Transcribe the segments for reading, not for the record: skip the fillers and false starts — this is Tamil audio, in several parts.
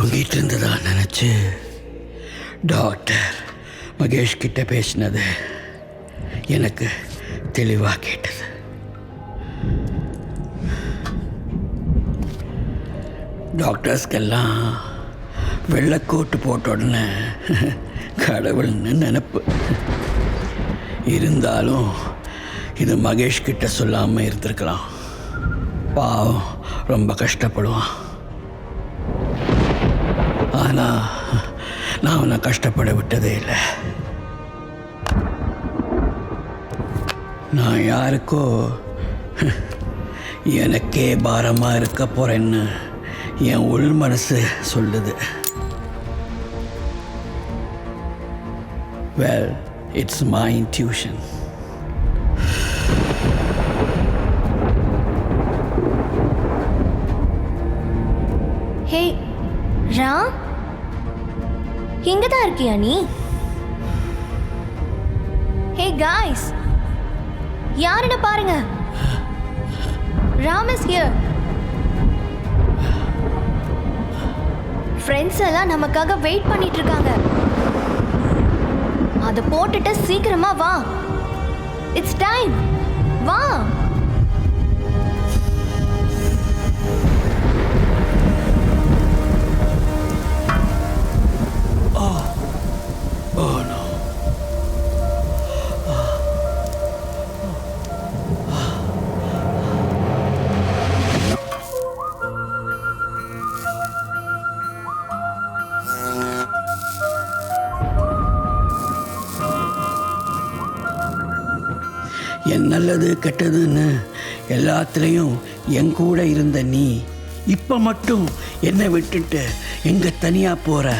தூங்கிட்டு இருந்ததா நினச்சி டாக்டர் மகேஷ் கிட்ட பேசினது எனக்கு தெளிவாக கேட்டது. டாக்டர்ஸ்க்கெல்லாம் வெள்ளைக்கோட்டு போட்ட உடனே கடவுள்னு நினப்பு. இருந்தாலும் இது மகேஷ் கிட்ட சொல்லாமல் இருந்திருக்கலாம். பாவம், ரொம்ப கஷ்டப்படுவான். ஆனால் நான் அவனை கஷ்டப்பட விட்டதே இல்லை. நான் யாருக்கோ எனக்கே பாரமாக இருக்க போகிறேன்னு என் உள் மனசு சொல்லுது. Well, it's my intuition. Hey, Ram? இங்கதான் இருக்கியா நீ? Hey guys, யாருன்னு பாருங்க. Ram is here. ஃப்ரெண்ட்ஸ் எல்லாம் நமக்காக வெயிட் பண்ணிட்டு இருக்காங்க. அதை போட்டுட்டு சீக்கிரமா வா. It's time. வா. என் நல்லது கெட்டதுன்னு எல்லாத்துலேயும் என் கூட இருந்த நீ இப்போ மட்டும் என்னை விட்டுட்டு எங்கே தனியாக போகிற?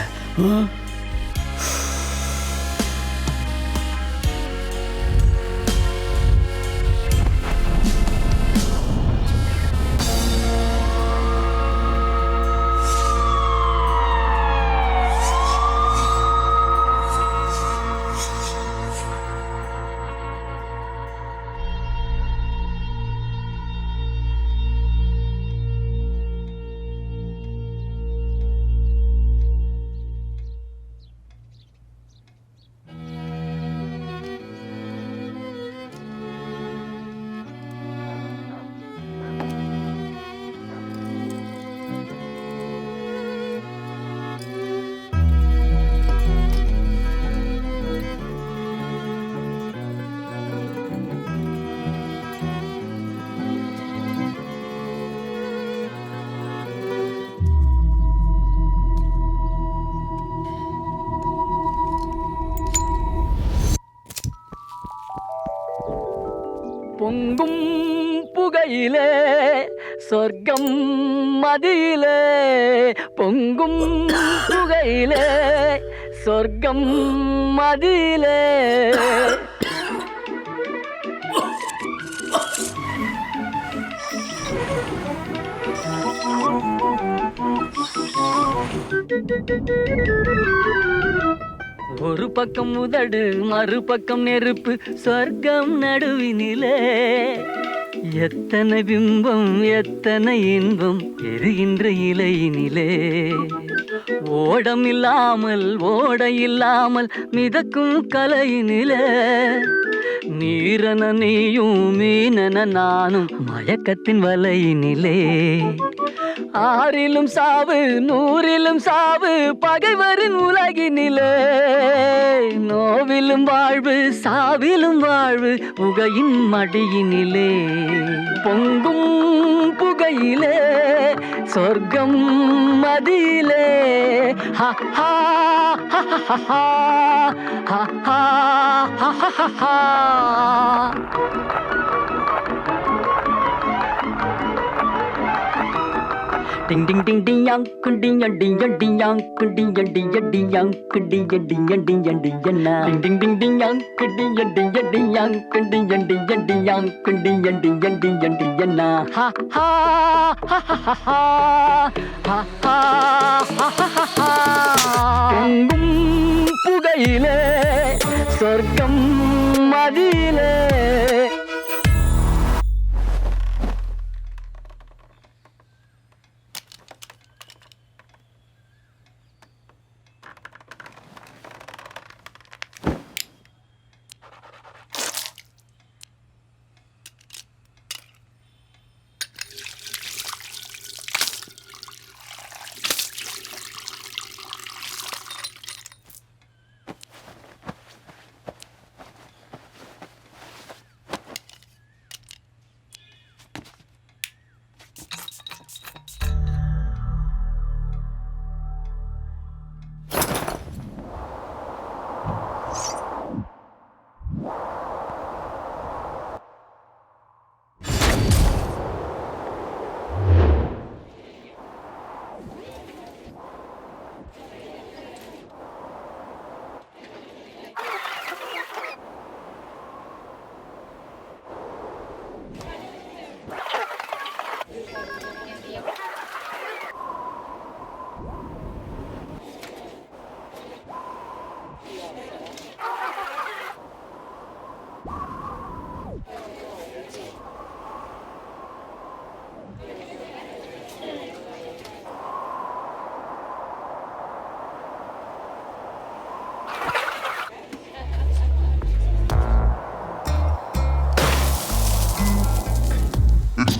பொங்கும் புகையிலே சொர்க்கம் மதியிலே, பொங்கும் புகையிலே சொர்க்கம் மதியிலே. ஒரு பக்கம் உதடு மறுபக்கம் நெருப்பு, சொர்க்கம் நடுவினிலே. எத்தனை பிம்பம் எத்தனை இன்பம் எரிகின்ற இலையினிலே. ஓடம் இல்லாமல் ஓடை இல்லாமல் மிதக்கும் கலையினிலே. நீரன நீயும் மீனன நானும் மயக்கத்தின் வலையினிலே. ஆறிலும் சாவு நூறிலும் சாவு பகைவரின் உலகினிலே. நோவிலும் வாழ்வு சாவிலும் வாழ்வு புகையின் மடியினிலே. பொங்கும் புகையிலே சொர்க்கம் மதியிலே. ஹா ஹா ஹா ஹா ஹா ஹா ஹா ஹா. Ding ding ding ding yang ding ding ding ding yang ding ding ding ding yang ding ding ding ding na. Ding ding ding ding yang ding ding ding yang ding ding ding yang ding ding ding na. Ha ha ha ha ha ha ha ha ha. பொங்கும் புகையிலே சொர்க்கம் மதியிலே.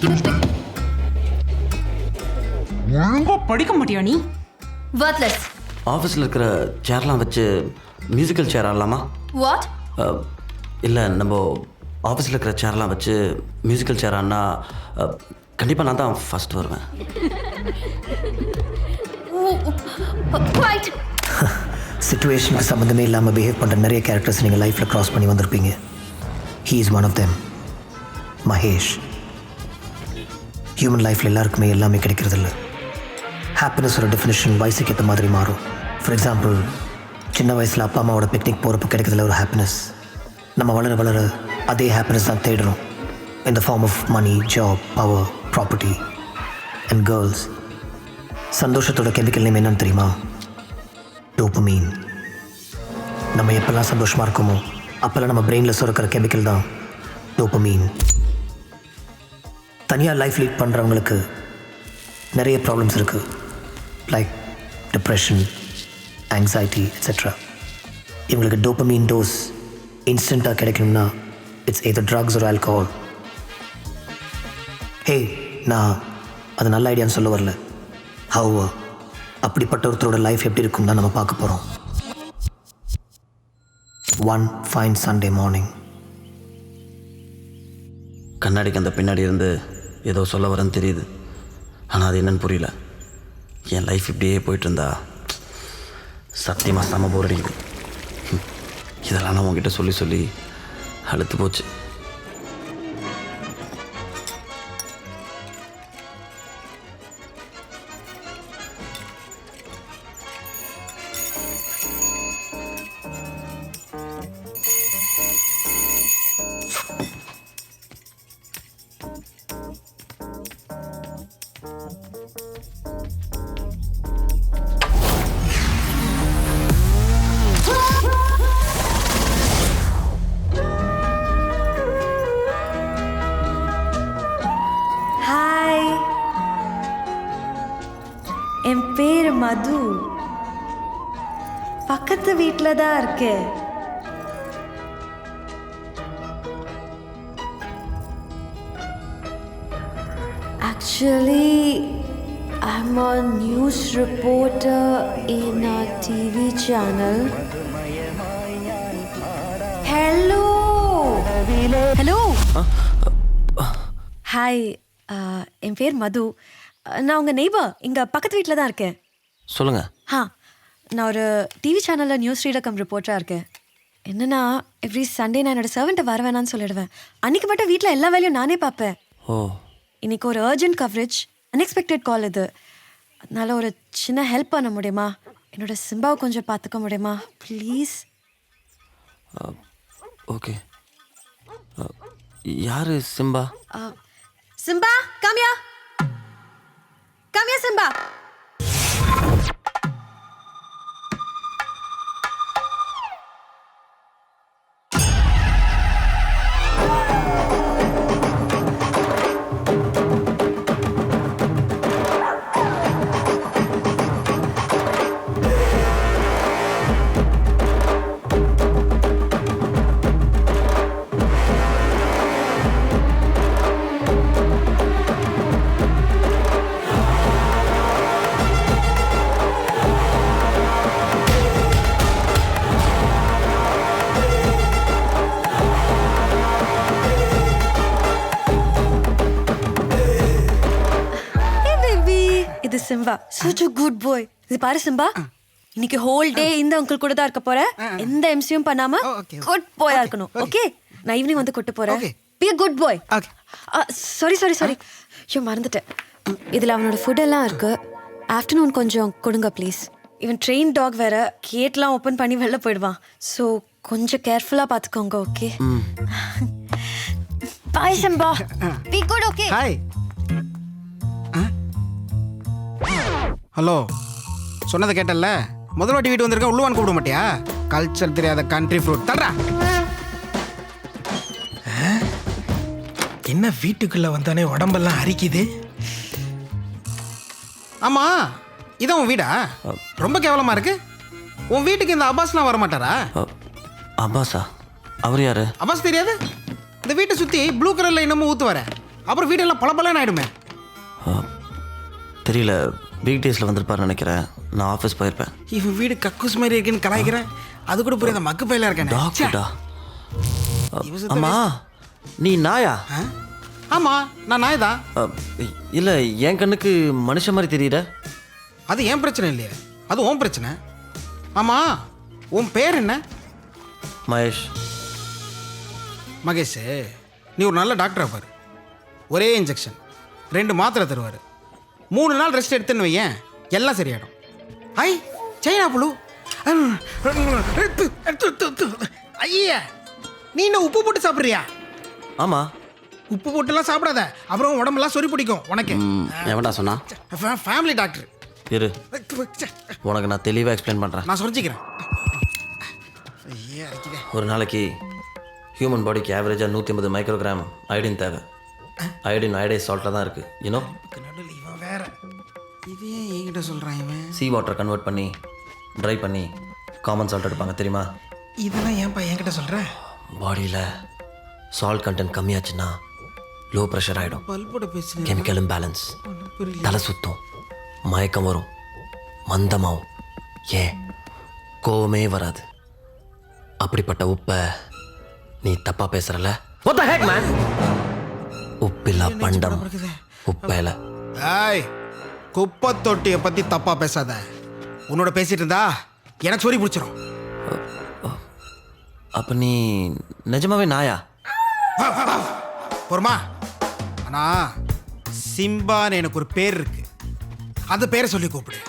Give it back. ஒழுங்கா படிக்க மாட்டியா நீ? Worthless. ஆஃபீஸில் இருக்கிற சேர்லாம் வச்சு மியூசிக்கல் சேர் ஆடலாமா? What? இல்லை, நம்ம ஆஃபீஸில் இருக்கிற சேர்லாம் வச்சு மியூசிக்கல் சேர் ஆடினா கண்டிப்பாக நான் தான் ஃபஸ்ட் வருவேன். Quiet. சிச்சுவேஷனுக்கு சம்மந்தமே இல்லாமல் பிஹேவ் பண்ணுற நிறைய கேரக்டர்ஸ் நீங்கள் லைஃப்பில் க்ராஸ் பண்ணி வந்திருப்பீங்க. He is one of them. Mahesh. Human லைஃப்பில் எல்லாருக்குமே எல்லாமே கிடைக்கிறதில்ல. ஹாப்பினஸோட டெஃபினேஷன் வயசுக்கு ஏற்ற மாதிரி மாறும். ஃபார் எக்ஸாம்பிள், சின்ன வயசில் அப்பா அம்மாவோட பிக்னிக் போகிறப்ப கிடைக்கிறதுல ஒரு ஹாப்பினஸ். நம்ம வளர வளர அதே ஹாப்பினஸ் தான் தேடுறோம். In the form of money, job, power, property and girls. சந்தோஷத்தோட கெமிக்கல் நேம் என்னன்னு தெரியுமா? டோபமைன். நம்ம எப்போல்லாம் சந்தோஷமாக இருக்கோமோ அப்போல்லாம் நம்ம பிரெயினில் சுரக்கிற கெமிக்கல் தான் டோபமைன். தனியாக லைஃப் லீட் பண்ணுறவங்களுக்கு நிறைய ப்ராப்ளம்ஸ் இருக்குது. Like depression, anxiety etcetera. இவங்களுக்கு டோபமைன் டோஸ் இன்ஸ்டண்ட்டாக கிடைக்கணும்னா இட்ஸ் எதர் ட்ரக்ஸ் ஒரு ஆல்கஹால். ஹே, நான் அது நல்ல ஐடியான்னு சொல்ல வரல. ஹவ் அப்படிப்பட்ட ஒருத்தரோட லைஃப் எப்படி இருக்கும் தான் நம்ம பார்க்க போகிறோம். One fine Sunday morning. கண்ணாடிக்கு அந்த பின்னாடி இருந்து ஏதோ சொல்ல வரேன்னு தெரியுது, ஆனால் அது என்னன்னு புரியல. என் லைஃப் இப்படியே போயிட்டு இருந்தா சத்தியமாக செம போர் அடிக்குது. இதெல்லாம் நான் உங்ககிட்ட சொல்லி சொல்லி அழுத்து போச்சு. ஹாய், என் பேர் மது. பக்கத்து வீட்டில் தான் இருக்கேன். Actually I'm a news reporter in a TV channel. Hello. Hello. Hi, என் பேர் மது. நான் உங்கள் நெய்பர், இங்கே பக்கத்து வீட்டில் தான் இருக்கேன். சொல்லுங்கள். நான் ஒரு டிவி சேனலில் நியூஸ் ரீடர் கம் ரிப்போர்ட்டராக இருக்கேன். என்னென்னா, எவ்ரி சண்டே நான் என்னோட சர்வெண்ட்டை வர வேணான்னு சொல்லிடுவேன். அன்றைக்கி மட்டும் வீட்டில் எல்லா வேலையும் நானே பார்ப்பேன். ஓ, இன்றைக்கி ஒரு அர்ஜென்ட் கவரேஜ், அன்எக்ஸ்பெக்டட் கால் இது. அதனால ஒரு சின்ன ஹெல்ப் பண்ண முடியுமா? என்னோட சிம்பாவை கொஞ்சம் பார்த்துக்க முடியுமா ப்ளீஸ்? ஓகே. யார் Simba? Simba, Kamiya Kamiya Simba. இது Simba, such a good boy. இது பாரு சிம்பா, இன்னைக்கு ஹோல் டே இந்த அங்கிள் கூட தான் இருக்க போற. எந்த எம்சியும் பண்ணாம குட் பாயா இருக்கணும். ஓகே, நான் ஈவினிங் வந்து கூட்டி போறேன். be a good boy. Sorry ஐயோ மறந்துட்டேன். இதுல அவனோட ஃபுட் எல்லாம் இருக்கு. ஆஃப்டர்நூன் கொஞ்சம் கொடுங்க ப்ளீஸ். இவன் ட்ரெயின் டாக் வேற, கேட்லாம் ஓப்பன் பண்ணி வெளில போயிடுவான். ஸோ கொஞ்சம் கேர்ஃபுல்லா பாத்துக்கோங்க. Okay, bye Simba. be good. Okay. Hi. Hello, சொன்னதை கேட்டல்ல? முதல் வாட்டி வீட்டு வந்திருக்கேன், உள்ளுவான்னு கூப்பிட மாட்டியா? கல்ச்சர் தெரியாத கண்ட்ரி ஃப்ரூட் தர்றா. என்ன வீட்டுக்குள்ள வந்தானே உடம்பெல்லாம் அரிக்குது? ஆமா, இதான் உன் வீடா? ரொம்ப கேவலமா இருக்கு. உன் வீட்டுக்கு இந்த அப்பாஸ்லாம் வர மாட்டாரா? அப்பாஸா? அவர் யாரு? அப்பாஸ் தெரியாது? இந்த வீட்டை சுத்தி ப்ளூ கலர்ல என்னமோ ஊத்து வர. அப்புறம் வீடெல்லாம் பளபளன்னு ஆயிடுமே. தெரியல, வீக் டேஸில் வந்திருப்பாருன்னு நினைக்கிறேன். நான் ஆஃபீஸ் போயிருப்பேன். இவன் வீடு கக்கூஸ் மாதிரி இருக்குன்னு கலாய்க்கிறேன். அது கூட புரியாத மக்கு பையில இருக்கேன். டாக்டா அம்மா, நீ நாயா? ஆமா, நான் நாய் தான். இல்லை, என் கண்ணுக்கு மனுஷன் மாதிரி தெரியுற. அது ஏன் பிரச்சனை இல்லையே, அது உன் பிரச்சனை. ஆமா, உன் பேர் என்ன? மகேஷ். மகேஷ், நீ ஒரு நல்ல டாக்டராக பாரு. ஒரே இன்ஜெக்ஷன், 2 மாத்திரை தருவார். 3 நாள் ரெஸ்ட் எடுத்துன்னு வையேன், எல்லாம் சரியாயிடும். ஐ சைனா புழு. ஐயா, நீ என்ன உப்பு போட்டு சாப்பிட்றியா? ஆமாம். உப்பு போட்டுலாம் சாப்பிடாத, அப்புறம் உடம்பெல்லாம் சொறி பிடிக்கும் உனக்கு. எவன்டா சொன்னா? Family doctor. இரு, உனக்கு நான் தெளிவாக எக்ஸ்பிளைன் பண்ணுறேன். நான் சொல்லிக்கிறேன். ஒரு நாளைக்கு ஹியூமன் பாடிக்கு ஆவரேஜாக 150 மைக்ரோகிராம் அயோடின் தேவை. அயோடின் அயோடைஸ் சால்ட்டில் தான் இருக்குது. யூனோ, இவன் வேற இது ஏன் என்கிட்ட சொல்கிறான் இவன்? சீ வாட்டரை கன்வெர்ட் பண்ணி ட்ரை பண்ணி காமன் சால்ட் எடுப்பாங்க, தெரியுமா? இதெல்லாம் ஏன்ப்பா என்கிட்ட சொல்கிற? பாடியில் சால்ட் கண்டென்ட் கம்மியாச்சுன்னா லோ ப்ரெஷர் ஆகிடும், பல்போட பேசுகிறேன். கெமிக்கல் இம்பேலன்ஸ், தலை சுத்தும், மயக்கம் வரும், மந்தமாகும், ஏன் கோவமே வராது. அப்படிப்பட்ட உப்பை நீ தப்பாக பேசுகிறல? What the heck, man? உப்பில்லா பண்டம் உப்பேல. ஏய், குப்பை தொட்டியை பற்றி தப்பாக பேசாத. உன்னோட பேசிட்டு இருந்தா எனக்கு சொறி பிடிச்சிரும். அப்போ நீ நிஜமாவே நாயா? பொறுமா. ஆனா சிம்பான்னு எனக்கு ஒரு பேர் இருக்கு, அந்த பேரை சொல்லி கூப்பிடு.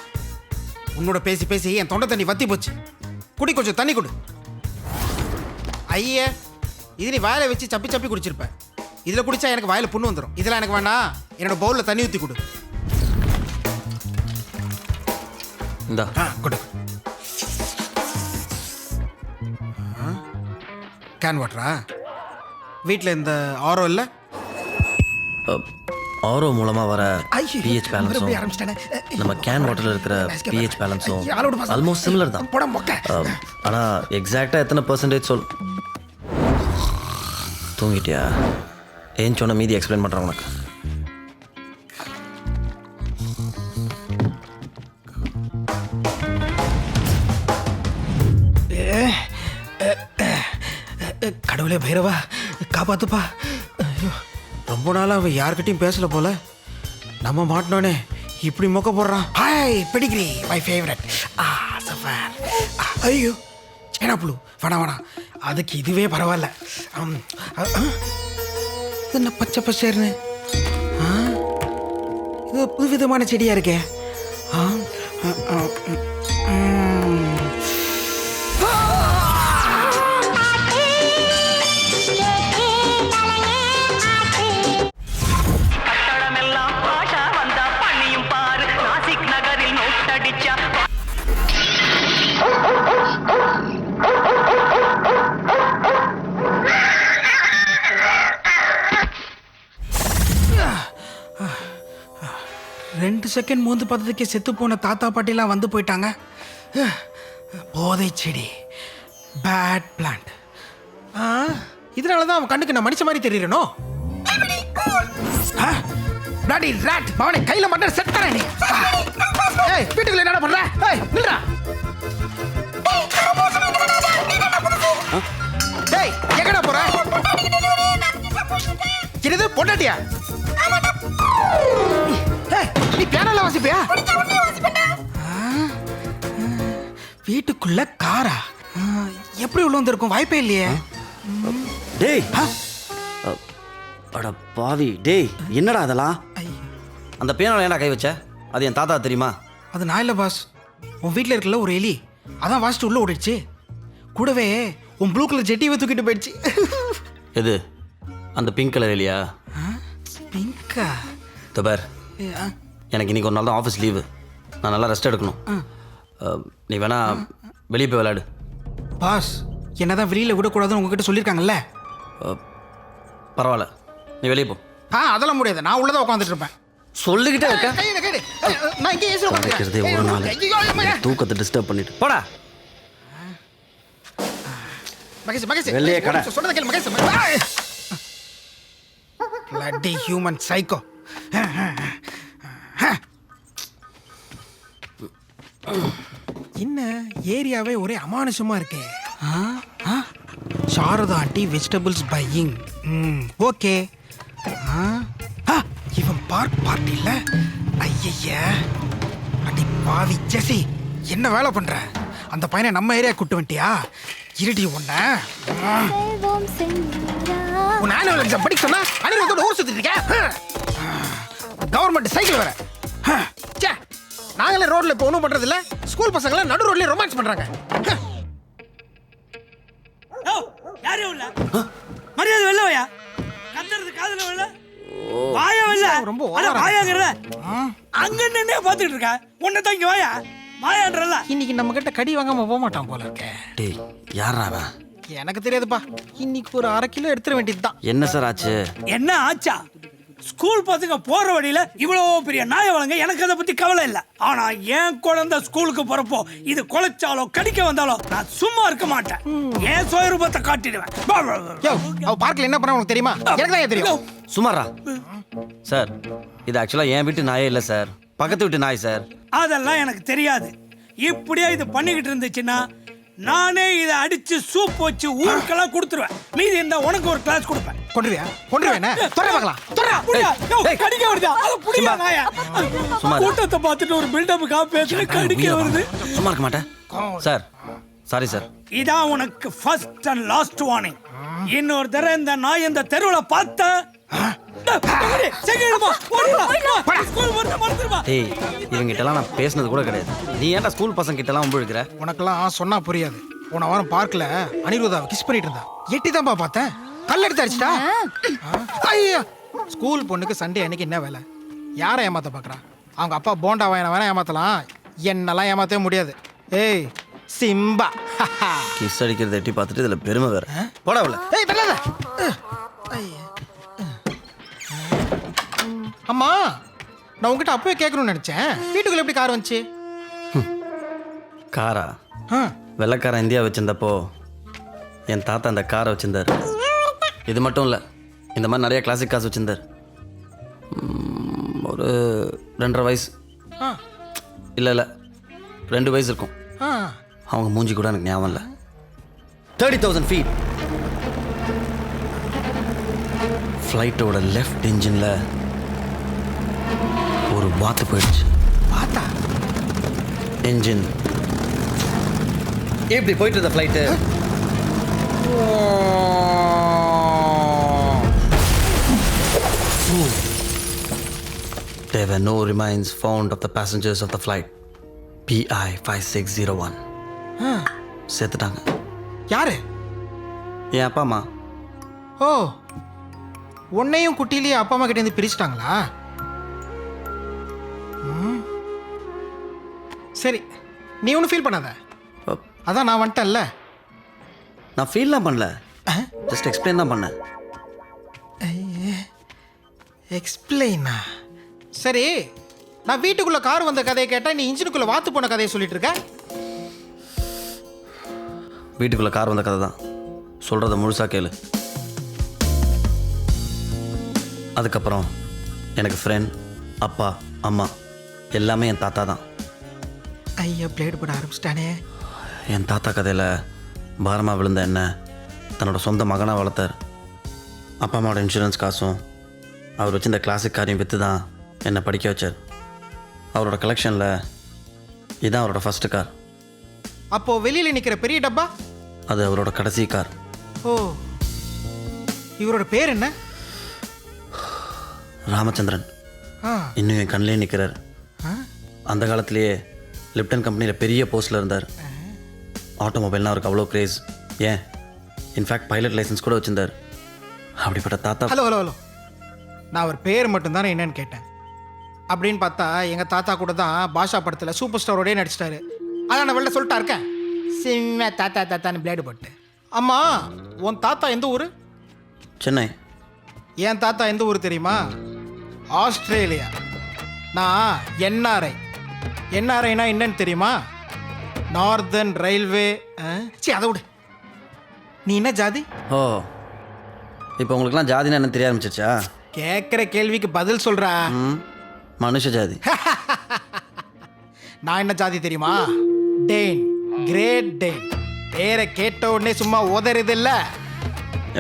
உன்னோட பேசி பேசி என் தொண்டை தண்ணி வத்தி போச்சு. குடி, கொஞ்சம் தண்ணி கொடு. ஐய, இது நீ வாயில வச்சு சப்பி சப்பி குடிச்சிருப்ப. இதில் குடிச்சா எனக்கு வாயில புண்ணு வந்துடும். இதெல்லாம் எனக்கு வேணாம். என்னோட பவுலில் தண்ணி ஊற்றி கொடு. இந்தா கொடு. கேன் வாட்டரா? வீட்டில் இந்த ஆரோ இல்லை? ஆரோ மூலமாக வர பிஹெச் பேலன்ஸும் நம்ம கேன் வாட்டரில் இருக்கிற பிஹெச் பேலன்ஸும் ஆல்மோஸ்ட் சிமிலர் தான். ஆனால் எக்ஸாக்டாக எத்தனை பர்சன்டேஜ் சொல். தூங்கிட்டியா? ஏன் சொன்ன மீதி எக்ஸ்பிளைன் பண்ணுறேன் உனக்கு. கடவுளே பைரவா, காப்பாத்துப்பா. ரொம்ப நாளாக அவன் யார்கிட்டையும் பேசல போல. நம்ம மாட்டினோன்னே இப்படி மொக்க போடுறான். Hi Pedigree, my favourite. Suffer. ஐயோ சேனா புழு, வேணாம் வேணாம், அதுக்கு இதுவே பரவாயில்ல. என்ன பச்சை பச்சைன்னு, இது புது விதமான செடியா இருக்கே. ரெண்டு செகண்ட் மூந்து பார்த்ததுக்கே செத்து போன தாத்தா பாட்டிலாம் வந்து போயிட்டாங்க. போதை செடி, பேட் பிளான்ட். இதனால தான் அவன் கண்ணுக்கு நான் மனுஷ மாதிரி தெரியறனோ? பிளாடி ராட், அவனை கையில மட்டும் செட் தரேன் நீ. ஏய், வீட்டுக்குள்ள என்ன பண்ற? ஏய், நில்றா. ஏய், எங்கடா போற? இது பொண்டாட்டியா? ஏய், நீ பியானோல வாசிப்பியா? வீட்டுக்குள்ள காரா? எப்படி உள்ள வந்திருக்கும்? வாய்ப்பே இல்லையே. டேய், அட பாவி, டேய் என்னடா அதெல்லாம்? அந்த பியானோல ஏன்டா கை வச்ச? அது என் தாத்தா தெரியுமா? அது நான் இல்லை பாஸ், உன் வீட்டில் இருக்கல ஒரு எலி, அதான் வாசிட்டு உள்ள ஓடிடுச்சு. கூடவே உன் ப்ளூ கலர் ஜெட்டியை தூக்கிட்டு போயிடுச்சு. எது? அந்த பிங்க் கலர் எலியா? பிங்கா? தபார், எனக்கு இன்னைக்கு ஒரு நாள் தான் ஆஃபீஸ் லீவு. நான் நல்லா ரெஸ்ட் எடுக்கணும். நீ வேணா வெளியே போய் விளையாடு. பாஸ், என்னதான் வெளியில் விடக்கூடாதுன்னு உங்ககிட்ட சொல்லியிருக்காங்கல்ல? பரவாயில்ல, நீ வெளியே போ. அதெல்லாம் முடியாது, நான் உள்ளதான் உட்காந்துட்டு இருப்பேன். சொல்லிக்கிட்டே இருக்க. நான் இங்கே ஏசி உட்காந்துக்கிறதே ஒரு நாள் தூக்கத்தை டிஸ்டர்ப் பண்ணிட்டு போடா. மகேஷ், மகேஷ், வெளியே கடை. சொன்னதை கேளு மகேஷ். Lathi human psycho. என்ன ஏரியாவே ஒரே அமானுஷமா இருக்கே. Sarada aunty vegetables buying. Okay. இவன் பார்க் பார்ட்டி இல்ல. ஐய அடி பாவி ஜெசி, என்ன வேலை பண்ற? அந்த பையனை நம்ம ஏரியா கூட்டு வந்துட்டியா? இருடி உன்ன உன் ஆனுவல் எக்ஸாம் படிக்க சொன்னா அனிருத்தோட ஊர் சுத்திட்டு இருக்க. கவர்மெண்ட் சைக்கிள் வேற. நாங்களே ரோட்ல இப்போ ஒன்றும் பண்றது இல்ல. ஸ்கூல் பசங்க நடு ரோட்லயே ரொமான்ஸ் பண்றாங்க. மரியாதை வெள்ளவையா கத்துறது காதுல வெள்ள வாயா வெள்ள ரொம்ப வாயாங்கற அங்க நின்னே பாத்துட்டு இருக்க. உன்னை தான் இங்க வாயா வாயான்றல. இன்னைக்கு நம்ம கிட்ட கடி வாங்காம போக மாட்டான் போல இருக்கே. டேய் யாரா? எனக்கு தெரியாதுப்பா. இன்னைக்கு ஒரு 1/2 கிலோ எடுத்துட வேண்டியதுதான். என்ன சார் ஆச்சு? என்ன ஆச்சா? ஸ்கூல் பசங்க போற வழியில இவ்வளவு பெரிய நாய வளங்க எனக்கு அதை பத்தி கவலை இல்ல. ஆனா என் குழந்தை ஸ்கூலுக்கு போறப்போ இது கொலைச்சாலோ கடிக்க வந்தாலோ நான் சும்மா இருக்க மாட்டேன். என் சுயரூபத்தை காட்டிடுவேன். அவ பார்க்கல என்ன பண்ண உனக்கு தெரியுமா? எனக்கு தான் தெரியும். சுமாரா சார், இது ஆக்சுவலா என் வீட்டு நாயே இல்லை சார், பக்கத்து வீட்டு நாய் சார். அதெல்லாம் எனக்கு தெரியாது. இப்படியே இது பண்ணிக்கிட்டு இருந்துச்சுன்னா நானே இதை அடிச்சு சூப் வச்சு ஊருக்கெல்லாம் கொடுத்துருவேன். மீதி இந்த உனக்கு ஒரு கிளாஸ் கொடுப்பேன். கொண்டுறியா? கொண்டுருவேன். தொட பார்க்கலாம். கடிக்க வருதா? அது புடியா நாயா? கூட்டத்தை பார்த்துட்டு ஒரு பில்டப்புக்காக பேசுற கடிக்க வருது. சும்மா இருக்க மாட்டேன் சார். Sorry sir. இதான் உனக்கு ஃபர்ஸ்ட் அண்ட் லாஸ்ட் வார்னிங். இன்னொரு தடவை இந்த நாய் இந்த தெருவுல பார்த்த இவங்கிட்டலாம் நான் பேசினது கூட கிடையாது. நீ ஏன்டா ஸ்கூல் பசங்க கிட்ட எல்லாம் வம்பிழுக்கிற? உனக்கெல்லாம் சொன்னா புரியாது. போன வாரம் பார்க்ல அனிருத்தாவை கிஸ் பண்ணிட்டு இருந்தா. எட்டி தான்ப்பா பார்த்தேன். கல் எடுத்து அடிச்சிட்டா. ஐயா, ஸ்கூல் பொண்ணுக்கு சண்டே அன்னைக்கு என்ன வேலை? யாரை ஏமாத்த பாக்குறா? அவங்க அப்பா போண்டா வாங்கின வேணா ஏமாத்தலாம், என்னெல்லாம் ஏமாத்தவே முடியாது. ஏய் சிம்பா, கிஸ் அடிக்கிறத எட்டி பார்த்துட்டு இதுல பெருமை வேற. போடாவல. ஏய் தள்ளாத. அம்மா, நான் உங்ககிட்ட அப்பவே கேட்கணும்னு நினைச்சேன். வீட்டுக்குள்ள எப்படி கார் வந்துச்சு? காரா? வெள்ளைக்காரன் இந்தியா வச்சிருந்தப்போ என் தாத்தா அந்த காரை வச்சிருந்தார். இது மட்டும் இல்லை, இந்த மாதிரி நிறைய கிளாசிக் காசு வச்சிருந்தார். ஒரு 2.5 வயசு இல்லை 2 வயசு இருக்கும். அவங்க மூஞ்சி கூட எனக்கு ஞாபகம் இல்லை. 30,000 feet ஃப்ளைட்டோட லெஃப்ட் இன்ஜினில் ஒரு வாத்து போயிடுச்சு. வாத்தா? என்ஜின் எப்படி போயிட்டு இருந்த flight There were no remains found of the passengers of the flight PI 5601. செத்துட்டாங்க. யாரு? என் அப்பா அம்மா. ஓ, உன்னையும் குட்டிலேயே அப்பா அம்மா கிட்ட இருந்து பிரிச்சுட்டாங்களா? சரி, நீ ஒன்றும் ஃபீல் பண்ணாத. அதான் நான் வந்துட்டேன்ல. நான் ஃபீல்லாம் பண்ணல, ஜஸ்ட் எக்ஸ்பிளைன் தான் பண்ணேன். எக்ஸ்பிளைனா? சரி, நான் வீட்டுக்குள்ள கார் வந்த கதையை கேட்டா நீ இன்ஜினுக்குள்ள வாத்து போன கதையை சொல்லிட்டு இருக்க. வீட்டுக்குள்ள கார் வந்த கதை தான், சொல்றத முழுசா கேளு. அதுக்கப்புறம் எனக்கு ஃப்ரெண்ட், அப்பா, அம்மா எல்லாமே என் தாத்தா தான். ஐயா, பிளேடு போட ஆரம்பிச்சிட்டானே. என் தாத்தா கதையில் பாரமாக விழுந்த என்ன தன்னோட சொந்த மகனாக வளர்த்தார். அப்பா அம்மாவோட இன்சூரன்ஸ் காசும் அவர் வச்சு இந்த கிளாசிக் காரையும் விற்று தான் என்னை படிக்க வச்சார். அவரோட கலெக்ஷனில் இதுதான் அவரோட ஃபஸ்ட்டு கார். அப்போது வெளியில் நிற்கிற பெரிய டப்பா அது அவரோட கடைசி கார். ஓ, இவரோட பேர் என்ன? ராமச்சந்திரன். இன்னும் என் கண்ணிலே நிற்கிறார். அந்த காலத்திலேயே லிப்டன் கம்பெனியில் பெரிய போஸ்டில் இருந்தார். ஆட்டோமொபைல்னால் அவருக்கு அவ்வளோ க்ரேஸ். ஏன், இன்ஃபேக்ட் பைலட் லைசன்ஸ் கூட வச்சுருந்தார். அப்படிப்பட்ட தாத்தா. ஹலோ ஹலோ ஹலோ, நான் அவர் பேர் மட்டும்தானே என்னன்னு கேட்டேன். அப்படின்னு பார்த்தா எங்கள் தாத்தா கூட தான் பாஷா படத்தில் சூப்பர் ஸ்டாரோடய நடிச்சிட்டாரு. அதான் நான் வெளில சொல்லிட்டா இருக்கேன். சிம்ம தாத்தா தாத்தான்னு பிளேடு போட்டு. அம்மா, உன் தாத்தா எந்த ஊர்? சென்னை. என் தாத்தா எந்த ஊர் தெரியுமா? ஆஸ்திரேலியா. நான் என்ஆர்ஐ. என்ஆர்ஐனா என்னன்னு தெரியுமா? Northern railway. அதை விடு. நீ என்ன ஜாதி? ஓ, இப்போ உங்களுக்குலாம் ஜாதினா என்ன தெரிய ஆரம்பிச்சிருச்சா? கேட்குற கேள்விக்கு பதில் சொல்றா. மனுஷ ஜாதி. நான் என்ன ஜாதி தெரியுமா? Dane, Great Dane. பேரை கேட்ட உடனே சும்மா உதறது இல்ல.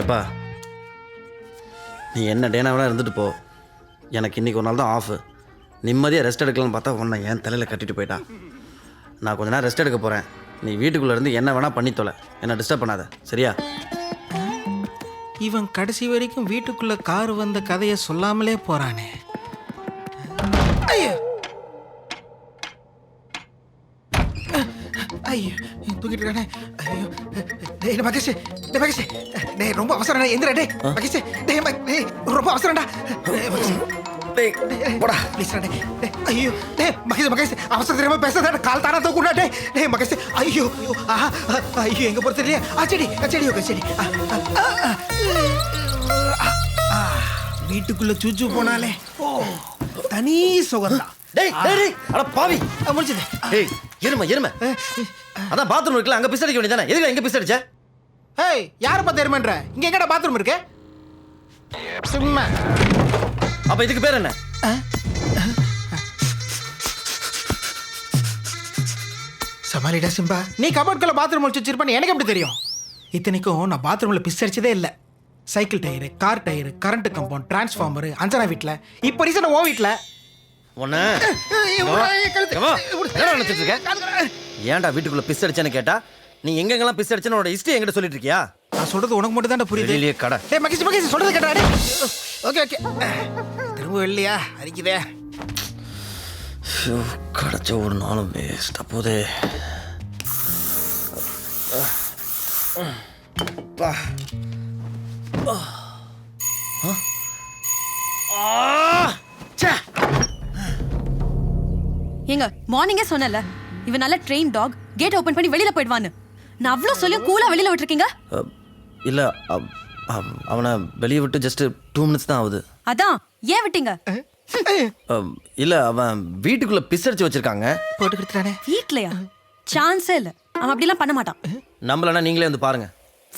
எப்பா நீ என்ன டேனாவெலாம் இருந்துட்டு போ. எனக்கு இன்றைக்கி ஒரு நாள் தான் ஆஃபு. நிம்மதியாக ரெஸ்ட் எடுக்கலாம்னு பார்த்தா உன்னை என் தலையில் கட்டிட்டு போயிட்டா. நான் கொஞ்ச நேரம் ரெஸ்ட் எடுக்க போகிறேன். நீ வீட்டுக்குள்ளே இருந்து என்ன வேணால் பண்ணி தொலை. என்ன டிஸ்டர்ப் பண்ணாத, சரியா? இவன் கடைசி வரைக்கும் வீட்டுக்குள்ள கார் வந்த கதையை சொல்லாமலே போறானே. ஐயோ ஐயோ தூக்கிட்டு இருக்கானே. ஐயோ டேய் மகேஷ், டேய் மகேஷ், டேய் ரொம்ப அவசரம்டா. எந்திரா டேய் மகேஷ், டேய் ரொம்ப அவசரம்டா. டேய் போடா ப்ளீஸ் டேய். ஐயோ டேய் மகேஷ், மகேஷ் அவசரம் தெரியாம பேசாத. கால் தானா தூக்குடா. டேய் மகேஷ். ஐயோ ஐயோ எங்க போறது இல்லையா? செடி செடி ஓகே செடி. வீட்டுக்குள்ள சூச்சு போனாலே தனி சுகம்தான். டேய் டேய் அட பாவி முடிச்சது. டேய் இரும அதான் பாத்ரூம் இருக்குல்ல, அங்கே பிஸ் அடிக்க வேண்டியதானே? எதுக்கு எங்கே பிஸ் அடிச்ச? ஏய் யாரை பார்த்து எருமன்ற? இங்க எங்கடா பாத்ரூம் இருக்கு? சும்மா. அப்போ இதுக்கு பேர் என்ன? சமாளிடா சிம்பா. நீ கபோர்ட்குள்ள பாத்ரூம் முடிச்சு வச்சிருப்பேன்னு எனக்கு எப்படி தெரியும்? இத்தனைக்கும் நான் பாத்ரூம்ல பிஸ் அடிச்சதே இல்லை. Cycle tyre, car tyre, current compound, transformer, Anjana வீட்டில், இப்போ ரீசன் ஓ வீட்டில். ஒன்று ஏன்டா வீட்டுக்குள்ள பிஸ் அடிச்சேன்னு கேட்டா நீ எங்கெங்கெல்லாம் பிஸ் அடிச்சேன்னு உன்னோட ஹிஸ்ட்ரி என்கிட்ட சொல்லிட்டு இருக்கியா? நான் சொல்றது உனக்கு மட்டும் தான் புரியுது. வெளியே கடை. ஏய் மகேஷ், மகேஷ் சொல்றது கேட்டா. ஓகே ஓகே திரும்ப இல்லையா? அடிக்குதே. கிடைச்ச ஒரு நாளும் வேஸ்ட். அப்போதே ஏங்க மார்னிங்கே சொன்னல இவன் நல்ல ட்ரெயின் டாக், கேட் ஓபன் பண்ணி வெளியில போயிடுவான்னு. நான் அவ்வளோ சொல்லியும் கூலா வெளியில விட்டுருக்கீங்க. இல்லை அவனை வெளியே விட்டு ஜஸ்ட் 2 minutes தான் ஆகுது. அதான் ஏன் விட்டீங்க? இல்லை அவன் வீட்டுக்குள்ள பிஸ் அடிச்சு வச்சிருக்காங்க. போட்டு கொடுத்துறானே. வீட்லயா? சான்ஸே இல்லை. அவன் அப்படிலாம் பண்ண மாட்டான். நம்மளனா நீங்களே வந்து பாருங்க.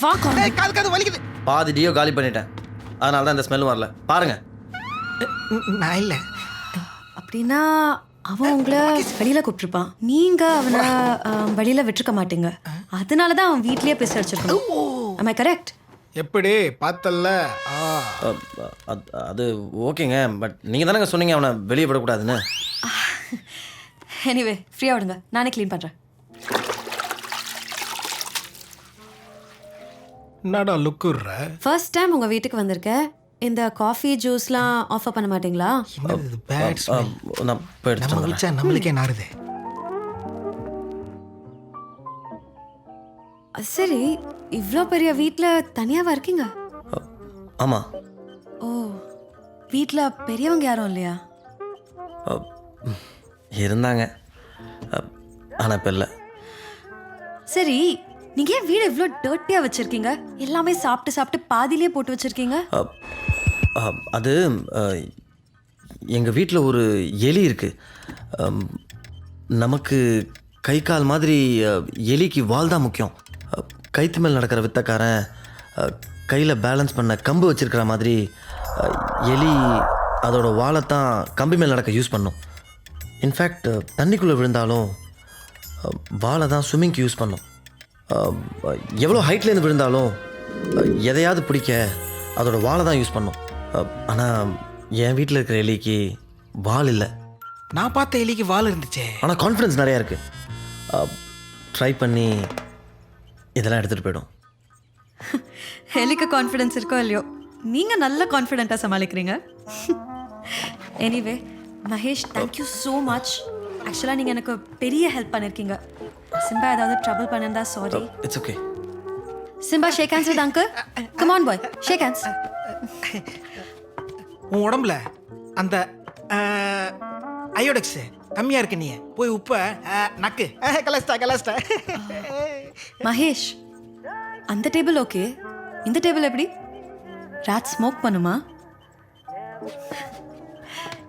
வா கால். காது காது வலிக்குது. பாதி டியோ காலி பண்ணிட்டேன். அதனால தான் இந்த ஸ்மெல் வரல. பாருங்க. நான் இல்லை. அப்படின்னா அவன் உங்களை வெளியில கூப்பிட்டுருப்பான். நீங்க அவனை வெளியில விட்டுருக்க மாட்டீங்க. அதனால தான் அவன் வீட்லயே பிஸ் அடிச்சிருக்கான். am I correct? எப்படி பார்த்தல்ல? அது ஓகேங்க, பட் நீங்கள் தானங்க சொன்னீங்க அவனை வெளியே விடக்கூடாதுன்னு. எனிவே ஃப்ரீயாக விடுங்க, நானே க்ளீன் பண்ணுறேன். என்னடா லுக்குற? ஃபர்ஸ்ட் டைம் உங்கள் வீட்டுக்கு வந்திருக்கேன். இந்த காஃபி ஜூஸ்லாம் ஆஃபர் பண்ண மாட்டீங்களா? என்னது பேட் ஸ்மெல்? நான் போய் எடுத்துட்டு நம்ம வந்துடுறேன். வச்சா நம்மளுக்கே நாறுது. சரி, இவ்வளோ பெரிய வீட்டில் தனியாவா இருக்கீங்க? ஆமாம். ஓ, வீட்டில் பெரியவங்க யாரும் இல்லையா? இருந்தாங்க, ஆனால் இப்போ இல்லை. சரி, நீங்கள் ஏன் வீடு இவ்வளோ டர்ட்டியாக வச்சுருக்கீங்க? எல்லாமே சாப்பிட்டு சாப்பிட்டு பாதியிலே போட்டு வச்சுருக்கீங்க. அது எங்கள் வீட்டில் ஒரு எலி இருக்குது. நமக்கு கை கால் மாதிரி எலிக்கு வால் தான் முக்கியம். கைத்து மேல் நடக்கிற வித்தக்காரன் கையில் பேலன்ஸ் பண்ண கம்பு வச்சுருக்கிற மாதிரி எலி அதோட வாழைத்தான் கம்பி மேல் நடக்க யூஸ் பண்ணும். இன்ஃபேக்ட் தண்ணிக்குள்ளே விழுந்தாலும் வாழை தான் ஸ்விம்மிங்க்கு யூஸ் பண்ணும். எவ்வளோ ஹைட்லேருந்து விழுந்தாலும் எதையாவது பிடிக்க அதோட வாழை தான் யூஸ் பண்ணும். ஆனால் என் வீட்டில் இருக்கிற எலிக்கு வால் இல்லை. நான் பார்த்த எலிக்கு வால் இருந்துச்சே. ஆனால் கான்ஃபிடன்ஸ் நிறையா இருக்குது. ட்ரை பண்ணி இதெல்லாம் எடுத்துகிட்டு போய்டும். எலிக்கு கான்ஃபிடன்ஸ் இருக்கோ இல்லையோ, நீங்கள் நல்ல கான்ஃபிடென்ட்டாக சமாளிக்கிறீங்க. Anyway Mahesh, thank you so much. ஆக்சுவலாக நீங்கள் எனக்கு பெரிய ஹெல்ப் பண்ணியிருக்கீங்க. சிம்பா ஏதாவது ட்ரபிள் பண்ணிருந்தா sorry. It's okay. Simba shake hands with uncle. Come on boy, shake hands. உன் உடம்புல அந்த அயோடெக்ஸ் கம்மியாக இருக்கு. நீ போய் உப்ப நக்கு கலஸ்டா. மகேஷ், அந்த டேபிள் ஓகே, இந்த டேபிள் எப்படி? ராட் ஸ்மோக் பண்ணுமா?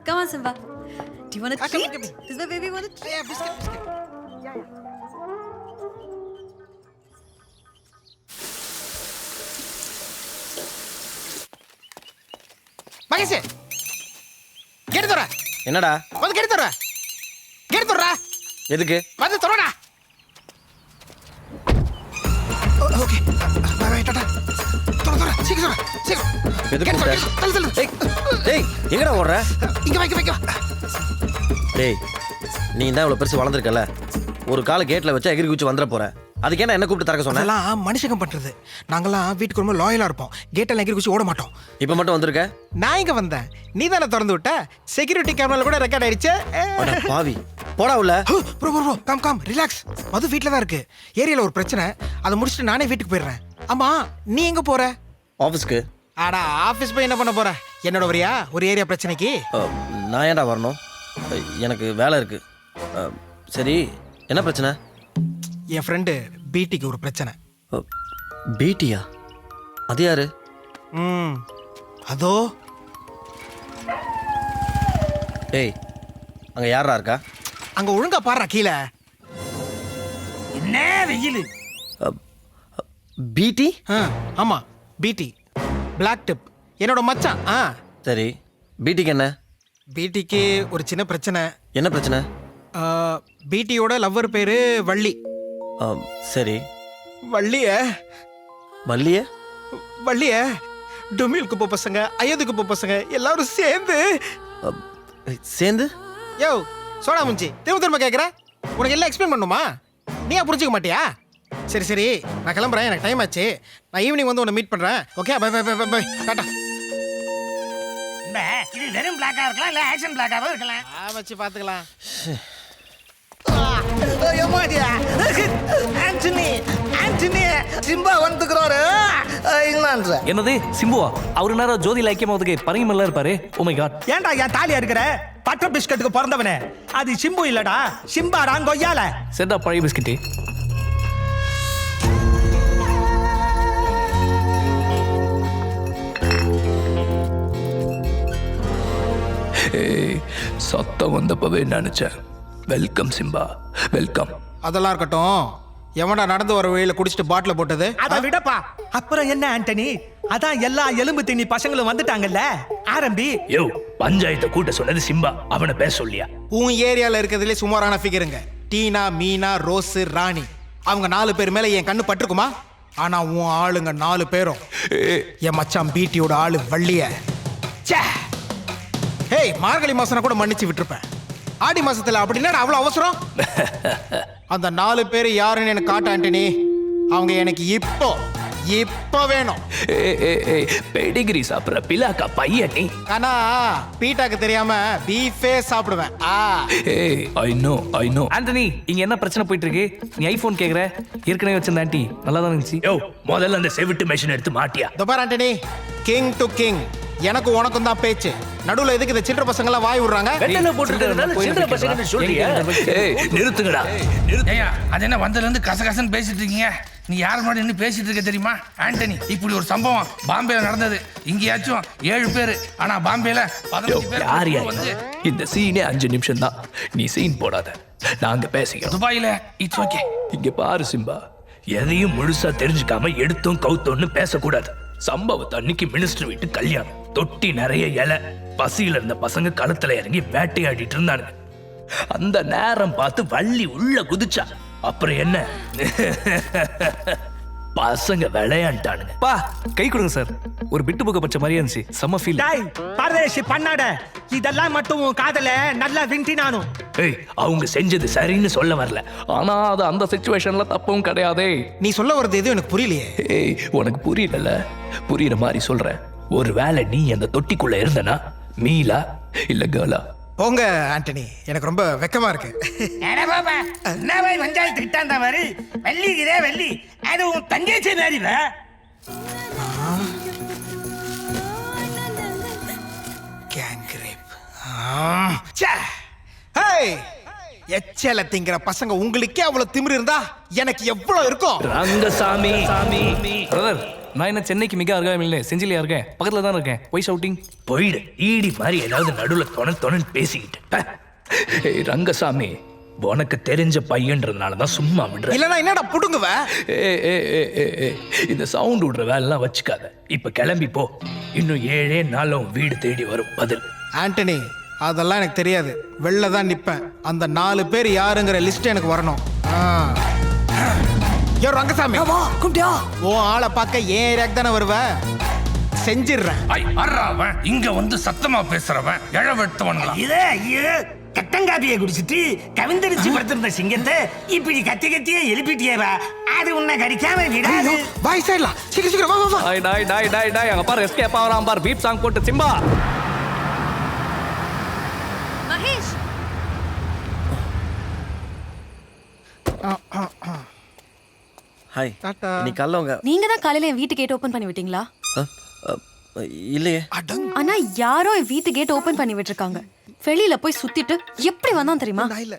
Come on Simba. Do you want a treat? Does my baby want a treat? Yeah, biscuit. Mahesh கேட்டு தர என்னடா வந்து கேட்டு தர கேட்டு தர்றா எதுக்கு? வந்து தரடா. ஓகே பை பை டாடா. தர சீக்கிரம் சீக்கிரம். எதுக்கு கூப்பிட்ட? தள்ளு தள்ளு. டேய் எங்கடா ஓடுற? இங்க வைக்க. டேய் நீ தான் இவ்வளோ பெருசு வளர்ந்துருக்கல, ஒரு காலை கேட்டில் வச்சா எகிரி குச்சி வந்துட போற. அதுக்கு என்ன கூப்பிட்டு திறக்க சொன்ன? அதெல்லாம் மனுஷங்க பண்றது. நாங்கெல்லாம் வீட்டுக்கு ரொம்ப லாயலா இருப்போம். கேட்டெல்லாம் எகிரி குச்சி ஓட மாட்டோம். இப்போ மட்டும் வந்திருக்க? நான் இங்க வந்தேன், நீ தானே திறந்து விட்ட. செக்யூரிட்டி கேமரால கூட ரெக்கார்ட் ஆயிடுச்சு. அட பாவி, போடா உள்ள. Bro come relax. மது வீட்டில் தான் இருக்கு. ஏரியால ஒரு பிரச்சனை, அதை முடிச்சுட்டு நானே வீட்டுக்கு போயிடுறேன். ஆமா நீ எங்க போற? ஆஃபீஸ்க்கு. ஆடா ஆஃபீஸ் போய் என்ன பண்ண போற? என்னோட வரியா ஒரு ஏரியா பிரச்சனைக்கு? நான் ஏன்டா வரணும்? எனக்கு வேலை இருக்கு. சரி என்ன பிரச்சனை? என் ஃப்ரெண்டு பிடிக்கு ஒரு பிரச்சனை. பிடியா? அது யாரு? அதோ. டேய் அங்க யாரா இருக்கா? அங்க ஒழுங்கா பாடுறா கீழே. என்ன வெயில்? பிடி? ஆமா பிடி, பிளாக் டிப், என்னோட மச்சான். சரி பிடிக்கு என்ன? பிடிக்கு ஒரு சின்ன பிரச்சனை. என்ன பிரச்சனை? பிடியோட லவ்வர் பேரு வள்ளி. சரி வள்ளிய டொமில் குப்பை பசங்க, அயோத்தி குப்பை பசங்க எல்லாரும் சேர்ந்து யோ சோடா முஞ்சி திரும்ப கேட்குற. உனக்கு எல்லாம் எக்ஸ்பிளைன் பண்ணுமா? நீயா புரிஞ்சுக்க மாட்டியா? சரி நான் கிளம்புறேன், எனக்கு டைம் ஆச்சு. நான் ஈவினிங் வந்து உன்னை மீட் பண்ணுறேன். Okay bye bye bye bye tata. இது வெறும் பிளாக்கா இருக்கலாம், இல்ல ஆக்ஷன் பிளாக்காவும் இருக்கலாம். வச்சு பார்த்துக்கலாம். சிம்பா வந்துக்கிறாரு. என்னது சிம்புவா? அவரு நேரம் ஜோதி லைக்கியமாவதுக்கு பரங்கிமல்ல இருப்பாரு. Oh my god. ஏன்டா என் தாலியா இருக்கிற? பட்டர் பிஸ்கட்டுக்கு பிறந்தவனே அது சிம்பு இல்லடா, சிம்பாடா கொய்யால. செட்டா பழைய பிஸ்கெட்டு. சத்தம் வந்தப்பவே நினைச்சேன், வெல்கம் சிம்பா வெல்கம். அதெல்லாம் இருக்கட்டும், எவன்டா நடந்து வர வழியில குடிச்சிட்டு பாட்டில போட்டது? அத விடப்பா. அப்புறம் என்ன ஆண்டனி, அதான் எல்லா எலும்பு திண்ணி பசங்களும் வந்துட்டாங்கல்ல, ஆரம்பி. யோ பஞ்சாயத்தை கூட்ட சொன்னது சிம்பா, அவனை பேச சொல்லியா? உன் ஏரியால இருக்கிறதுலே சுமாரான ஃபிகருங்க. டீனா, மீனா, ரோஸ், ராணி, அவங்க 4 பேர் மேல என் கண்ணு பட்டிருக்குமா? ஆனா உன் ஆளுங்க 4 பேரும் என் மச்சான் பிடியோட ஆளு வள்ளிய. ஹேய், மார்கழி மாசம் கூட மன்னிச்சு விட்டுருப்பேன். ஆடி மாசத்துல அப்படின்னா அவ்வளவு அவசரம்? அந்த 4 பேர் யாருன்னு எனக்கு காட்ட ஆண்டனி. அவங்க எனக்கு இப்போ வேணும். பெடிகிரி சாப்பிடுற பிலாக்கா பையன் நீ. ஆனா பீட்டாக்கு தெரியாம பீஃபே சாப்பிடுவேன். I know. ஆண்டனி இங்க என்ன பிரச்சனை போயிட்டு இருக்கு? நீ ஐபோன் கேக்குற? ஏற்கனவே வச்சிருந்த ஆண்டி நல்லா தான் இருந்துச்சு. யோ முதல்ல அந்த செவிட்டு மெஷின் எடுத்து மாட்டியா? பார் ஆண்டனி, கிங் டு கிங், எனக்கு உனக்கும் தான் பேச்சு. நடுவுல எதுக்கு இந்த சில்லற பசங்க எல்லாம் வாய் விடுறாங்க? வெட்டல போட்டுறதுனால சில்லற பசங்க சொல்றியா? நிறுத்துங்கடா. ஏய்யா, அது என்ன வந்ததுல இருந்து கசகசன்னு பேசிட்டு இருக்கீங்க? நீ யார் முன்னாடி நின்னு பேசிட்டு இருக்க தெரியுமா? ஆண்டனி, இப்படி ஒரு சம்பவம் பாம்பேல நடந்தது. இங்கேயாச்சும் 7 பேர், ஆனா பாம்பேல 15 பேர். யாரியா வந்து இந்த சீனே 5 நிமிஷம் தான். நீ சீன் போடாத, நாங்க பேசிக்கிறோம். துபாயில இட்ஸ் ஓகே. இங்க பாரு சிம்பா, எதையும் முழுசா தெரிஞ்சுக்காம எடுத்தோம் கவுத்தோன்னு பேசக்கூடாது. சம்பவத்தை அன்னைக்கு மினிஸ்டர் வீட்டு கல்யாணம், தொட்டி நிறைய இலை, பசியில இருந்த பசங்க களத்துல இறங்கி வேட்டையாடிட்டு இருந்தானுங்க. அந்த நேரம் பார்த்து வள்ளி உள்ள குதிச்சா. அப்புறம் என்ன, பசங்க விளையாண்டானுங்க. பா கை கொடுங்க சார். ஒரு பிட்டு புக்க பச்ச மாதிரியா இருந்துச்சு. செம்ம ஃபீல். டேய் பரதேசி பண்ணாட, இதெல்லாம் மட்டும் காதல நல்லா விண்டினானு. ஏய், அவங்க செஞ்சது சரின்னு சொல்ல வரல, ஆனா அது அந்த சிச்சுவேஷன்ல தப்பும் கிடையாதே. நீ சொல்ல வர்றது எதுவும் எனக்கு புரியலையே. ஏய், உனக்கு புரியல, புரியுற மாதிரி சொல்றேன். ஒருவேளை நீ அந்த தொட்டிக்குள்ள இருந்தனா மீலா இல்ல கேர்ளா? போங்க ஆண்டனி, எனக்கு ரொம்ப வெக்கமா இருக்கு. பஞ்சாயத்து கிட்டாந்த மாதிரி வெள்ளிக்குதே வெள்ளி, அது உன் தங்கச்சி நேரில. எச்சல திங்கிற பசங்க உங்களுக்கே அவ்வளவு திமிரு இருந்தா எனக்கு எவ்வளவு இருக்கும்? ரங்கசாமி பிரதர், நான் என்ன சென்னைக்கு மிக அருகாமையில் செஞ்சிலியா இருக்கேன், பக்கத்துல தான் இருக்கேன். போய் ஷவுட்டிங் போயிடு. ஈடி மாதிரி ஏதாவது நடுவில் தொணன்னு பேசிக்கிட்டு. ரங்கசாமி, உனக்கு தெரிஞ்ச பையன்றதுனால தான் சும்மா விடுறேன். இல்லைன்னா என்னடா புடுங்குவ? இந்த சவுண்ட் விடுற வேலைலாம் வச்சுக்காத. இப்ப கிளம்பி போ. இன்னும் 7 நாள்ல உன் வீடு தேடி வரும் பதில். ஆண்டனி, அதெல்லாம் எனக்கு தெரியாது. வெளில தான் நிற்பேன். அந்த 4 பேர் யாருங்கிற லிஸ்ட் எனக்கு வரணும். யோ ரங்கசாமி, கூப்பிட்டியா? உன் ஆளை பார்க்க ஏன் ஏரியாக்கு தானே வருவ? செஞ்சிடுறேன். இங்க வந்து சத்தமா பேசுறவன் எழவெடுத்தவன்களா? இதே கட்டங்காப்பியை குடிச்சிட்டு கவிந்தடிச்சு படுத்திருந்த சிங்கத்தை இப்படி கத்தி கத்தியே எழுப்பிட்டியவா? அது உன்னை கடிக்காம விடாது. பாய் சைடுல சீக்கிரம் சீக்கிரம் வா வா வா. டாய் அங்க பாரு எஸ்கேப் ஆவறான் பாரு. பீப் சாங் போட்டு சிம்பா. மகேஷ், ஹாய். டாடா. நீ காலைல உங்க நீங்க தான் காலையில என் வீட்டு கேட் ஓபன் பண்ணி விட்டீங்களா? இல்லையே. ஆனா யாரோ என் வீட்டு கேட் ஓபன் பண்ணி விட்டுருக்காங்க. வெளியில போய் சுத்திட்டு எப்படி வந்தான் தெரியுமா? இல்ல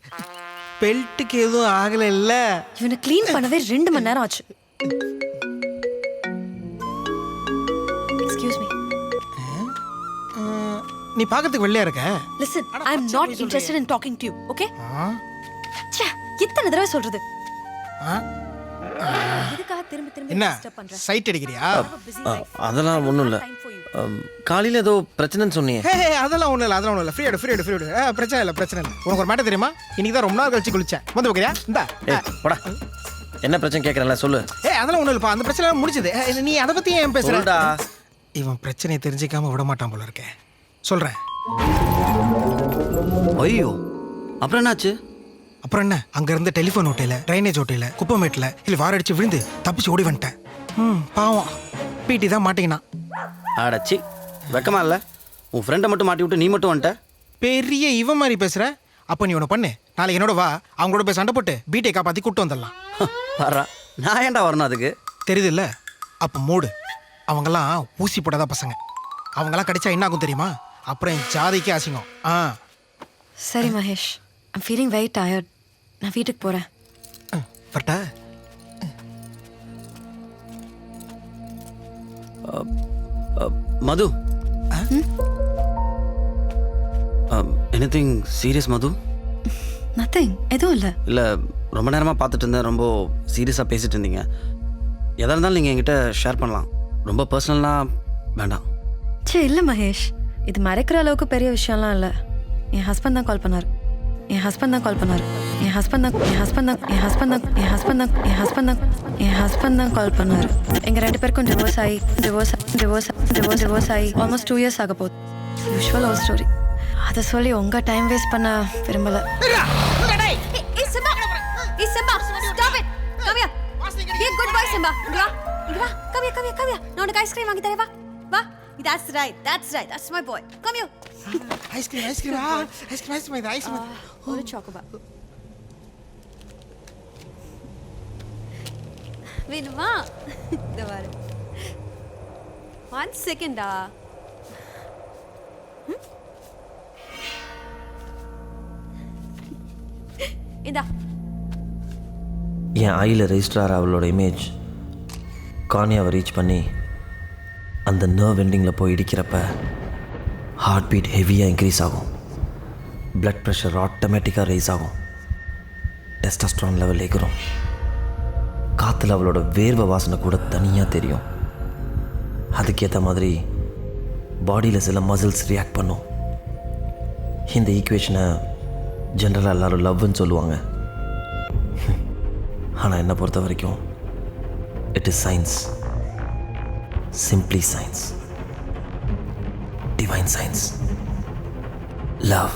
பெல்ட்டுக்கு எதுவும் ஆகல இல்ல. இவனை க்ளீன் பண்ணவே 2 மணி நேரம் ஆச்சு. Excuse me. நீ பார்க்கிறதுக்கு வெள்ளையா இருக்க. Listen, I am not interested in talking to you, okay? ச்சே, இத்தனை தடவை சொல்றது. எதுக்காக திரும்ப திரும்ப என்ன டிஸ்டர்ப் பண்ற? சைட் அடிக்கிறியா? அதெல்லாம் ஒன்றும் இல்லை. காலையில் ஏதோ பிரச்சனைன்னு சொன்னீங்க. அதெல்லாம் ஒன்றும் இல்லை, அதெல்லாம் ஒன்றும் இல்லை. ஃப்ரீடு. பிரச்சனை இல்லை. உனக்கு ஒரு மேட்டர் தெரியுமா? இன்னைக்கு தான் ரொம்ப நாள் கழிச்சு குளிச்சேன். வந்து வைக்கிறியா? இந்தா. போடா. என்ன பிரச்சனை கேட்குறேன்ல சொல்லு. அதெல்லாம் ஒன்றும் இல்லைப்பா. அந்த பிரச்சனை முடிச்சது. நீ அதை பற்றி ஏன் பேசுறடா? சொல்லுடா. இவன் பிரச்சனையை தெரிஞ்சிக்காம விட மாட்டான் போல இருக்கேன். சொல்கிறேன். ஐயோ, அப்புறம் என்னாச்சு? அப்புறம் என்ன, அங்கேருந்து டெலிஃபோன் ஓட்டையில், ட்ரைனேஜ் ஓட்டையில், குப்பமேட்டில் இல்லை வாரடிச்சு விழுந்து தப்பிச்சு ஓடி வந்துட்டேன். பாவம் பிடி தான் மாட்டிக்கினான். ஆடச்சி, வெக்கமா இல்லை? உன் ஃப்ரெண்டை மட்டும் மாட்டி விட்டு நீ மட்டும் வந்துட்ட. பெரிய இவன் மாதிரி பேசுகிற. அப்போ நீ ஒன்று பண்ணு, நாளைக்கு என்னோட வா, அவங்களோட போய் சண்டை போட்டு பீட்டை காப்பாற்றி கூப்பிட்டு வந்துடலாம். வர்றா, நான் ஏன்டா வரணும் அதுக்கு? தெரியுது இல்லை? அப்போ மூடு. அவங்கெல்லாம் ஊசி போடாத பசங்க. அவங்கெல்லாம் கடிச்சா என்ன ஆகும் தெரியுமா? அப்புறம் என் ஜாதிக்கே அசிங்கம். சரி Mahesh, I'm feeling very tired. நான் வீட்டுக்கு போறேன். வரட்டா? மது, எனிதிங் சீரியஸ் மது? நத்திங், எதுவும் இல்லை. இல்லை, ரொம்ப நேரமாக பார்த்துட்டு இருந்தேன். ரொம்ப சீரியஸாக பேசிட்டு இருந்தீங்க. எதாக இருந்தாலும் நீங்கள் என்கிட்ட ஷேர் பண்ணலாம். ரொம்ப பர்சனலாக வேண்டாம். சே இல்லை மகேஷ், இது மறைக்கிற அளவுக்கு பெரிய விஷயம்லாம் இல்லை. என் ஹஸ்பண்ட் தான் கால் பண்ணார். கால் பண்ணார். எங்கள் 2 பேருக்கும் டிவோர்ஸ் ஆகி ஆல்மோஸ்ட் 2 years ஆக போகுது. Usual love story. அதை சொல்லி உங்கள் டைம் வேஸ்ட் பண்ண விரும்பலை. நான் உனக்கு ஐஸ்கிரீம் வாங்கி தரேன். வா. That's right. That's my boy. Come here. Ice cream. ஒரு சாக்கோபா வேணுமா? இந்த பாரு. 1 செகண்டா. இந்தா. என் ஐயில் ரெஜிஸ்டர் அவளோட இமேஜ் கார்னியாவை ரீச் பண்ணி அந்த நர்வ் எண்டிங்கில் போய் இடிக்கிறப்ப ஹார்ட் பீட் ஹெவியாக இன்க்ரீஸ் ஆகும். பிளட் ப்ரெஷர் ஆட்டோமேட்டிக்காக ரைஸ் ஆகும். டெஸ்டோஸ்டெரான் லெவல் ஏறும். காற்றுல அவளோட வேர்வை வாசனை கூட தனியாக தெரியும். அதுக்கேற்ற மாதிரி பாடியில் சில மசில்ஸ் ரியாக்ட் பண்ணும். இந்த ஈக்குவேஷனை ஜென்ரலாக எல்லோரும் லவ்னு சொல்லுவாங்க. ஆனால் என்னை பொறுத்த வரைக்கும் it is science. Simply science. Divine science. Love.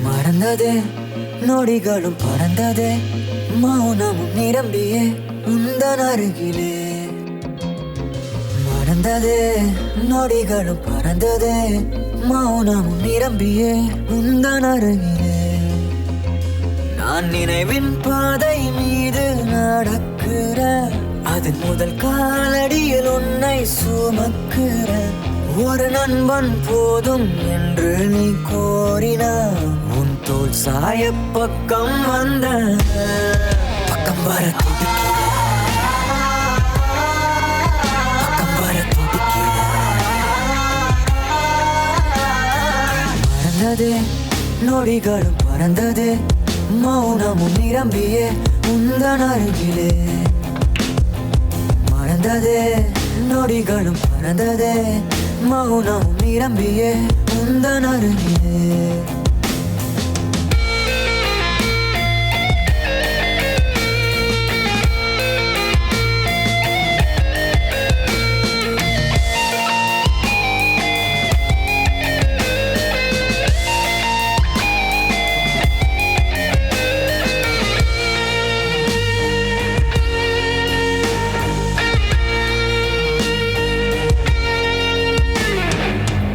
மறந்ததே நொடிகளும் பறந்ததே மௌனமும் நிரம்பியே உந்தன் அருகிலே. மறந்ததே நொடிகளும் பறந்ததே மௌனமும் நிரம்பியே உந்தன் அருகிலே. நான் நினைவின் பாதை மீது நடக்கிற அதன் முதல் காலடியில் உன்னை சுமக்கிற ஒரு நண்பன் போதும் என்று நீ கோரினாய். தோல் சாய பக்கம் வந்த பக்கம் வர துடிக்கிற பக்கம் வர துடிக்கிற மறந்ததே நொடிகளும் பறந்ததே மௌனமும் நிரம்பியே உந்தன் அருகிலே மறந்ததே நொடிகளும் பறந்ததே மௌனமும் நிரம்பியே உந்தன் அருகிலே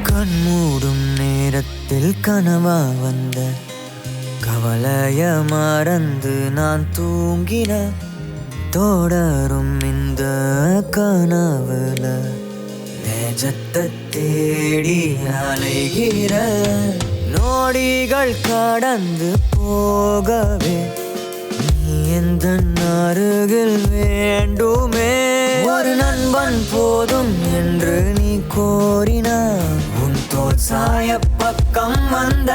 கண்மூடும் நேரத்தில் கனவா வந்த கவலைய மறந்து நான் தூங்கின தொடரும் இந்த கனவுல நேஜத்தை தேடி அலைகிற நோடிகள் கடந்து போகவே நீ எந்த அருகில் வேண்டுமே ஒரு நண்பன் போதும் என்று நீ கோரினாய் உன் தோல் சாய பக்கம் வந்த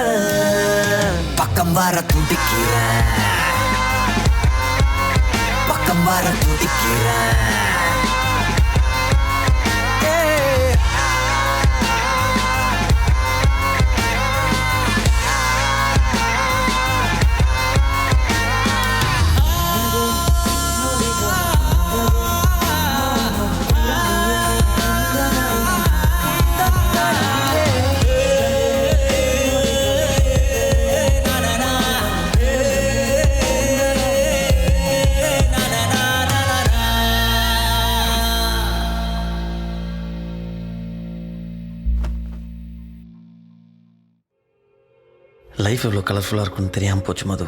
பக்கம் வர துடிக்கிற பக்கம் வர துடிக்கிற லைஃப் இவ்வளோ கலர்ஃபுல்லாக இருக்குன்னு தெரியாமல் போச்சு மது.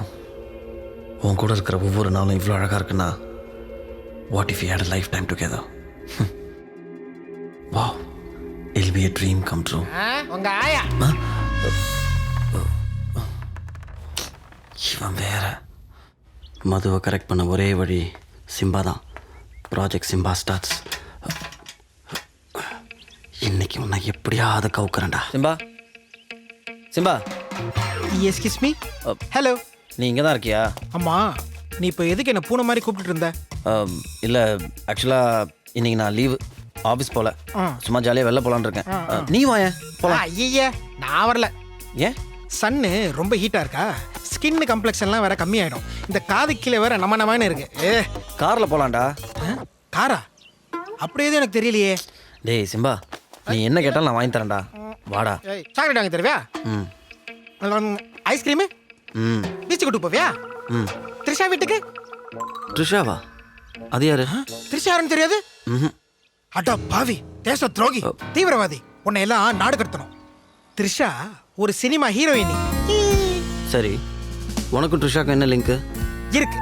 உன் கூட இருக்கிற ஒவ்வொரு நாளும் இவ்வளோ அழகாக இருக்குன்னா what if you had a lifetime together. Wow, it'll be a dream come true. உங்க ஆயா இவன் வேற. மதுவை கரெக்ட் பண்ண ஒரே வழி சிம்பா தான். Project Simba starts. இன்னைக்கு உன்னை எப்படியாவது கவுக்குறேன்டா. Simba Simba, excuse me. Hello, நீ இங்கே தான் இருக்கியா? அம்மா, நீ இப்போ எதுக்கு என்ன பூனை மாதிரி கூப்பிட்டு இருந்த? இல்லை, ஆக்சுவலாக இன்னைக்கு நான் லீவு, ஆஃபீஸ் போகல, சும்மா ஜாலியாக வெளில போகலான்னு இருக்கேன். நீ வாயேன் போகலாம். ஐயா, நான் வரல. ஏன்? சன்னு ரொம்ப ஹீட்டாக இருக்கா, ஸ்கின் கம்ப்ளெக்ஷன்லாம் வேற கம்மியாயிடும். இந்த காது கீழே வேற நமன்னு இருக்கு. காரில் போகலான்டா. காரா? அப்படி எதுவும் எனக்கு தெரியலையே. டேய் சிம்பா, நீ என்ன கேட்டாலும் நான் வாங்கி தரேன்டா, வாடா. சாக்லேட் வாங்கி தருவியா? ஐஸ்கிரீமு? பீச்சு கூட்டு போவியா? த்ரிஷா வீட்டுக்கு? த்ரிஷாவா? அது யாரு? த்ரிஷா யாருன்னு தெரியாது? அடா பாவி, தேச துரோகி, தீவிரவாதி, உன்னை எல்லாம் நாடு கடத்தணும். த்ரிஷா ஒரு சினிமா ஹீரோயினி. சரி, உனக்கும் த்ரிஷாக்கும் என்ன லிங்க் இருக்கு?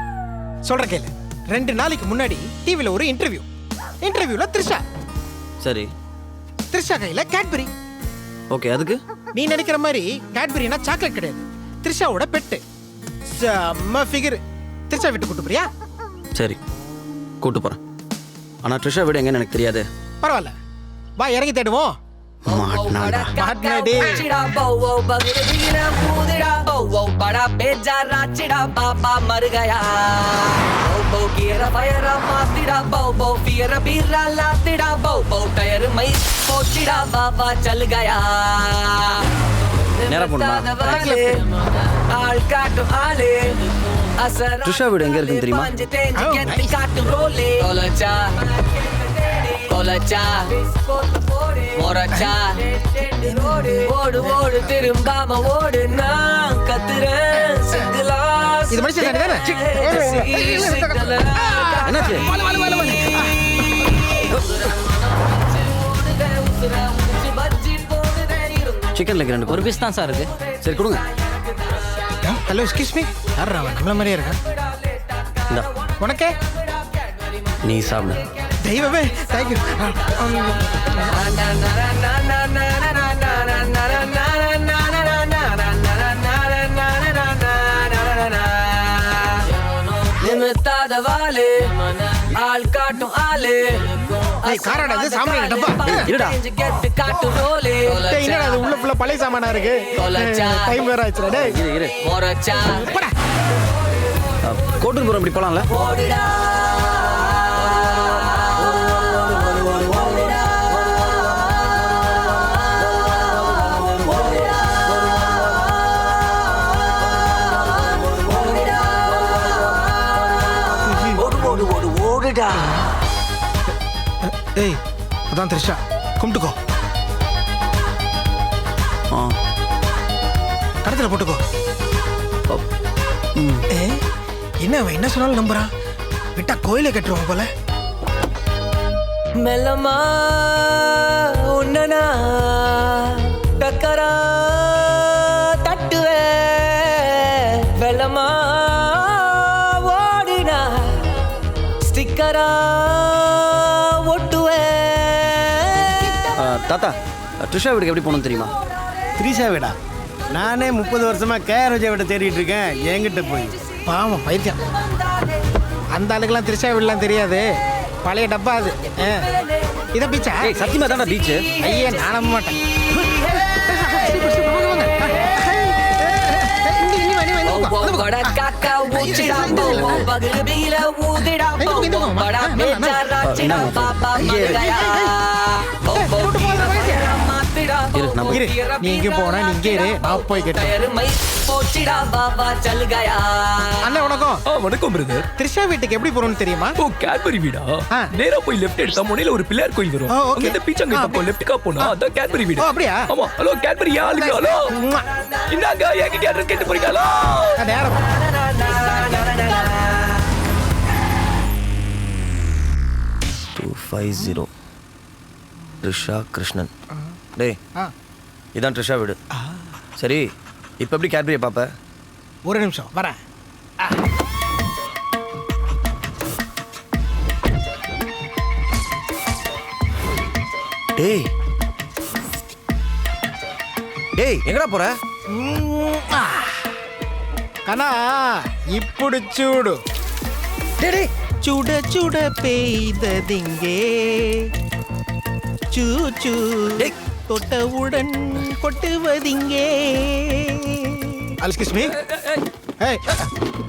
சொல்ற கேளு. 2 நாளைக்கு முன்னாடி டிவில ஒரு இன்டர்வியூல த்ரிஷா. சரி, த்ரிஷா கையில கேட்பரி. ஓகே, அதுக்கு நீ நினைக்கிற மாதிரி கேட்பரினா சாக்லேட் கிடையாது, த்ரிஷாவோட பெட்டு. செம்ம ஃபிகர். த்ரிஷா வீட்டு கூட்டு போறியா? சரி, கூட்டு போறேன். ஆனா த்ரிஷா வீடு எங்கன்னு எனக்கு தெரியாது. பரவாயில்ல, வா இறங்கி தேடுவோம். மாட்னாடா. மாட்னாடே. த்ரிஷா வீடு எங்க இருக்குன்னு தெரியுமா? ஓடு ஓடு திரும்பாம ஓடு, நான் கத்துறேன் சிங்களா. இது மனுஷன் தானே? என்னாச்சு? சிக்கன் லெக் 2 ஒரு பீஸ் தான் சார் இருக்கு. சரி கொடுங்க. Hello, excuse me. யாரா அவன்? நம்மள மாதிரியே இருக்கான். இந்தா, உனக்கே? நீ சாப்பிடு. தெய்வமே, தேங்க்யூ. டேய் காராடா இது சாமான் டப்பா இருடா காட்டு ரோலே டேய் என்னடா அது உள்ள ஃபுல்லா பழைய சாமானா இருக்கு டைம் வேற ஆச்சுடா டேய் இரு மொரச்சா கோட்டூர்புரம் இப்படி போலாம்ல ஓடுடா ஓடுடா ஏய் அதான் த்ரிஷா கும்பிட்டுக்கோ கடத்துல போட்டுக்கோ என்ன அவன் என்ன சொன்னாலும் நம்புறான் விட்டா கோயிலை கட்டுருவான் போல மெல்லமா உன்னனா டக்கரா தட்டுவே வெள்ளமா ஓடினா ஸ்டிக்கரா ஒட்டுவே தாத்தா ட்ரிஷா வீட்டுக்கு எப்படி போகணும் தெரியுமா? த்ரீஷா வீடா? நானே 30 வருஷமா கேஆர்ஜே வீட்டை தேடிட்டு இருக்கேன். என்கிட்ட போய் பாவம் பைத்தியம். அந்த ஆளுக்கெல்லாம் த்ரிஷா வீடெல்லாம் தெரியாது. பழைய டப்பா அது. இதை பீச்சா? சத்தியமா தானே பீச். ஐயே நான் நம்ப மாட்டேன். நீ இங்க போனா நீ இங்கே இரு, நான் போய் கேட்டேன். அண்ணா வணக்கம். வணக்கம் பிரதர். த்ரிஷா வீட்டுக்கு எப்படி போறோம்னு தெரியுமா? ஓ கேட்பரி வீடா? நேரா போய் லெஃப்ட் எடுத்தா முனையில ஒரு பிள்ளையார் கோயில் வரும். அங்க இந்த பீச்சங்க போ லெஃப்ட்கா போனா அதான் கேட்பரி வீடு. அப்படியா? ஆமா. ஹலோ கேட்பரி ஆளுங்க. ஹலோ. இன்னாங்க என்கிட்ட அட்ரஸ் கேட்டு போறீங்களா? நேரா 250 ட்ரிஷா கிருஷ்ணன். டேய் இதான் ட்ரிஷா வீடு. சரி இப்போ எப்படி கேட்பரியை பார்ப்ப? ஒரு நிமிஷம் வரேன். டேய் டேய் எங்கடா போற? கண்ணா இப்படி சூடு. டேய் சுட சுட பெய்ததிங்கே சூச்சு தொட்டவுடன் கொட்டுவதிங்கே. Excuse me. ஏய்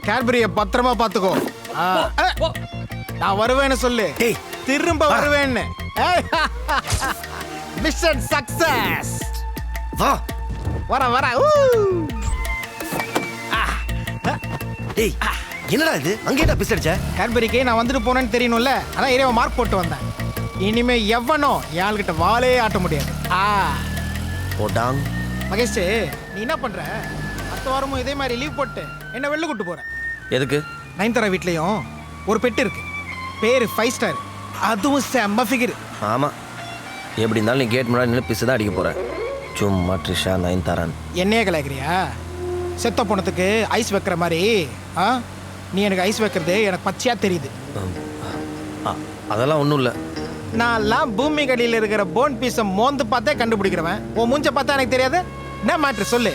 கேட்பரியை பத்திரமா பார்த்துக்கோ. நான் வருவேன்னு சொல்லு. திரும்ப வருவேன்னு. Mission success. வா வர டேய் என்னடா இது அங்கேடா பிஸ் அடிச்ச? கேட்பரிக்கு நான் வந்துட்டு போனேன்னு தெரியணும்ல, அதான் ஏரியாவை மார்க் போட்டு வந்தேன். இனிமே எவனோ என் ஆள்கிட்ட வாலே ஆட்ட முடியாது. போடாங். மகேஷ் நீ என்ன பண்ற? அடுத்த வாரமும் இதே மாதிரி லீவ் போட்டு என்ன வெளில கூட்டு போற. எதுக்கு? நயன்தாரா வீட்லயும் ஒரு பெட் இருக்கு, பேரு 5 ஸ்டார். அதுவும் செம்ம ஃபிகர். ஆமா எப்படி இருந்தாலும் நீ கேட் முன்னாடி நின்று பிசு தான் அடிக்க போற. சும்மா ட்ரிஷா நயன்தாரான் என்னையே கலாய்க்கிறியா? செத்த போனதுக்கு ஐஸ் வைக்கிற மாதிரி நீ எனக்கு ஐஸ் வைக்கிறது எனக்கு பச்சையா தெரியுது. அதெல்லாம் ஒன்றும் இல்லை. நான்லாம் பூமி கடியில் இருக்கிற போன் பீஸை மோந்து பார்த்தே கண்டுபிடிக்கிறவன். உன் மூஞ்ச பார்த்தா எனக்கு தெரியாது. என்ன மேட்ரு சொல்லு.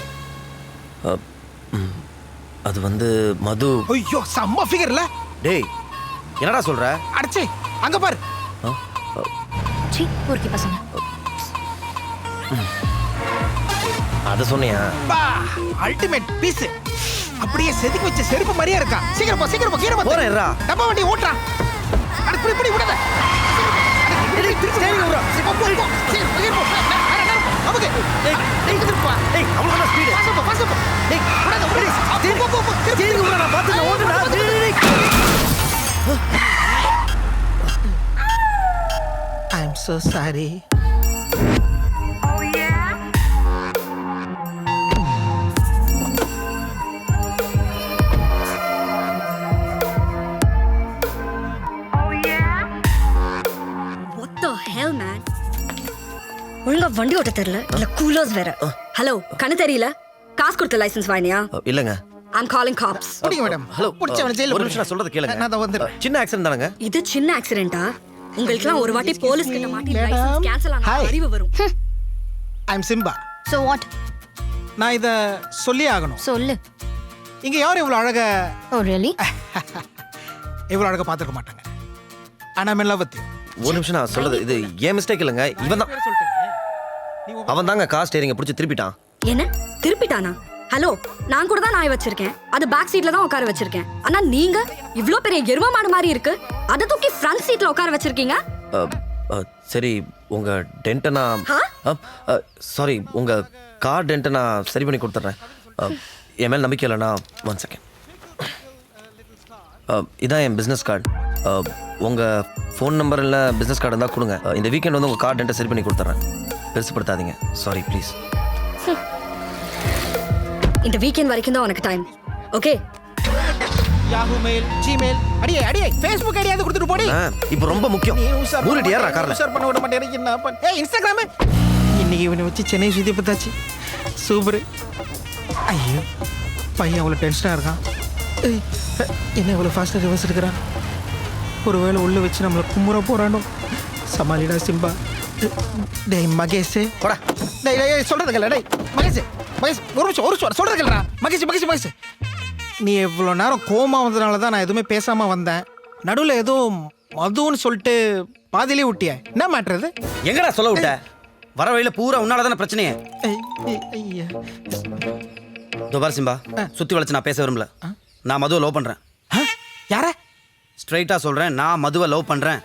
அது வந்து மது. ஐயோ செம்ம ஃபிகர்ல. டேய் என்னடா சொல்ற? அடச்சே அங்க பாரு. சீ ஊர்க்கி பசங்க. அத சொன்னியா? Ultimate piece. அப்படியே செதுக்கி வச்ச செருப்பு மாதிரியே இருக்கா. சீக்கிரம் போ கீழ போ. போறேன்டா. டப்பா வண்டி ஓட்றா. அட புடி விடாத. ஸ்டேரிங் ஓட்றா. போ. சீக்கிரம் போ. நமக்கு. டேய் திருப்பா. டேய் அவ்வளவு ஸ்பீடு. பாஸ் போ. டேய் விடாத. போ. ஸ்டேரிங் ஓட்றா. நான் பாத்து ஓடுடா. டேய். I am so sorry. ஒழுங்கா வண்டி ஓட்ட தெரியல இல்ல கூலர்ஸ் வேற. ஹலோ கண்ணு தெரியல? காசு கொடுத்த லைசென்ஸ் வாங்கினியா? இல்லங்க. I'm calling cops. புடிங்க மேடம். ஹலோ புடிச்சவன ஜெயில ஒரு நிமிஷம் நான் சொல்றது கேளுங்க. நான் தான் வந்துறேன். சின்ன ஆக்சிடென்ட் தானங்க. இது சின்ன ஆக்சிடென்ட்டா? உங்களுக்குலாம் ஒரு வாட்டி போலீஸ் கிட்ட மாட்டி லைசென்ஸ் கேன்சல் ஆனா அறிவு வரும். I am Simba. So what? நான் இத சொல்லி ஆகணும். சொல்லு. இங்க யாரும் இவ்வளவு அழகா Oh really? இவ்வளவு அழகா பார்த்துக்க மாட்டாங்க. ஆனா I'm in love with you. ஒரு நிமிஷம் நான் சொல்றது இது ஏன் மிஸ்டேக் இல்லைங்க. இவன் தான் அவன் தாங்க கார் ஸ்டேரிங்கை பிடிச்சி திருப்பிட்டான். என்ன திருப்பிட்டானா? ஹலோ, நான் கூட தான் நாய் வச்சிருக்கேன். அது பேக் சீட்ல தான் உட்கார வச்சிருக்கேன். ஆனா நீங்க இவ்ளோ பெரிய எருமமான மாதிரி இருக்கு, அதை தூக்கி ஃப்ரண்ட் சீட்ல உட்கார வச்சிருக்கீங்க. சரி, உங்க டென்ட்டை நான் சாரி உங்க கார் டென்ட்டை நான் சரி பண்ணி கொடுத்துட்றேன். என் மேல் நம்பிக்கை இல்லைண்ணா 1 செகண்ட். இதான் என் பிஸ்னஸ் கார்டு. உங்கள் ஃபோன் நம்பர் இல்லை பிஸ்னஸ் கார்டு இருந்தால் கொடுங்க. இந்த வீக்கெண்ட் வந்து உங்கள் கார்டு டென்ட்டை சரி பண்ணி கொடுத்துட்றேன். பெருசுப்படுத்தாதீங்க. Sorry please. இந்த வீக்கெண்ட் வரைக்கும் தான் உனக்கு time. Okay. Yahoo mail, Gmail, அடியே ஃபேஸ்புக் ஐடியாவது கொடுத்துட்டு போடி. இப்போ ரொம்ப முக்கியம். மூடிட்டு ஏறா கார்ல. ஷேர் பண்ண விட மாட்டேன். என்ன பண்ண? ஏய் இன்ஸ்டாகிராம். இன்னைக்கு இவனை வச்சு சென்னை சுத்தி பார்த்தாச்சு. சூப்பர். ஐயோ பையன் அவ்வளோ டென்ஷனாக இருக்கான். என்ன இவ்வளோ ஃபாஸ்ட்டாக ரிவர்ஸ் எடுக்கிறான்? ஒருவேளை உள்ள வச்சு நம்மளை கும்புற போறானோ? சமாளிடா சிம்பா. டேய் மகேஷ் போடா. டேய் சொல்றது கேள. டேய் மகேஷ் ஒரு நிமிஷம் சொல்றது கேளுடா. மகேஷ் நீ எவ்வளோ நேரம் கோமா வந்ததுனால தான் நான் எதுவுமே பேசாம வந்தேன். நடுவில் ஏதோ மதுன்னு சொல்லிட்டு பாதியிலே விட்டியா? என்ன மேட்ரு? எங்கடா சொல்ல விட்ட? வர வழியில பூரா உன்னால தானே பிரச்சனையே. ஐயா துபார் சிம்பா, சுத்தி வளைச்சு நான் பேச விரும்பல. நான் மதுவை லவ் பண்றேன். யார? ஸ்ட்ரைட்டா சொல்றேன், நான் மதுவை லவ் பண்றேன்.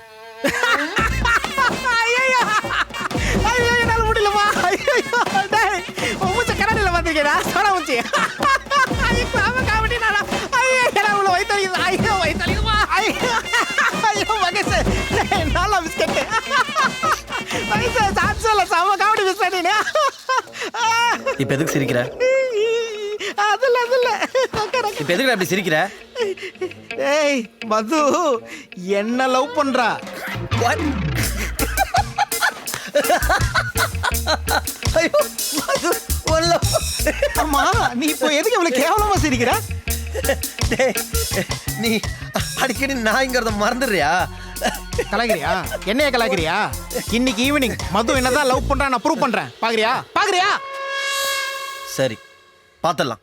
இப்ப எதுக்கு சிரிக்கிற? இப்ப எதுக்கு அப்படி சிரிக்கிற? ஏய் மது என்ன லவ் பண்றா? ஐயோ மது ஒல்ல. அம்மா நீ இப்போ எதுக்கு இவ்வளவு கேவலமா சிரிக்கிற? நீ அடிக்கடி நாய்ங்கிறத மறந்துடுறியா? கலாய்கிறியா? என்னைய கலாய்கிறியா? இன்னைக்கு ஈவினிங் மது என்னதான் லவ் பண்றா நான் ப்ரூவ் பண்றேன். பாக்குறியா? சரி பாத்துடலாம்.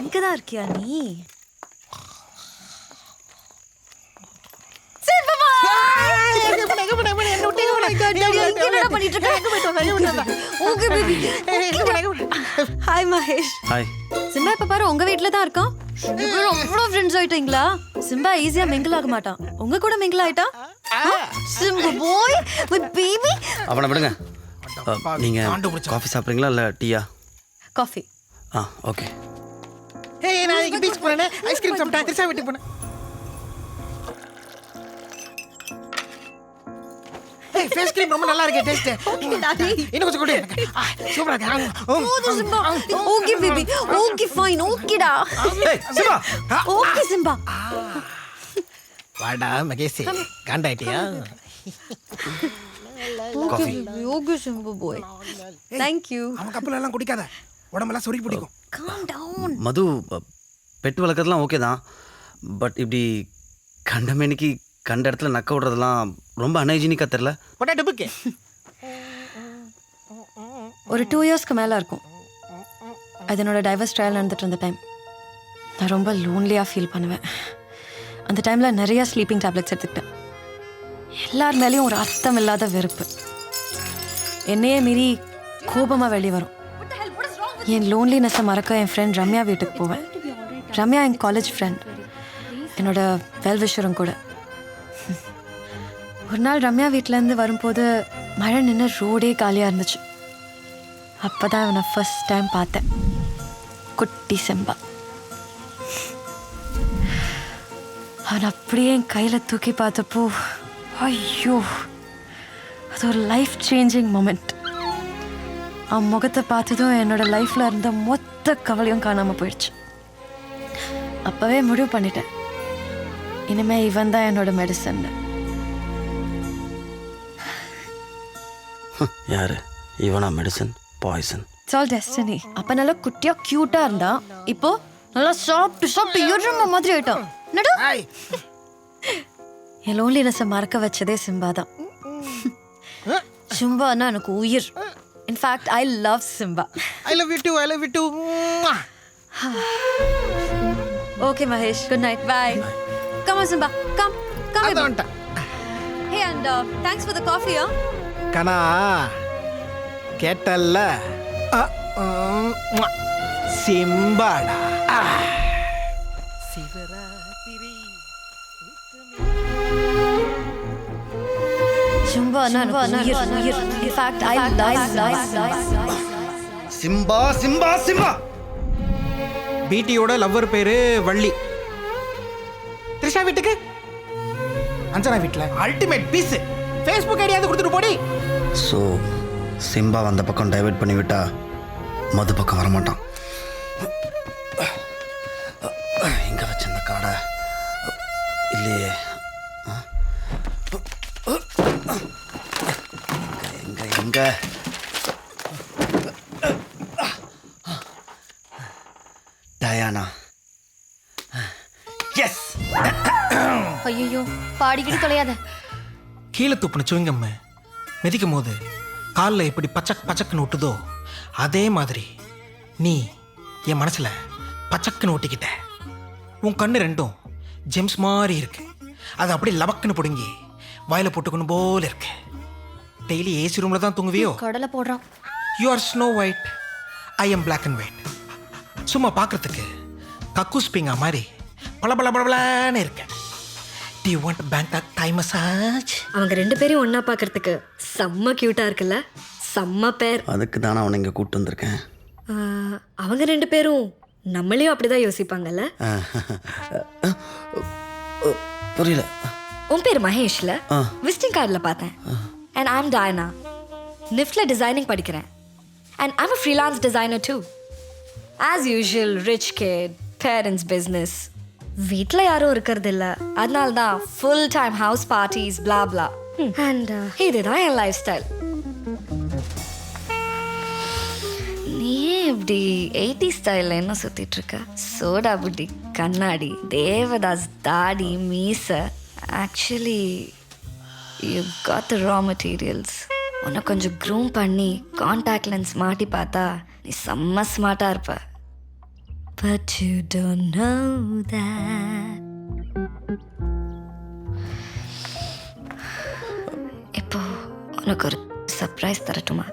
இங்கதான் இருக்கியா நீ? ஹாய் மகேஷ். ஹாய். சிம்பா இப்ப பாரு உங்க வீட்ல தான் இருக்கான். அவ்வளோ ஃப்ரெண்ட்ஸ் ஆயிட்டீங்களா? சிம்பா ஈஸியா மிங்கிள் ஆக மாட்டான். உங்க கூட மிங்கிள் ஆயிட்டா? Simbu boy with baby. அவனை விடுங்க. நீங்க காஃபி சாப்பிட்றீங்களா இல்லை டீயா? காஃபி. ஓகே. ஏய் நான் இன்னைக்கு பீச் போறேனே, ஐஸ்கிரீம் சாப்பிட்டா திருசா வீட்டுக்கு போறேன். ஏய் ஃபேஸ் கிரீம் ரொம்ப நல்லா இருக்கு டேஸ்ட். இன்னும் கொஞ்சம் கொடு எனக்கு. சூப்பரா இருக்கு. Oh Simba. Okay baby. Okay fine. ஓகேடா. ஏய் சிம்பா. Okay Simba. வாடா மகேஷ். காண்டாயிட்டியா? Okay okay Simbu bye. Thank you. அவன் கப்பல் எல்லாம் குடிக்காத. உடம்பெல்லாம் சொறி பிடிக்கும். Calm down. மது பெட் வளர்க்கறதுலாம் ஓகே தான். பட் இப்படி கண்டமேனிக்கு கண்ட இடத்துல நக்க விடுறதெல்லாம் ரொம்ப அன்ஹைஜீனிக்காக தெரில. பொட்டாட்டோக்கு ஒரு 2 இயர்ஸ்க்கு மேலே இருக்கும். அது என்னோட டைவர்ஸ் ட்ரையல் நடந்துட்டு இருந்த டைம். நான் ரொம்ப லோன்லியாக ஃபீல் பண்ணுவேன். அந்த டைமில் நிறைய ஸ்லீப்பிங் டேப்லெட்ஸ் எடுத்துக்கிட்டேன். எல்லார் மேலேயும் ஒரு அர்த்தம் இல்லாத வெறுப்பு. என்னையே மீறி கோபமாக வெளியே வரும். என் லோன்லினஸை மறக்க என் ஃப்ரெண்ட் ரம்யா வீட்டுக்கு போவேன். ரம்யா என் காலேஜ் ஃப்ரெண்ட், என்னோட வெல்விஷரும் கூட. ஒரு நாள் ரம்யா வீட்டிலேருந்து வரும்போது மழை நின்று ரோடே காலியாக இருந்துச்சு. அப்போ தான் அவனை ஃபர்ஸ்ட் டைம் பார்த்தேன். குட்டி செம்பா. அவன் அப்படியே என் கையில் தூக்கி பார்த்தப்போ ஐயோ, அது ஒரு லைஃப் சேஞ்சிங் மொமெண்ட். அவன் முகத்தை பார்த்ததும் என்னோட லைஃப்பில் இருந்த மொத்த கவலையும் காணாமல் போயிடுச்சு. அப்போவே முடிவு பண்ணிட்டேன், இனிமே இவன் தான் என்னோட மெடிசன். யாரு இவனா? Medicine poison. It's all destiny. அப்போ நல்லா குட்டியாக க்யூட்டாக இருந்தான். இப்போ நல்லா சாப்பிட்டு எருமை மாதிரி ஆயிட்டான். நடு என் லோன்லினஸை மறக்க வச்சதே சிம்பா தான். சிம்பானா எனக்கு உயிர். In fact I love Simba. I love you too. Okay Mahesh, good night. Bye. Come on, Simba. Come. Come. அதான் வந்துட்டேன். Hey, and thanks for the coffee, huh? கனா கேட்டல்ல சிம்பாடா. Simba, உயிர். In fact, I love. Simba Simba Simba. பிடியோட லவ்வர் பேரு வள்ளி. த்ரிஷா வீட்டுக்கு அஞ்சனா வீட்டில் அல்டிமேட் பீஸ். ஃபேஸ்புக் ஐடியாவது கொடுத்துட்டு போடி. ஸோ சிம்பா அந்த பக்கம் டைவர்ட் பண்ணி விட்டா மது பக்கம் வரமாட்டான். எங்கே வச்ச இந்த காடை இல்லையே. எங்க எங்க டயானா. எஸ். ஐயோ பாடிக்கிட்டு தொலையாத. கீழே துப்புன சுவிங்கம்ம மிதிக்கும் போது காலில் எப்படி பச்சக் பச்சக்குன்னு ஒட்டுதோ அதே மாதிரி நீ என் மனசுல பச்சக்குன்னு ஒட்டிக்கிட்ட. உன் கண்ணு ரெண்டும் ஜெம்ஸ் மாதிரி இருக்கு. அது அப்படி லபக்குன்னு பிடுங்கி வாயில போட்டுக்கணும் போல இருக்கு. டெய்லி ஏசி ரூம்ல தான் தூங்குவியோ? கடலை போடுறான். You are snow white, I am black and white. சும்மா பார்க்கறதுக்கு கக்கூஸ் பிங்கா மாதிரி பளபளபளன்னு இருக்கேன். Do you want Bangkok Thai massage? அவங்க ரெண்டு பேரையும் ஒண்ணா பார்க்கறதுக்கு செம்ம கியூட்டா இருக்குல்ல? செம்ம பேர். அதுக்கு தானே அவனை இங்கே கூப்பிட்டு வந்திருக்கேன். அவங்க ரெண்டு பேரும் நம்மளையும் அப்படிதான் யோசிப்பாங்கல்ல? புரியல. உன் பேர் மகேஷ்ல? விசிட்டிங் கார்டுல பார்த்தேன். And I'm Diana. நிஃப்ட்ல டிசைனிங் படிக்கிறேன். And I'm a freelance designer too. As usual, rich kid, parents business. வீட்ல யாரும் இருக்கிறது இல்ல. அதனால தான் full time house parties blah blah. And இதுதான் என் லைஃப் ஸ்டைல். நீ இப்படி 80 ஸ்டைல்ல என்ன சுத்திட்டு இருக்க? சோடா புட்டி, கண்ணாடி, தேவதாஸ் தாடி, மீச. Actually you got the raw materials. உன்னை கொஞ்சம் க்ரூம் பண்ணி கான்டாக்ட் லென்ஸ் மாட்டி பார்த்தா நீ செம்ம ஸ்மார்ட்டாக இருப்ப. But you don't know that. இப்போ உனக்கு ஒரு சர்ப்ரைஸ் தரட்டுமா?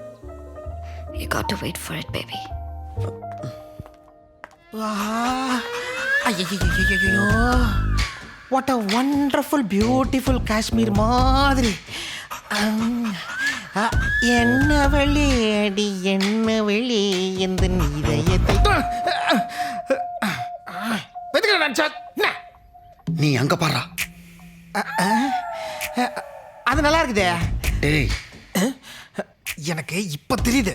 You got to wait for it, baby. ஐயோ, what a wonderful beautiful Kashmir மாதிரி. என்ன வெளி அடி என்ன வெளி எந்த இதயத்தை நீ அங்க பாரா. அது நல்லா இருக்குதே. டேய், எனக்கு இப்ப தெரியுது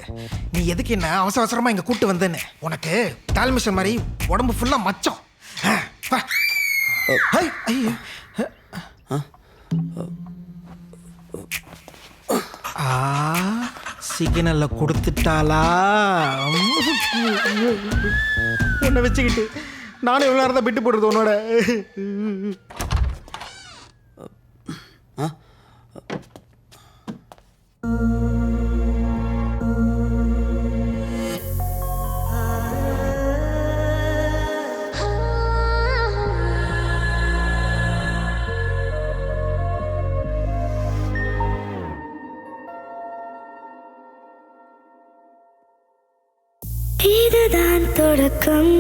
நீ எதுக்கு என்ன அவசர அவசரமா இங்க கூட்டு வந்தேன்னு. உனக்கு தால்மிஷன் மாதிரி உடம்பு ஃபுல்லா மச்சம். சிக்னல்ல கொடுத்துட்டாளா? உன்னை வச்சுக்கிட்டு நானும் எவ்வளோ நேரம் தான் விட்டு போடுறது உன்னோட. இதுதான் தொடக்கம்,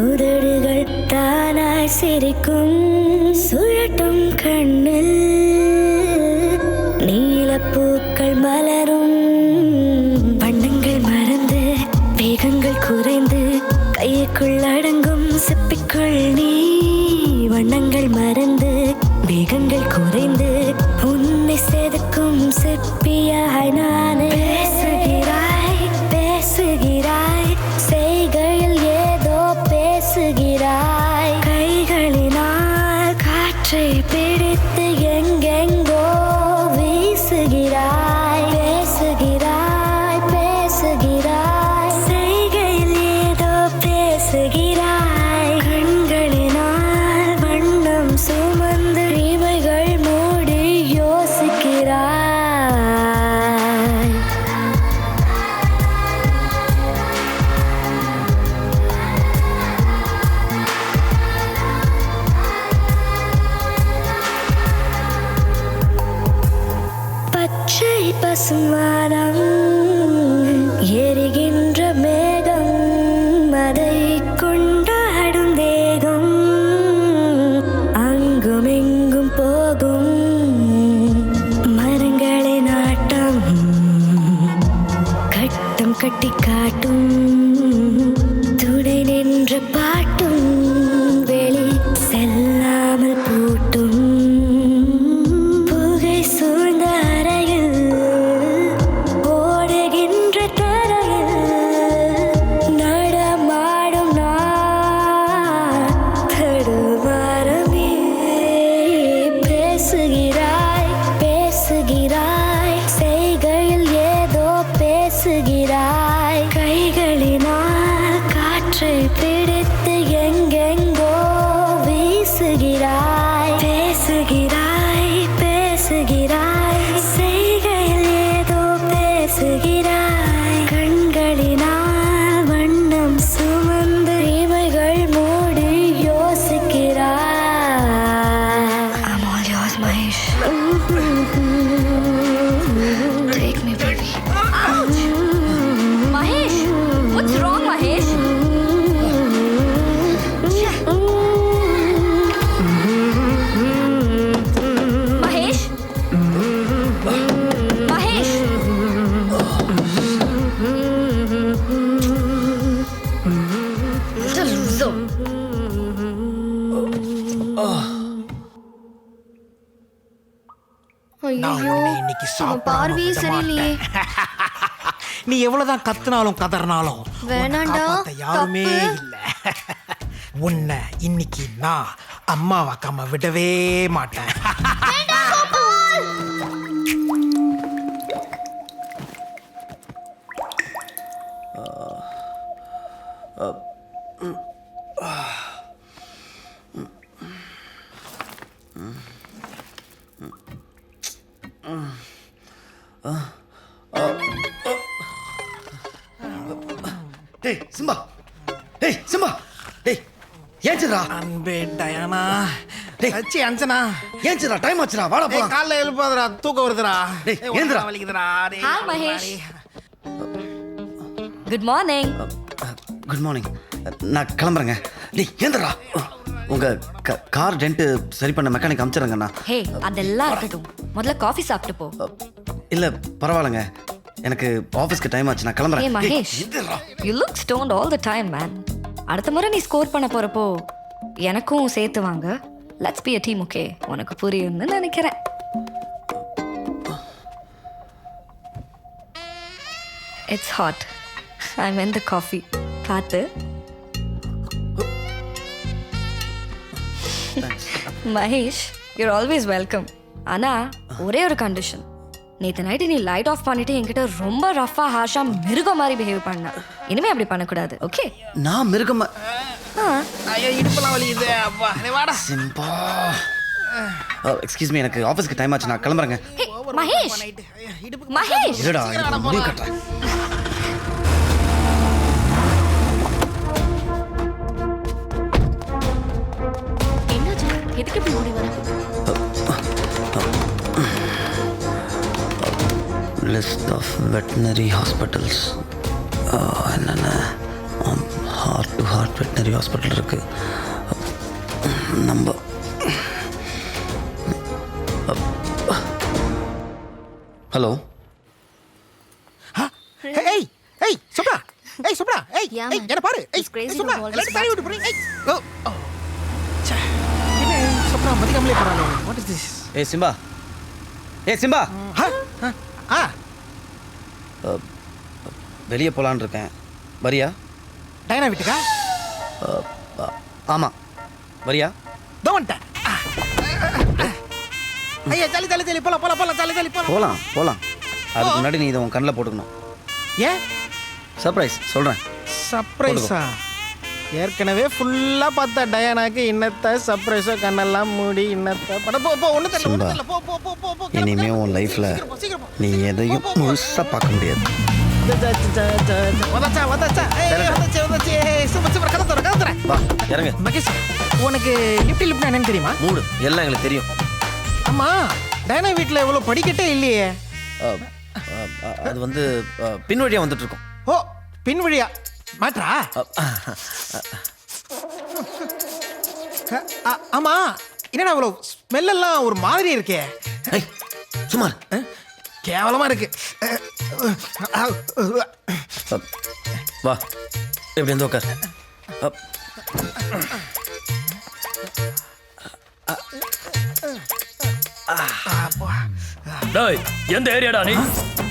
உதடுகள் தானாய் சிரிக்கும், சுழட்டும் கண்ணில் நீலப்பூக்கள் மலரும், வண்ணங்கள் மறந்து வேகங்கள் குறைந்து கைக்குள் அடங்கும் சிப்பிக்குள் நீ, வண்ணங்கள் மறந்து வேகங்கள் குறைந்து உன்னை செதுக்கும் சிற்பியாய் நானே. பேசுகிறாய் செய்கையில் ஏதோ பேசுகிறாய், கைகளினால் காற்றை பிடித்து எங்கெங்கோ வீசுகிறாய். பேசுகிறாய் பேசுகிறாய் செய்கையில் ஏதோ பேசுகிறாய், கண்களினால் வண்ணம் சுமந்து இமைகள் மூடி யோசிக்கிறாய். பச்சை பசுமானம் எரிகின்ற மேகம் அதை கொண்டாடும் தேகம் அங்கும் எங்கும் போகும் மரங்களின் ஆட்டம் கட்டம் கட்டி காட்டும் துணை நின்ற பாட்டும் வெளி செல்லாமல் பூட்டும் புகை சூழ்ந்த அறையில் ஓடுகின்ற தரையில் நடமாடும் நான் தடுமாறமே பேசுகிறாய் பேசுகிறாய் செய்கையில் ஏதோ பேசுகிறாய் கைகளினால் காற்றை பிடித்து எங்கெங்கோ வீசுகிறாய் பேசுகிறாய் பேசுகிறாய் செய்கையில் ஏதோ பேசுகிறாய் கண்களினால் வண்ணம் சுமந்து இமைகள் மூடி யோசிக்கிறாய் I'm all yours, Mahesh. Take me, baby. Mahesh, what's wrong, Mahesh? Mahesh? Mahesh? Little loser. நான் ஐயோ உன்னை இன்னைக்கு சாப்பிடாம பார்வையே விட சரியில்லையே. நீ எவ்வளவுதான் கத்துனாலும் கதறினாலும் வேணாண்டா, உன்னை காப்பாத்த யாருமே தப்பு. இல்ல உன்னை இன்னைக்கு நான் அம்மாவாக்காம விடவே மாட்டேன். டேய் சிம்பா, டேய் சிம்பா, டேய் ஏஞ்சிரா. அன்பே டயானா, டேய் அச்சி அஞ்சனா, ஏஞ்சிரா, டைம் ஆச்சுடா, வாடா டேய் போலாம். காலைல எழுப்பாதடா, தூக்கம் வருதுடா. டேய், டேய், ஏந்திரா. உடம்பு வலிக்குதுடா. டேய், Hi, Mahesh. Good morning. Good morning. நான் கிளம்புறேங்க. டேய் ஏந்திரா. உங்க கார் டென்ட் சரி பண்ண மெக்கானிக் அனுப்பிச்சிடுறேங்கண்ணா. ஹே, அதெல்லாம் இருக்கட்டும். முதல்ல காஃபி சாப்பிட்டு போ. இல்ல பரவாயில்லைங்க, எனக்கு ஆஃபீஸ்க்கு டைம் ஆச்சு, நான் ஹே கிளம்புறேன். Mahesh, you look stoned all the time, man. அடுத்த முறை நீ ஸ்கோர் பண்ண போறப்போ எனக்கும் சேர்த்து வாங்க. Let's be a team, okay? உனக்கு புரியும்னு நினைக்கிறேன். It's hot. I'm in the coffee. காத்து. Mahesh, you're always welcome. ஆனா ஒரே ஒரு கண்டிஷன். நேற்று நைட்டு நீ லைட் ஆஃப் பண்ணிட்டு என்கிட்ட ரொம்ப ரஃபா ஹாஷா மிருகம் மாதிரி பிஹேவ் பண்ண. இனிமே அப்படி பண்ணக்கூடாது, ஓகே? நான் மிருகமா? ஐயோ இடுப்பெல்லாம் வலிக்குது. அப்பா டேய் வாடா. சிம்பா. எக்ஸ்கியூஸ் மீ, எனக்கு ஆஃபீஸ்க்கு டைம் ஆச்சு, நான் கிளம்புறேங்க. ஹே மகேஷ், மகேஷ், இருடா, எனக்கு முடிவு கட்டுறேன். என்னாச்சு? எதுக்கு இப்படி ஓடி வர? List of veterinary hospitals. என்னென்ன heart to heart veterinary hospital இருக்கு. நம்ம ஹலோ. ஏய் ஏய் சுப்ரா, ஏய் சுப்ரா, ஏய் Yeah, ஏய் man. என்ன பாரு. ஏய் He's crazy Subhra, to hold எல்லாரும் his தள்ளி விட்டு போறீங்க. ஏய் ஓ ஓ. ச்சே. என்ன சுப்ரா மதிக்காமலே போறானே. What is this? ஏய் சிம்பா, ஏய் சிம்பா. ஆ வெளியே போகலான்னு இருக்கேன், வரியா? டயனா வீட்டுக்கா? ஆமாம், வரியா? தோன்ட்டேன். ஐயா ஜல்லி ஜல்லி ஜல்லி போலாம் போலாம் போலாம் ஜல்லி ஜல்லி போலாம். போகலாம் போகலாம். அதுக்கு முன்னாடி நீ இதை உன் கண்ணில் போட்டுக்கணும். ஏன் சர்ப்ரைஸ் சொல்கிறேன். சர்ப்ரைஸா? ஏற்கனவே ஃபுல்லா பார்த்த டயானாக்கு இன்னத்த சர்ப்ரைஸோ கண்ணெல்லாம் மூடி இன்னத்த பட போ போ ஒண்ணு தெரியல ஒண்ணு தெரியல போ போ போ போ போ இனிமே உன் லைஃப்ல நீ எதையும் முழுசா பார்க்க முடியாது. வந்தாச்சா வந்தாச்சா ஏய் வந்தாச்சே வந்தாச்சே சூப்பர் சூப்பர் கதை தர கதை தர. வா இறங்க. மகேஷ் உனக்கு லிஃப்ட் லிஃப்ட்னா என்னன்னு தெரியுமா? மூடு, எல்லாம் எங்களுக்கு தெரியும். ஆமா டயானா வீட்ல இவ்வளவு படிக்கட்டே இல்லையே. அது வந்து பின் வழியாக வந்துட்டு இருக்கோம். ஓ பின் வழியா மாற்றா? ஆமா, என்னடா அவ்வளோ ஸ்மெல்லாம் ஒரு மாதிரி இருக்கே. சுமார் கேவலமா இருக்கு. வா எப்படி வந்து உட்கார். டேய் எந்த ஏரியாடா நீ?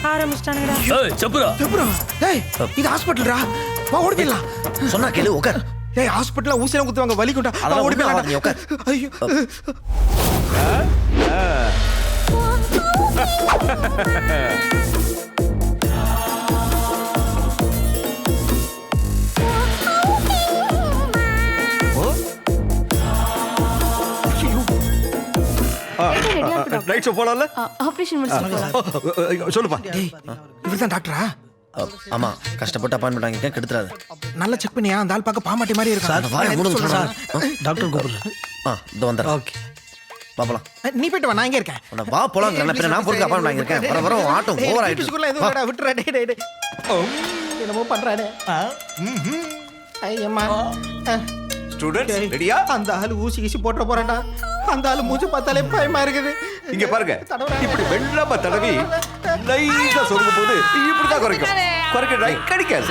ஆரம்பிச்சிட்டானுடா. ஏய் செப்புரா. டேய் இது ஹாஸ்பிட்டல்டா. வா ஓடி போயிடலாம். சொன்னா கேளு உட்கார். ஏய் ஹாஸ்பிட்டல்ல ஊசிலாம் குத்துவாங்க, வலிக்கும்டா. அதெல்லாம் ஓடி போயிடலாம். நீ உட்கார். ஐயோ. Night show போலாம்ல? ஆபரேஷன் முடிச்சு சொல்லுப்பா. இவர்தான் டாக்டரா? ஆமா, கஷ்டப்பட்டு அப்பாயின்மெண்ட் வாங்கிருக்கேன், கெடுத்துறாது. நல்லா செக் பண்ணியா? அந்த ஆள் பார்க்க பாமாட்டி மாதிரி சார், வாயை மூடுங்க இருக்கா? சார். டாக்டர் கூப்பிடுறேன். இதோ வந்துடுறேன். ஓகே பாப்பலாம். நீ போயிட்டு வா, நான் இங்க இருக்கேன். வா போலாம். நான் போறதுக்கு அப்பாயின்மெண்ட் வாங்கிருக்கேன். வர ஆட்டம் ஓவர் ஆயிடுச்சு. விட்டுறா. டேய் என்னமோ பண்றானே. ஐயம்மா. ஸ்டூடண்ட்ஸ் ரெடியா? அந்த ஆளு ஊசி போட்டு போறான்டா. அந்த ஆளு மூச்சு பார்த்தாலே பயமா இருக்குது. இங்க பாருங்க, இப்படி வெள்ளமா தடவி லைட்டா சொருகும் போது இப்படிதான் குறைக்க ரைட் கிடைக்காது.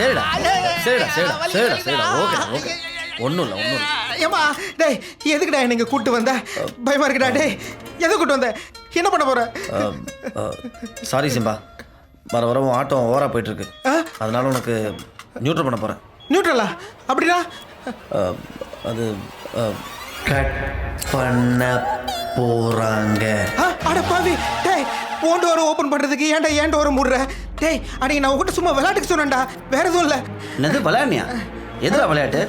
சரிடா. ஓகே ஒண்ணும் இல்ல. ஏமா டேய் எதுக்குடா நீங்க கூட்டு வந்த? பயமா இருக்குடா. டேய் எதை கூட்டு வந்த? என்ன பண்ண போற? சாரி சிம்பா, வர ஆட்டம் ஓவரா போயிட்டு இருக்கு. அதனால உனக்கு நியூட்ரல் பண்ண போறேன். நியூட்ரலா? அப்படின்னா அது கட் பண்ண போறாங்க. அட பாவி. டேய் ஓன் டோர் ஓபன் பண்றதுக்கு ஏன் டோர் மூடுற? டேய் அன்னைக்கு நான் உன்கிட்ட சும்மா விளையாட்டுக்கு சொன்னேன்டா, வேற எதுவும் இல்ல. என்னது விளையாடுனியா? எதுடா விளையாட்டு?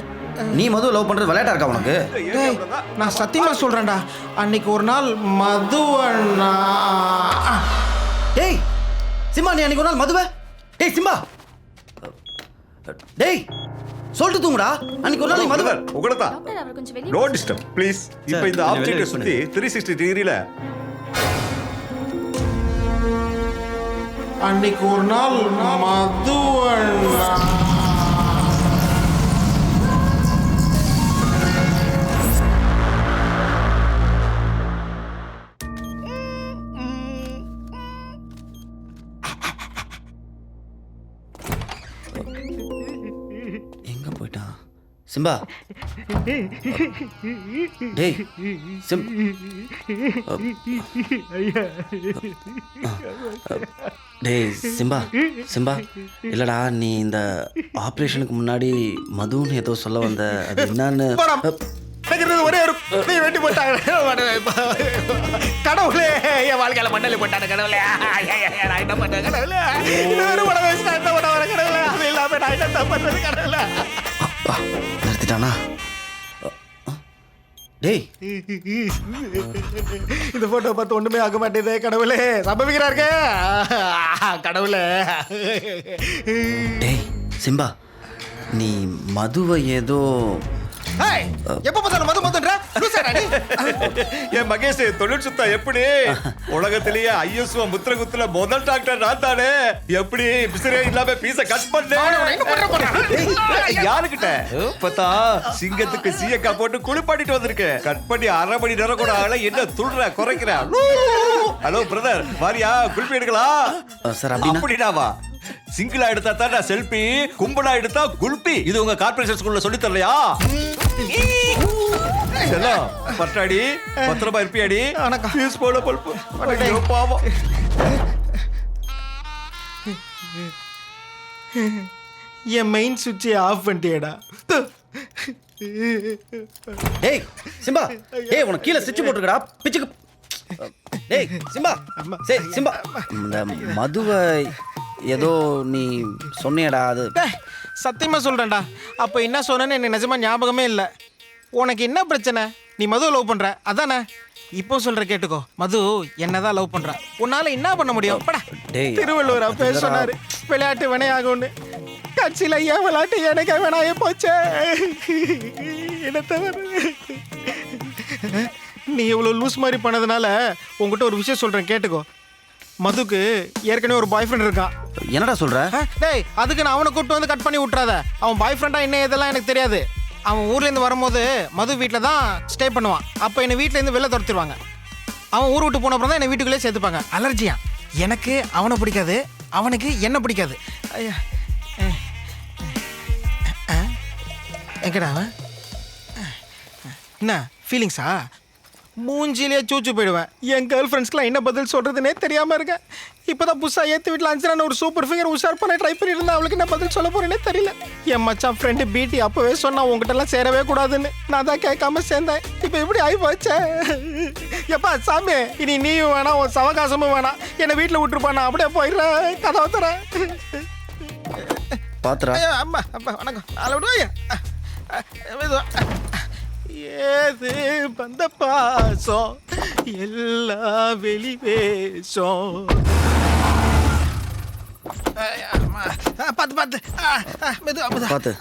நீ மது லவ் பண்றது விளையாட்டா இருக்கா உனக்கு? டேய் நான் சத்தியமா சொல்றேன்டா, அன்னைக்கு ஒரு நாள் மதுவண்ணா. டேய் சிம்பா, நீ அன்னைக்கு ஒரு நாள் மதுவை? டேய் சிம்பா, டேய் சொல்லிட்டு தூங்குடா. அன்னைக்கு ஒரு நாள் நீ மதுவை. உங்களதா நோ டிஸ்டர்ப் ப்ளீஸ். இப்போ இந்த ஆப்ஜெக்ட்டை சுத்தி 360 டிகிரில அன்னைக்கு ஒரு நாள் மதுவண்ணா. எங்க போயிட்டான் சிம்பா? டேய் டேய் சிம்பா இல்லடா, நீ இந்த ஆபரேஷனுக்கு முன்னாடி மதுன்னு ஏதோ சொல்ல வந்த, அது என்னன்னு? ஒரே ஒரு வெட்டி போட்டாங்க. கடவுளே, என் வாழ்க்கையில மண்ணலி போட்டான கடவுளே. நான் என்ன பண்ண கடவுளே? கடவுளே, அது இல்லாம நான் என்ன பண்றது கடவுளே? நிறுத்திட்டானா? டேய் இந்த போட்டோ பார்த்து ஒண்ணுமே ஆக மாட்டேதே கடவுளே. சம்பவிக்கிறாருக்க கடவுளே. டேய் சிம்பா, நீ மதுவை ஏதோ எப்ப பார்த்தாலும் மதுன்ற என் மகேஷ் தொழில் சுத்தா எப்படி உலகத்திலேயே ஐஎஸ்ஓ முத்திரகுத்துல முதல் டாக்டர் நான் தானே. எப்படி பிசிறே இல்லாம பீஸ கட் பண்ண யாருக்கிட்ட இப்பதா சிங்கத்துக்கு சீயக்கா போட்டு குளிப்பாட்டிட்டு வந்திருக்கேன். கட் பண்ணி 1/2 மணி நேரம் கூட ஆகல. என்ன துள்ற குறைக்கிற? ஹலோ பிரதர், வாரியா குளிப்பி எடுக்கலாம்? சார் அப்படின்னாவா? சிங்கிளா எடுத்தா தான் செல்ஃபி, கும்பலா எடுத்தா குல்பி. இது உங்க கார்ப்பரேஷன் ஸ்கூல்ல சொல்லி தரலையா? செல்லம் பட்டாடி பத்திரமா இருப்பியாடி? ஃபீஸ் போட பல்பு. ஐயோ பாவம். என் மெயின் சுவிட்சை ஆஃப் பண்ணிட்டியேடா. டேய் சிம்பா, டேய் உனக்கு கீழே ஸ்விட்ச் போட்டுருக்கடா பிச்சுக்கு. டேய் சிம்பா, சிம்பா, இந்த மதுவை ஏதோ நீ சொன்னியடா, அது சத்தியமா சொல்றேன்டா. அப்ப என்ன சொன்னேன்னு எனக்கு நிஜமா ஞாபகமே இல்லை. உனக்கு என்ன பிரச்சனை? நீ மது லவ் பண்ற அதானே? இப்போ சொல்ற கேட்டுக்கோ, மது என்னதான் லவ் பண்ற. உன்னால என்ன பண்ண முடியும்? திருவள்ளுவர் அப்ப சொன்னாரு, விளையாட்டு வினையாகும்னு. கட்சியில ஏன் விளையாட்டு எனக்கு வினாய போச்சே. என்ன தவிர நீ இவ்வளவு லூஸ் மாதிரி பண்ணதுனால உங்ககிட்ட ஒரு விஷயம் சொல்றேன் கேட்டுக்கோ. மதுக்கு ஏற்கனவே ஒரு பாய் ஃப்ரெண்ட் இருக்கான். என்னடா சொல்ற? டேய் அதுக்கு நான் அவனை கூப்பிட்டு வந்து கட் பண்ணி விட்றாத. அவன் பாய் ஃப்ரெண்டா என்ன இதெல்லாம் எனக்கு தெரியாது. அவன் ஊர்லேருந்து வரும்போது மது வீட்டில் தான் ஸ்டே பண்ணுவான். அப்போ என்னை வீட்டிலேருந்து வெளில துரத்திடுவாங்க. அவன் ஊர் விட்டு போன அப்புறம் தான் என்னை வீட்டுக்குள்ளேயே சேர்த்துப்பாங்க. அலர்ஜியா. எனக்கு அவனை பிடிக்காது, அவனுக்கு என்ன பிடிக்காது. ஐயா எங்கடா அவன்? என்ன ஃபீலிங்ஸா? மூஞ்சிலே சூச்சு போயிடுவேன். என் கேர்ள் ஃப்ரெண்ட்ஸ்க்குலாம் என்ன பதில் சொல்கிறதுனே தெரியாமல் இருக்கேன். இப்போ தான் புதுசாக ஏற்று வீட்டில் அஞ்சு ஒரு சூப்பர் ஃபிங்கர் உஷார் பண்ண ட்ரை பண்ணியிருந்தேன். அவளுக்கு என்ன பதில் சொல்ல போகிறேனே தெரியல. என் மச்சான் ஃப்ரெண்டு பிடி அப்போவே சொன்னா உங்ககிட்டலாம் சேரவே கூடாதுன்னு. நான் தான் கேட்காம சேர்ந்தேன். இப்போ எப்படி ஆகி போச்சேன்? எப்பா சாமி, இனி நீயும் வேணாம், உன் சவகாசமும் வேணாம். என்னை வீட்டில் விட்டுருப்பா, நான் அப்படியே போயிடுறேன். கதை தரேன். பாத்துறா. அம்மா அப்பா வணக்கம். அதில் விடுவாங்க. ஏது வந்த பாசம் எல்லா வெளி வேஷம். பார்த்து பார்த்து மெதுவா மெதுவா பார்த்து.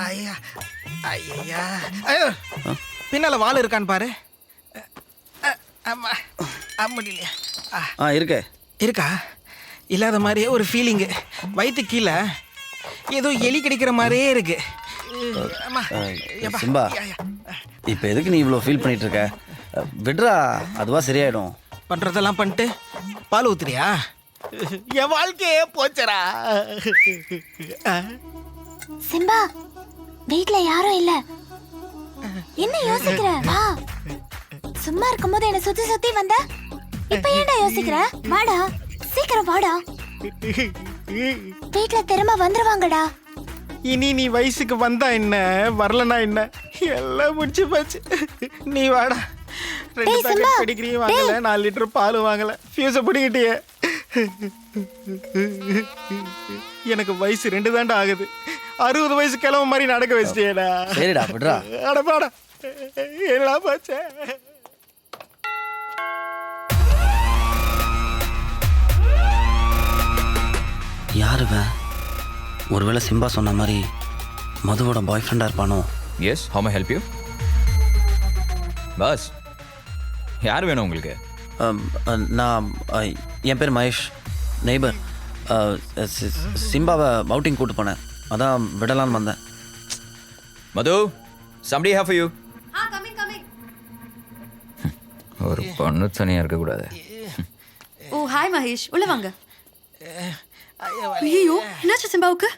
ஐயா ஐயா ஐயோ பின்னால வால் இருக்கான்னு பாரு. இருக்கே இருக்கா? இல்லாத மாதிரியே ஒரு ஃபீலிங்கு. வயிற்று கீழே ஏதோ எலி கிடைக்கிற மாதிரியே இருக்கு. சிம்பா, இப்போ எதுக்கு நீ இவ்வளோ ஃபீல் பண்ணிட்டு இருக்க? விட்றா, அதுவா சரியாயிடும். பண்றதெல்லாம் பண்ணிட்டு பால் ஊத்துறியா? என் வாழ்க்கையே போச்சரா. சிம்பா, வீட்ல யாரும் இல்ல. என்ன யோசிக்கிற? வா. சும்மா இருக்கும்போது என்ன சுத்தி சுத்தி வந்த. இப்ப ஏன்டா யோசிக்கிற? வாடா, சீக்கிரம் வாடா. வீட்ல திரும்ப வந்துருவாங்கடா. இனி நீ வயசுக்கு வந்தா என்ன, வரலனா என்ன, எல்லாம் முடிச்சு போச்சு. நீ வாடா. 2 பேக்கெட் பெடிகிரி வாங்கல, 4 லிட்டர் பால் வாங்கல, ஃபியூஸை பிடிக்கிட்டியே. எனக்கு வயசு 2 தாண்டா ஆகுது. 60 வயசு கிளம்ப மாதிரி நடக்க வச்சிட்டியேடா. சரிடா விட்றா. அடப்பாடா எல்லாம் போச்சே. யாருவன்? ஒருவேளை சிம்பா சொன்ன மாதிரி மதுவோட பாய் ஃப்ரெண்டாக இருப்பானோ? Yes, how may help you? Boss, யார் வேணும் உங்களுக்கு? நான் என் பேர் மகேஷ், நெய்பர். சிம்பாவை அவுட்டிங் கூட்டு போனேன், அதான் விடலான்னு வந்தேன். மது, somebody have for you. ஒரு பொண்ணு தனியாக இருக்கக்கூடாது. ஓ ஹாய் மகேஷ், உள்ள வாங்க. ஐயோ என்னாச்சு சிம்பாவுக்கு?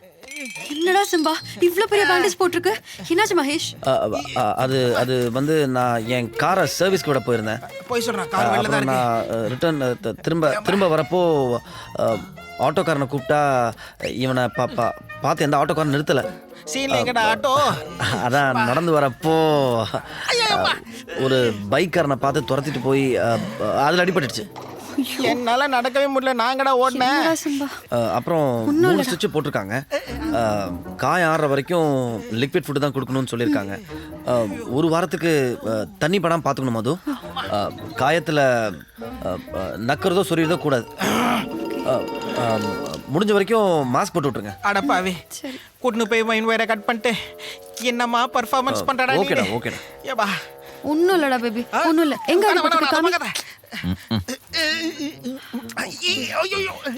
என்னடா சிம்பா இவ்வளோ பெரிய பேண்டேஜ் போட்டிருக்கு? என்னாச்சு மகேஷ்? அது அது வந்து நான் என் காரை சர்வீஸ்க்கு விட போயிருந்தேன். போய் சொல்கிறேன், கார் வெளில தான் இருக்கு. நான் ரிட்டர்ன் திரும்ப வரப்போ ஆட்டோக்காரனை கூப்பிட்டா இவனை பார்த்து எந்த ஆட்டோக்காரன் நிறுத்தலை. அதான் நடந்து வரப்போ ஒரு பைக்காரனை பார்த்து துரத்திட்டு போய் அதில் அடிபட்டுடுச்சு. என்னால நடக்கவே முடியல, நாங்கடா ஓடினேன். அப்புறம் 3 ஸ்டிச்சு போட்டிருக்காங்க. காயம் ஆடுற வரைக்கும் லிக்விட் ஃபுட்டு தான் கொடுக்கணும்னு சொல்லியிருக்காங்க. 1 வாரத்துக்கு தண்ணி படாமல் பார்த்துக்கணும். மது, காயத்தில் நக்கிறதோ சொரியதோ கூடாது. முடிஞ்ச வரைக்கும் மாஸ்க் போட்டு விட்டுருங்க. அடப்பாவே, கூட்டுன்னு போய் வைன் வயரை கட் பண்ணிட்டு என்னம்மா பர்ஃபார்மன்ஸ் பண்ணுறடா? ஓகேடா ஓகேடா. ஏபா ஒன்றும் இல்லடா பேபி, ஒன்றும் இல்லை. எங்க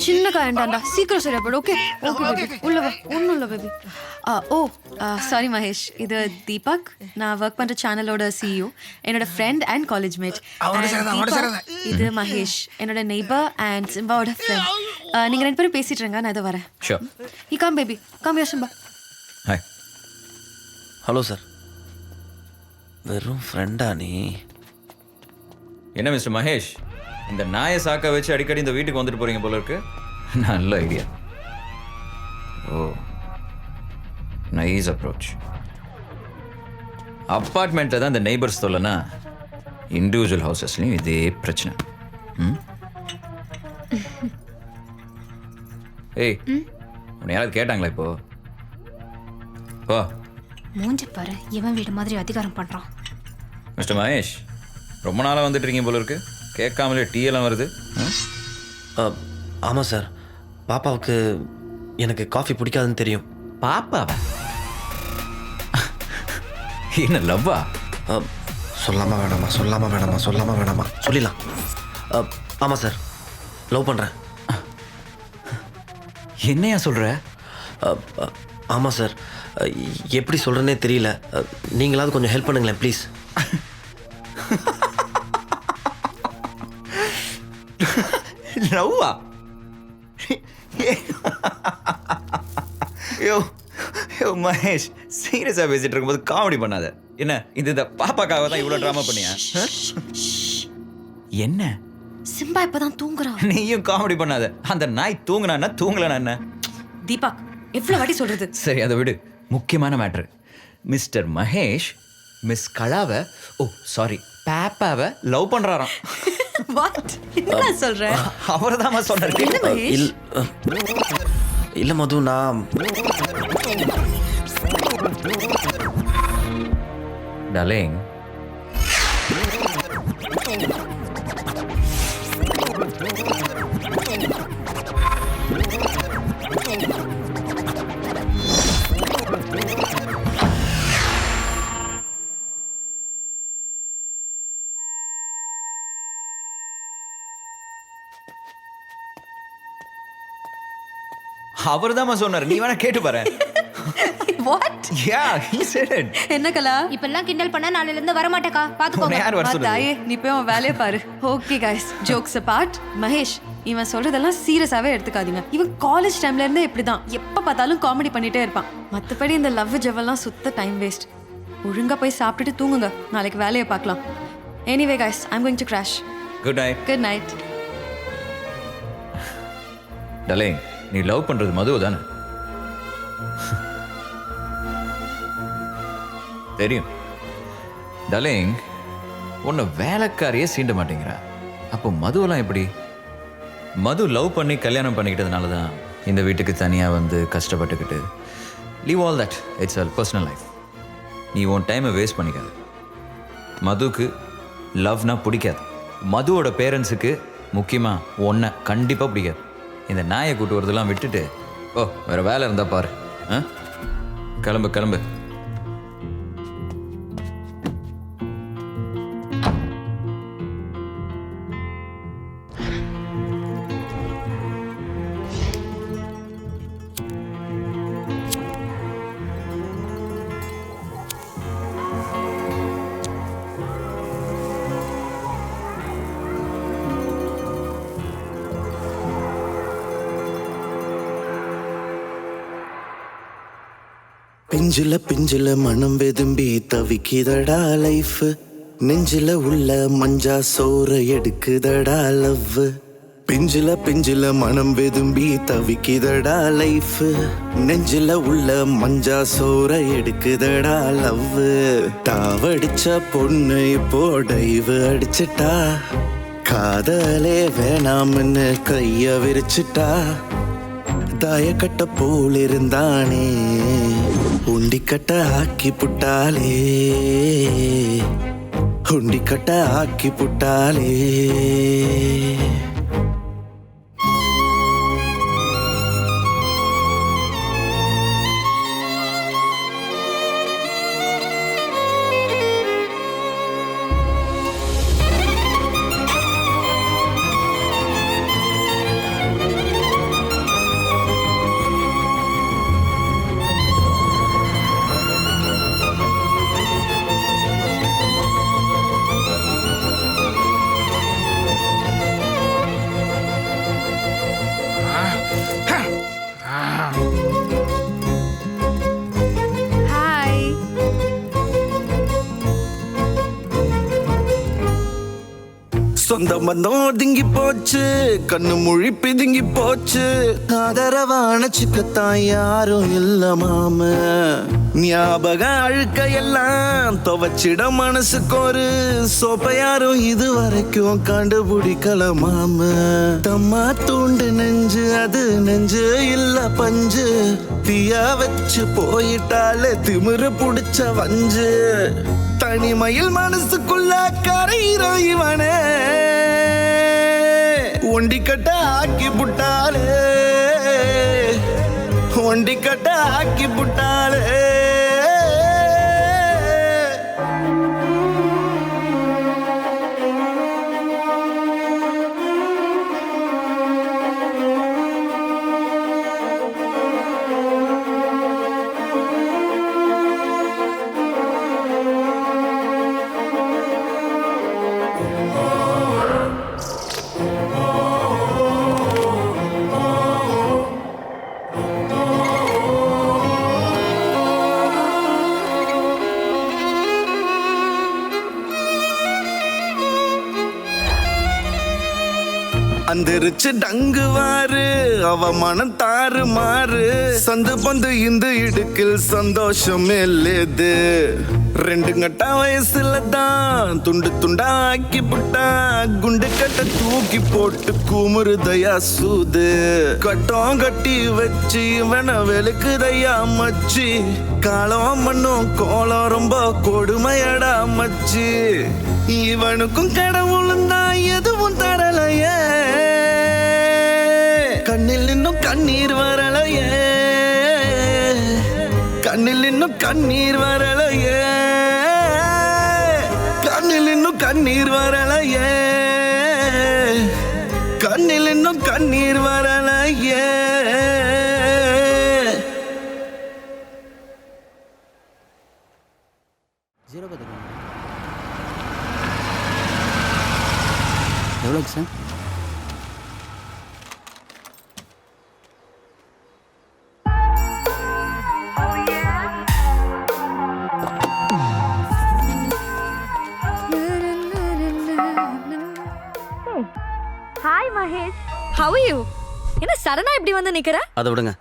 சின்ன காயண்டாண்டா, சீக்கிரம் சரியா போடு. ஓகே ஓகே பேபி, உள்ள வா. ஒன்றும் இல்லை பேபி. சாரி மகேஷ், இது தீபக், நான் ஒர்க் பண்ணுற சேனலோட CEO, என்னோட ஃப்ரெண்ட் அண்ட் காலேஜ் மேட். இது மகேஷ், என்னோட நெய்பர் அண்ட் சிம்பாவோட ஃப்ரெண்ட். நீங்கள் 2 பேரும் பேசிட்டு இருங்க, நான் இதை வரேன். You come baby, come yeah Simba. Hi. Hello sir. வெறும் ஃப்ரெண்டா நீ? என்ன மிஸ்டர் மகேஷ், இந்த நாயை சாக்க வச்சு அடிக்கடி இந்த வீட்டுக்கு வந்துட்டு போறீங்க போல இருக்கு. நல்ல ஐடியா. ஓ, நைஸ் அப்ரோச். அப்பார்ட்மெண்ட்டில் தான் இந்த நெய்பர்ஸ் தொல்லைனா, இண்டிவிஜுவல் ஹவுசஸ்லையும் இதே பிரச்சனை. ஏய், உன்னை யாராவது கேட்டாங்களா இப்போ? வா. மூஞ்சி பாரு, இவன் வீடு மாதிரி அதிகாரம் பண்றான். மிஸ்டர் மகேஷ், ரொம்ப நாளாக வந்துட்டு இருக்கீங்க போல இருக்கு. கேட்காமலே டீ எல்லாம் வருது. ஆமாம் சார், பாப்பாவுக்கு எனக்கு காஃபி பிடிக்காதுன்னு தெரியும். பாப்பாவா? என்ன லவ்வா? சொல்லாமல் வேணாமா சொல்லிடலாம். ஆமாம் சார், லவ் பண்ணுறேன். என்னையா சொல்கிற? ஆமாம் சார், எப்படி சொல்கிறேன்னே தெரியல. நீங்களாவது கொஞ்சம் ஹெல்ப் பண்ணுங்களேன் ப்ளீஸ். லவ்வா? யோ யோ மகேஷ், சீரியஸாக பேசிகிட்டு இருக்கும்போது காமெடி பண்ணாத. என்ன இந்த பாப்பாக்காக தான் இவ்வளோ ட்ராமா பண்ணியா? என்ன சிம்பா இப்பதான் தூங்குறான். நீயும் காமெடி பண்ணாத. அந்த நாய் தூங்குனா தூங்கலனா என்ன? தீபா எவ்வளவு வாட்டி சொல்றது? சரி அதை விடு. முக்கியமான மேட்ரு, மிஸ்டர் மகேஷ் மிஸ் கலாவை, ஓ சாரி பாப்பாவை லவ் பண்றாராம். வாட்? என்ன சொல்ற? அவர்தாம்மா சொன்னாரு. என்ன மகேஷ்? இல்லை மது, நான் டார்லிங், அவர்தாம்மா சொன்னாரு. நீ வேணா கேட்டு பாரு. What? Yeah, he said it. என்ன கலா? இப்பெல்லாம் கிண்டல் பண்ணா நாளையில இருந்து வர மாட்டேக்கா. உன்னை யார் வர பாத்துக்கோங்க. சொல்லுது? தாயே, நீ போய் உன் வேலையை பாரு. Okay guys, jokes abort. Mahesh, இவன் சொல்றதெல்லாம் சீரியஸாவே எடுத்துக்காதீங்க. இவன் காலேஜ் டைம்ல இருந்தே இப்படிதான், எப்ப பார்த்தாலும் காமெடி பண்ணிட்டே இருப்பான். மத்தபடி இந்த லவ் ஜெவல்லாம் சுத்த டைம் வேஸ்ட். ஒழுங்கா போய் சாப்பிட்டுட்டு தூங்குங்க, நாளைக்கு வேலையை பார்க்கலாம். Anyway guys, I am going to crash. Good night. Good night. Darling, நீ லவ் பண்றது மது தானே? தெரியும். டார்லிங், உன்னை வேலைக்காரியே சீண்ட மாட்டேங்கிறா. அப்போ மதுவெல்லாம் எப்படி? மது லவ் பண்ணி கல்யாணம் பண்ணிக்கிட்டதுனால தான் இந்த வீட்டுக்கு தனியாக வந்து கஷ்டப்பட்டுக்கிட்டு. Leave all that, it's a personal life. நீ உன் டைமை வேஸ்ட் பண்ணிக்காது. மதுக்கு லவ்னா பிடிக்காது. மதுவோட பேரண்ட்ஸுக்கு முக்கியமாக ஒன்றை கண்டிப்பாக பிடிக்காது. இந்த நாயை கூட்டு வரதெல்லாம் விட்டுட்டு ஓ வேறு வேலை இருந்தால் பாரு. கிளம்பு கிளம்பு. பிஞ்சில மனம் வெதும்பி தவிக்குதடா லைஃப். நெஞ்சில உள்ள மஞ்சா சோற எடுக்குதடா லவ். பிஞ்சில மனம் வெதும்பி தவிக்குதடா லைஃப். நெஞ்சில உள்ள மஞ்சா சோற எடுக்குதடா லவ். தாவடிச்ச பொண்ணு இப்போ டைவ் அடிச்சிட்டா. காதலே வேணாம்னு கைய விரிச்சிட்டா. தாயக்கட்ட போல் இருந்தானே உண்டிக்கட்ட ஆக்கி புட்டாலே. உண்டிக்கட்ட ஆக்கி புட்டாலே. சொந்த பந்தம் திங்கி போச்சு, கண்ணு மொழி பிதுங்கி போச்சு. ஆதரவான சிக்கத்தான் யாரும் இல்ல மாம. ஞாபகம் அழுக்க எல்லாம் துவச்சிட மனசுக்கு ஒரு சோப்ப யாரும் இது வரைக்கும் கண்டுபிடிக்கல மாம. தம்மா தூண்டு நெஞ்சு, அது நெஞ்சு இல்ல பஞ்சு. தீயா வச்சு போயிட்டாலே திமிரு புடிச்ச வஞ்சு. தனிமையில் மனசுக்குள்ள கரையிறோ இவனே. ஒண்டிக்கட்ட ஆக்கி புட்டாலே. ஒண்டிக்கட்ட ஆக்கி புட்டாலே. அந்திருச்சு டங்குவாரு அவ மனம் தாறு மாறு சந்து பந்து இந்த இடுக்கில் சந்தோஷம் இல்லது 2 கட்ட வயசுல தான் துண்டு துண்டா ஆக்கி புட்டா குண்டு கட்ட தூக்கி போட்டு குமுறுதையா சூது கட்டம் கட்டி வச்சு இவன வெளுக்குதையா மச்சி காலம் மண்ணும் கோலம் ரொம்ப கொடுமையடா மச்சி இவனுக்கும் கடவுளும் தான் எதுவும் தரலையே கண்ணில் இன்னும் கண்ணீர் வரலையே கண்ணில் இன்னும் கண்ணீர் வரலையே கண்ணில் இன்னும் கண்ணீர் வரலையே கண்ணில் இன்னும் கண்ணீர் வரலையே எவ்வளோக்கு sir? Hi Mahesh, how are you? என்ன சடனா இப்படி வந்து நிக்கிற? அதை விடுங்க.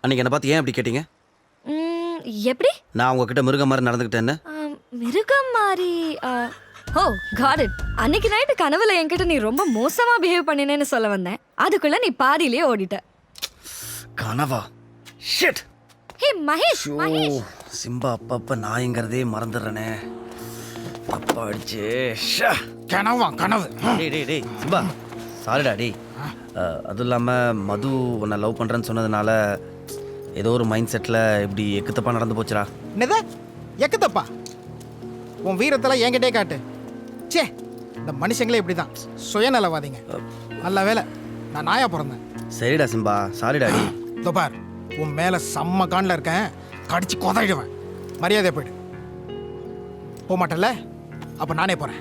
அன்னைக்கு என்னை பார்த்து ஏன் இப்படி கேட்டீங்க? எப்படி? நான் உங்ககிட்ட மிருகம் மாதிரி நடந்துக்கிட்டேன்னு. மிருகம் மாதிரி ஓ காட் இட். அன்னைக்கு நைட்டு கனவுல என்கிட்ட நீ ரொம்ப மோசமா பிஹேவ் பண்ணினேன்னு சொல்ல வந்தேன். அதுக்குள்ள நீ பாதியிலே ஓடிட்ட. கனவா? ஷிட். ஹே மகேஷ், மகேஷ். சிம்பா அப்பப்ப நாய்ங்கிறதே மறந்துடுறேனே. தப்பா அடிச்சு. கனவா கனவு. டேய் டேய் டேய் சிம்பா சாரிடா டேய். அதுவும் இல்லாமல் மது உன்னை லவ் பண்ணுறேன்னு சொன்னதுனால ஏதோ ஒரு மைண்ட் செட்டில் இப்படி எக்குத்தப்பா நடந்து போச்சுடா. என்னது எக்குத்தப்பா? உன் வீரத்தெல்லாம் என்கிட்டே காட்டு. சே, இந்த மனுஷங்களே இப்படி தான் சுயநலவாதிங்க. நல்ல வேலை நான் நாயா பிறந்தேன். சரிடா சிம்பா சாரிடா டேய். இதோ பார், உன் மேலே செம்ம காண்டில் இருக்கேன். கடிச்சு கொதாயிடுவேன். மரியாதையை போயிடு. போக மாட்டேன்ல? அப்போ நானே போகிறேன்.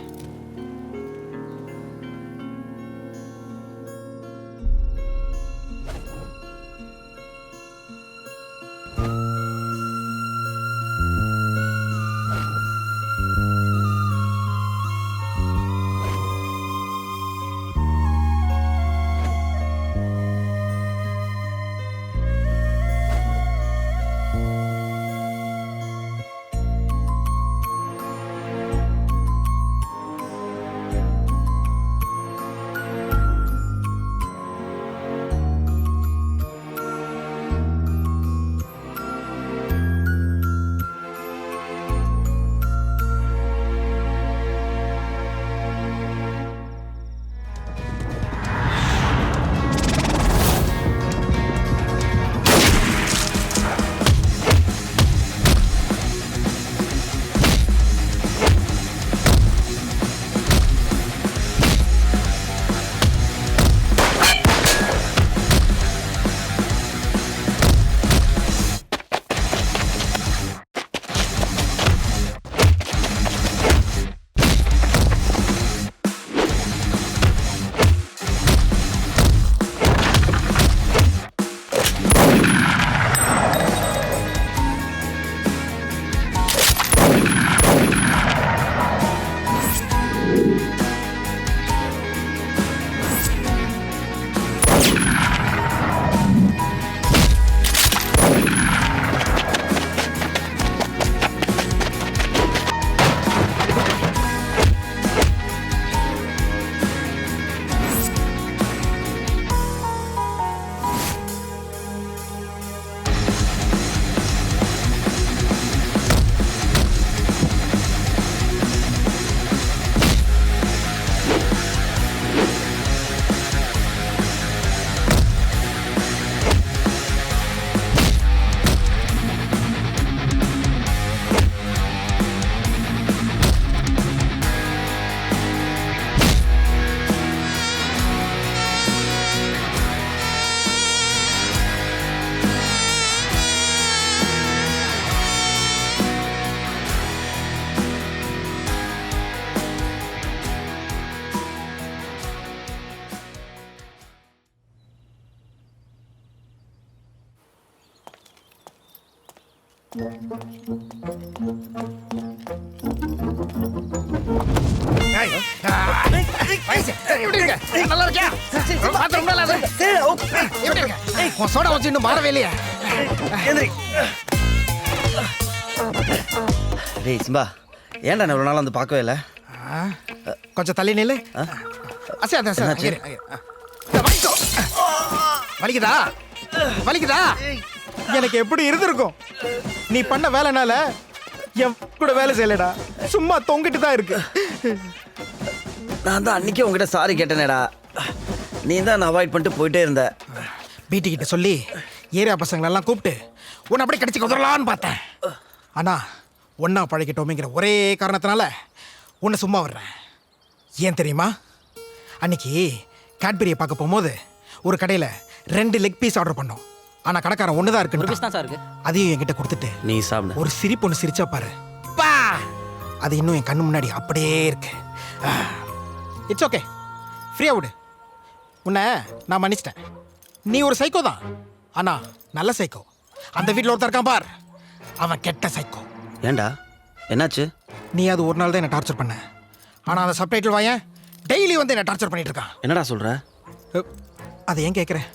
நல்லா இருக்கியா? பாத்திரம் நல்லா இருக்கு. எப்படி இருக்க? உன் சோடா வச்சு இன்னும் மாறவே இல்லையா? டேய் சிம்பா, ஏன்டா நான் இவ்வளோ நாள் வந்து பார்க்கவே இல்லை? கொஞ்சம் தள்ளி நில்லு. வலிக்குதா? வலிக்குதா? எனக்கு எப்படி இருந்திருக்கும்? நீ பண்ண வேலைனால என் கூட வேலை செய்யலடா, சும்மா தொங்கிட்டு தான் இருக்கு. நான் தான் அன்றைக்கே உங்ககிட்ட சாரி கேட்டேனேடா, நீ தான் நான் அவாய்ட் பண்ணிட்டு போயிட்டே இருந்த. பிடி கிட்ட சொல்லி ஏரியா பசங்களெல்லாம் கூப்பிட்டு உன்னை அப்படியே கடிச்சு குதிரலான்னு பார்த்தேன். ஆனால் ஒன்றா பழகிட்டோமேங்கிற ஒரே காரணத்தினால உன்னை சும்மா வர்றேன். ஏன் தெரியுமா? அன்னைக்கு கேட்பரியை பார்க்க போகும்போது ஒரு கடையில் 2 லெக் பீஸ் ஆர்டர் பண்ணோம். ஆனால் கடைக்காரன் ஒன்று தான் இருக்கு, அதையும் என்கிட்ட கொடுத்துட்டு நீ சாப்பிடு. ஒரு சிரிப்பு ஒன்று சிரிச்சா பாரு, பா, அது இன்னும் என் கண்ணு முன்னாடி அப்படியே இருக்கு. இட்ஸ் ஓகே, ஃப்ரீயா விடு. உன்னை நான் மன்னிச்சிட்டேன். நீ ஒரு சைக்கோ தான், ஆனா நல்ல சைக்கோ. அந்த வீட்டில் ஒருத்தர் இருக்கான் பார், அவன் கெட்ட சைக்கோ. ஏண்டா என்னாச்சு? நீ அது ஒரு நாள் தான் என்ன டார்ச்சர் பண்ண, ஆனால் அந்த சப்டைட்டில் வாயன் டெய்லி வந்து என்ன டார்ச்சர் பண்ணிட்டு இருக்கான். என்னடா சொல்ற? அதை ஏன் கேட்குறேன்?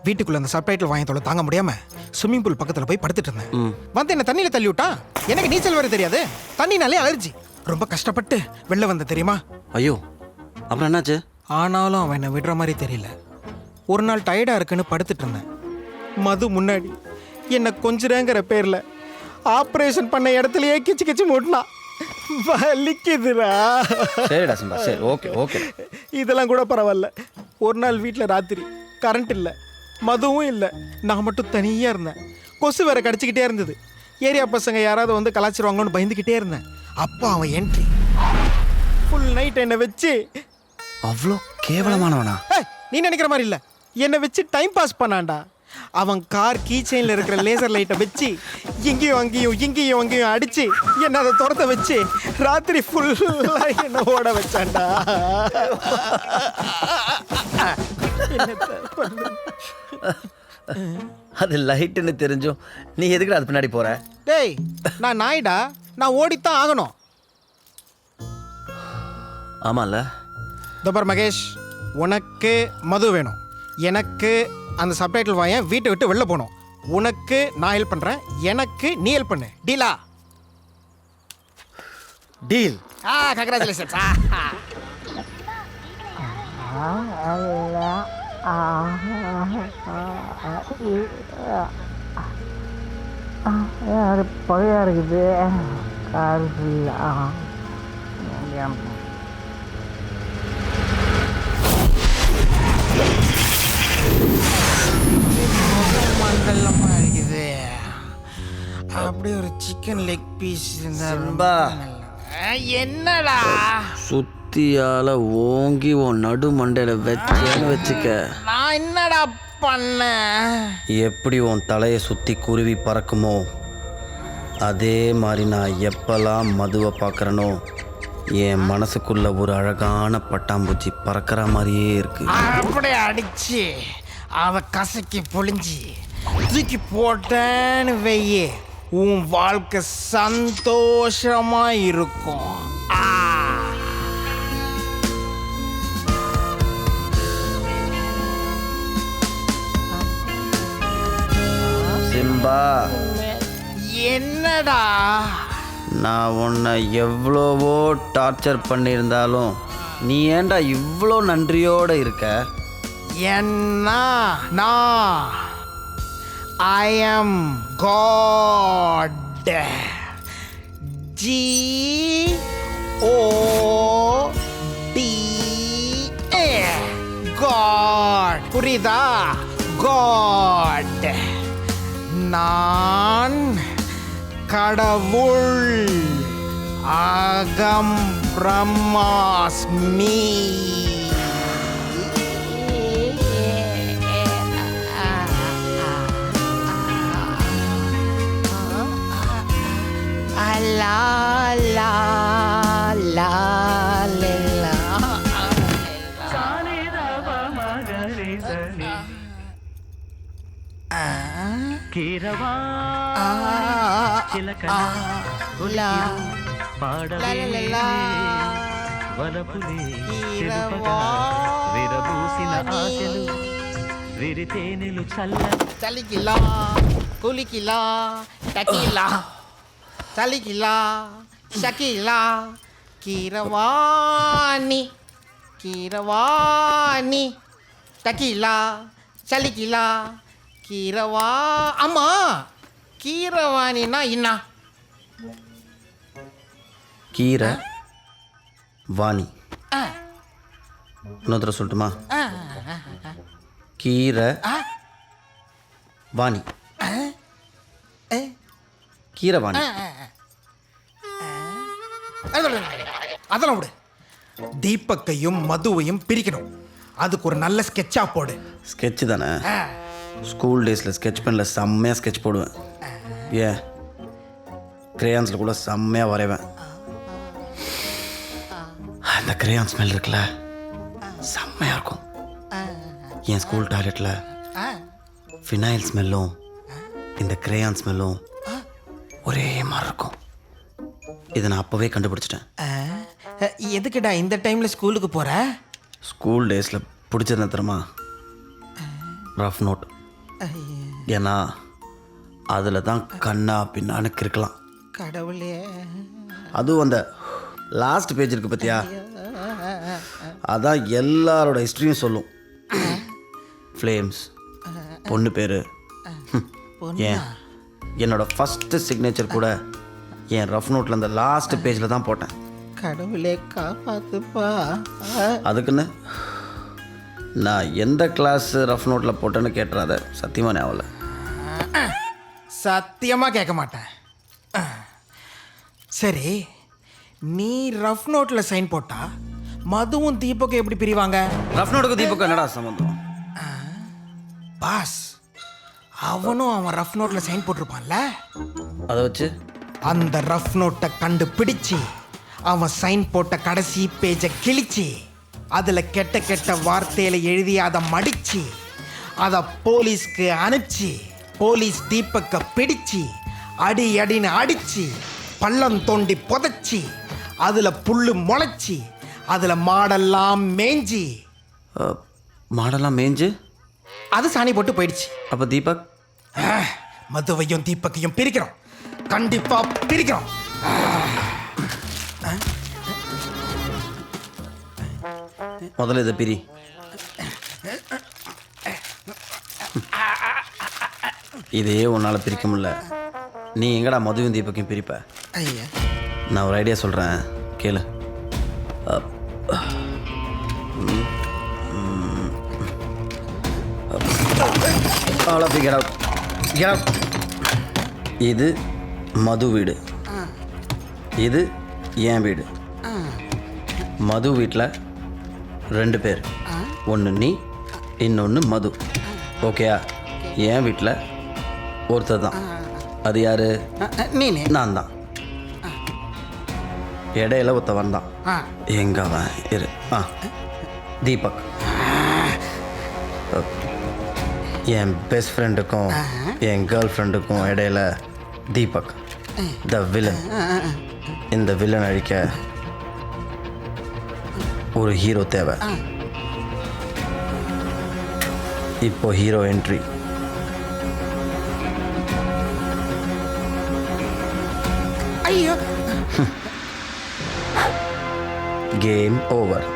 வீட்டுக்குள்ள அந்த சப்டைட்டில் வாயத்தோட தாங்க முடியாம ஸ்விம்மிங் பூல் பக்கத்தில் போய் படுத்துட்டு இருந்தேன். வந்து என்ன தண்ணியில் தள்ளி விட்டான். எனக்கு நீச்சல் வர தெரியாது, தண்ணினாலே அலர்ஜி. ரொம்ப கஷ்டப்பட்டு வெளில வந்த தெரியுமா? ஐயோ, அப்புறம் என்னாச்சு? ஆனாலும் அவன் என்னை விடுற மாதிரி தெரியல. ஒரு நாள் டயர்டாக இருக்குன்னு படுத்துட்டு இருந்தேன். மது முன்னாடி என்னை கொஞ்சிறங்கிற பேரில் ஆப்ரேஷன் பண்ண இடத்துலயே கிச்சு கிச்சு மூட்டினான். வலிக்குதுடா. சரிடா சிம்பா, சரி, ஓகே ஓகே. இதெல்லாம் கூட பரவாயில்ல. ஒரு நாள் வீட்டில் ராத்திரி கரண்ட் இல்லை, மதுவும் இல்லை, நான் மட்டும் தனியாக இருந்தேன். கொசு வேற கடிச்சிக்கிட்டே இருந்தது. ஏரியா பசங்க யாராவது வந்து கலாச்சிருவாங்களோன்னு பயந்துக்கிட்டே இருந்தேன். அப்போ அவன் என்ட்ரி ஃபுல் நைட் என்னை வச்சு. அவ்வளோ கேவலமானவனா? நீ நினைக்கிற மாதிரி இல்லை, என்னை வச்சு டைம் பாஸ் பண்ணான்டா. அவன் கார் கீ செயின்ல இருக்கிற லேசர் லைட்டை வச்சு இங்கேயும் அங்கேயும் இங்கேயும் அங்கேயும் அடிச்சு என்ன அதை துரத்த வச்சு ராத்திரி ஃபுல்லா என்ன ஓட வச்சான்டா. அது லைட்டுன்னு தெரிஞ்சும் நீ எதுக்கு அது பின்னாடி போற? டேய், நான் நாய்டா, நான் ஓடித்தான் ஆகணும். ஆமால. தோபர் மகேஷ், உனக்கு மது வேணும், எனக்கு அந்த சப்டைட்டில் வாயன் வீட்டை விட்டு வெளில போகணும். உனக்கு நான் ஹெல்ப் பண்றேன், எனக்கு நீ ஹெல்ப் பண்ணு. டீலா? டீல். கங்க்ராச்சுலேஷன்ஸ். பகையா இருக்குது காரு மண்டலமா இருக்குது. அப்படியே ஒரு சிக்கன் லெக் பீஸ் இருந்தா. என்னடா? சுத்தியால ஓங்கி உன் நடு மண்டையில வச்சேன்னு வச்சுக்க. நான் என்னடா பண்ண? எப்படி உன் தலையை சுத்தி குருவி பறக்குமோ அதே மாதிரி நான் எப்பெல்லாம் மதுவை பார்க்கறனோ என் மனசுக்குள்ள ஒரு அழகான பட்டாம்பூச்சி பறக்கிற மாதிரியே இருக்கு. அப்படியே அடிச்சு அவ கசக்கி பொழிஞ்சி தூக்கி போட்டேன்னு வெய்யே, உன் வாழ்க்கை சந்தோஷமா இருக்கும். சிம்பா, என்னடா? நான் உன்னை எவ்வளவோ டார்ச்சர் பண்ணியிருந்தாலும் நீ ஏன்டா இவ்வளோ நன்றியோட இருக்க? என்ன? நான் I am God. GOD. God. புரியுதா? காட். நான் கடவுள். அகம் பிரம்மாஸ்மி. லா லா லா லா. చలికిలా కులికిలా టకిలా చలికిలా షకిలా కీరవాణి కీరవాణి டக்கிலா சலிக்கிலா கீரவா அம்மா கீரவாணினா என்ன? கீரை வாணி. இன்னொரு தடவை சொல்லட்டுமா? கீரை வாணி. கீரை வாணி. அதெல்லாம் விடு. தீபக்கையும் மதுவையும் பிரிக்கணும். அதுக்கு ஒரு நல்ல ஸ்கெட்சா போடு. ஸ்கெட்சு தானே? ஸ்கூல் டேஸில் ஸ்கெட்ச் பெனில் செம்மையாக ஸ்கெட்ச் போடுவேன். ஏன் கிரேயான்ஸில் கூட செம்மையாக வரைவேன். அந்த கிரேயான் ஸ்மெல் இருக்குல்ல, செம்மையாக இருக்கும். என் ஸ்கூல் டாய்லெட்டில் ஃபினைல் ஸ்மெல்லும் இந்த கிரேயான் ஸ்மெல்லும் ஒரே மாதிரி இருக்கும். இதை நான் அப்போவே கண்டுபிடிச்சிட்டேன். எதுக்குடா இந்த டைமில் ஸ்கூலுக்கு போகிற? ஸ்கூல் டேஸில் பிடிச்சது தரமா ரஃப் நோட். ஏன்னா அதில் தான் கண்ணா பின்னான்னு கிறுக்கலாம். கடவுளே. அதுவும் அந்த லாஸ்ட் பேஜ் இருக்கு பார்த்தியா, அதான் எல்லாரோட ஹிஸ்ட்ரியும் சொல்லும். ஃப்ளேம்ஸ், பொண்ணு பேர், ஏன் என்னோட ஃபஸ்ட்டு சிக்னேச்சர் கூட என் ரஃப் நோட்டில் அந்த லாஸ்ட் பேஜில் தான் போட்டேன். கடவுளே காப்பாத்துப்பா. அதுக்குன்னு நான் எந்த கிளாஸ் ரஃப் நோட்டில் போட்டேன்னு கேட்டுறாத, சத்தியமாக ஞாபகம். சத்தியமாக கேட்க மாட்டேன். சரி, நீ ரஃப் நோட்டில் சைன் போட்டா மதுவும் தீபக்கும் எப்படி பிரிவாங்க? ரஃப் நோட்டுக்கு தீபக்கும் என்னடா சம்பந்தம்? பாஸ், அவனும் அவன் ரஃப் நோட்டில் சைன் போட்டிருப்பான்ல, அதை வச்சு அந்த ரஃப் நோட்டை கண்டுபிடிச்சி அவன் சைன் போட்ட கடைசி பேஜை கிழிச்சு அதில் கெட்ட கெட்ட வார்த்தையில எழுதி அதை மடிச்சு அதை போலீஸ்க்கு அனுப்பிச்சு போலீஸ் தீபக்கை பிடிச்சு அடி அடின்னு அடிச்சு பள்ளம் தோண்டி புதைச்சி அதில் புல்லு முளைச்சி அதில் மாடெல்லாம் மேஞ்சி அது சாணி போட்டு போயிடுச்சு. அப்போ தீபக் மதுவையும் தீபக்கையும் பிரிக்கிறோம், கண்டிப்பா பிரிக்கிறோம். முதல்ல இதை பிரி. இதையே உன்னால் பிரிக்க முடியல, நீ எங்கடா மதுவும் தீபக்கையும் பிரிப்ப? நான் ஒரு ஐடியா சொல்கிறேன், கேளு. இது மது வீடு, இது என் வீடு. மது வீட்டில் 2 பேர், ஒன்று நீ, இன்னொன்று மது. ஓகேயா? என் வீட்டில் ஒருத்தர் தான். அது யாரு? நான் தான். இடையில ஒருத்தவன் தான். எங்க அவன் இரு. தீபக். என் பெஸ்ட் ஃப்ரெண்டுக்கும் என் கேர்ள் ஃப்ரெண்டுக்கும் இடையில தீபக் த வில்லன். இந்த வில்லன் அழிக்க ஒரு ஹீரோ தேவை. இப்போ ஹீரோ என்ட்ரி. ஐயோ, கேம் ஓவர்.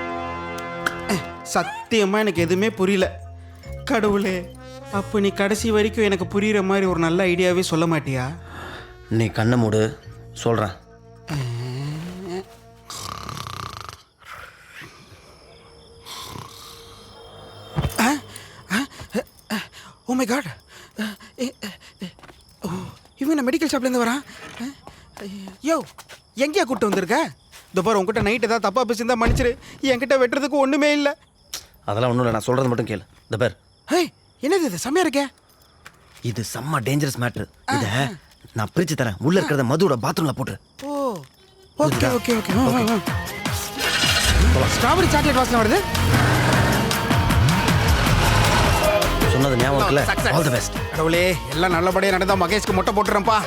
சத்தியமா எனக்கு எதுவுமே புரியல. கடவுளே, அப்போ நீ கடைசி வரைக்கும் எனக்கு புரியுற மாதிரி ஒரு நல்ல ஐடியாவே சொல்ல மாட்டியா? நீ கண்ணை மூடு, சொல்கிறேன். ஓ மை காட், இவன் மெடிக்கல் ஷாப்லேருந்து வரான். யோ, எங்கேயா கூப்பிட்டு வந்திருக்க? இந்த பாரு, உங்ககிட்ட நைட் ஏதாவது தப்பாக பேசியிருந்தா மன்னிச்சிரு. என்கிட்ட வெட்டுறதுக்கு ஒன்றுமே இல்லை. அதெல்லாம் ஒன்றும் இல்லை, நான் சொல்கிறது மட்டும் கேளு. இந்த பேர், என்னது இது? செம்மையா இருக்கே. இது செம்ம டேஞ்சரஸ் மேட்ரு. இதை நான் பிரித்து தரேன். உள்ளே இருக்கிறத மதுவோட பாத்ரூமில் போட்டு. Oh, okay okay okay. Strawberry chocolate வாசனை வருது. சொன்னது ஞாபகம் இருக்குல்ல? All the best. கடவுளே, எல்லாம் நல்லபடியா நடந்தா மகேஷ்க்கு மொட்டை போட்டுறேன்ப்பா.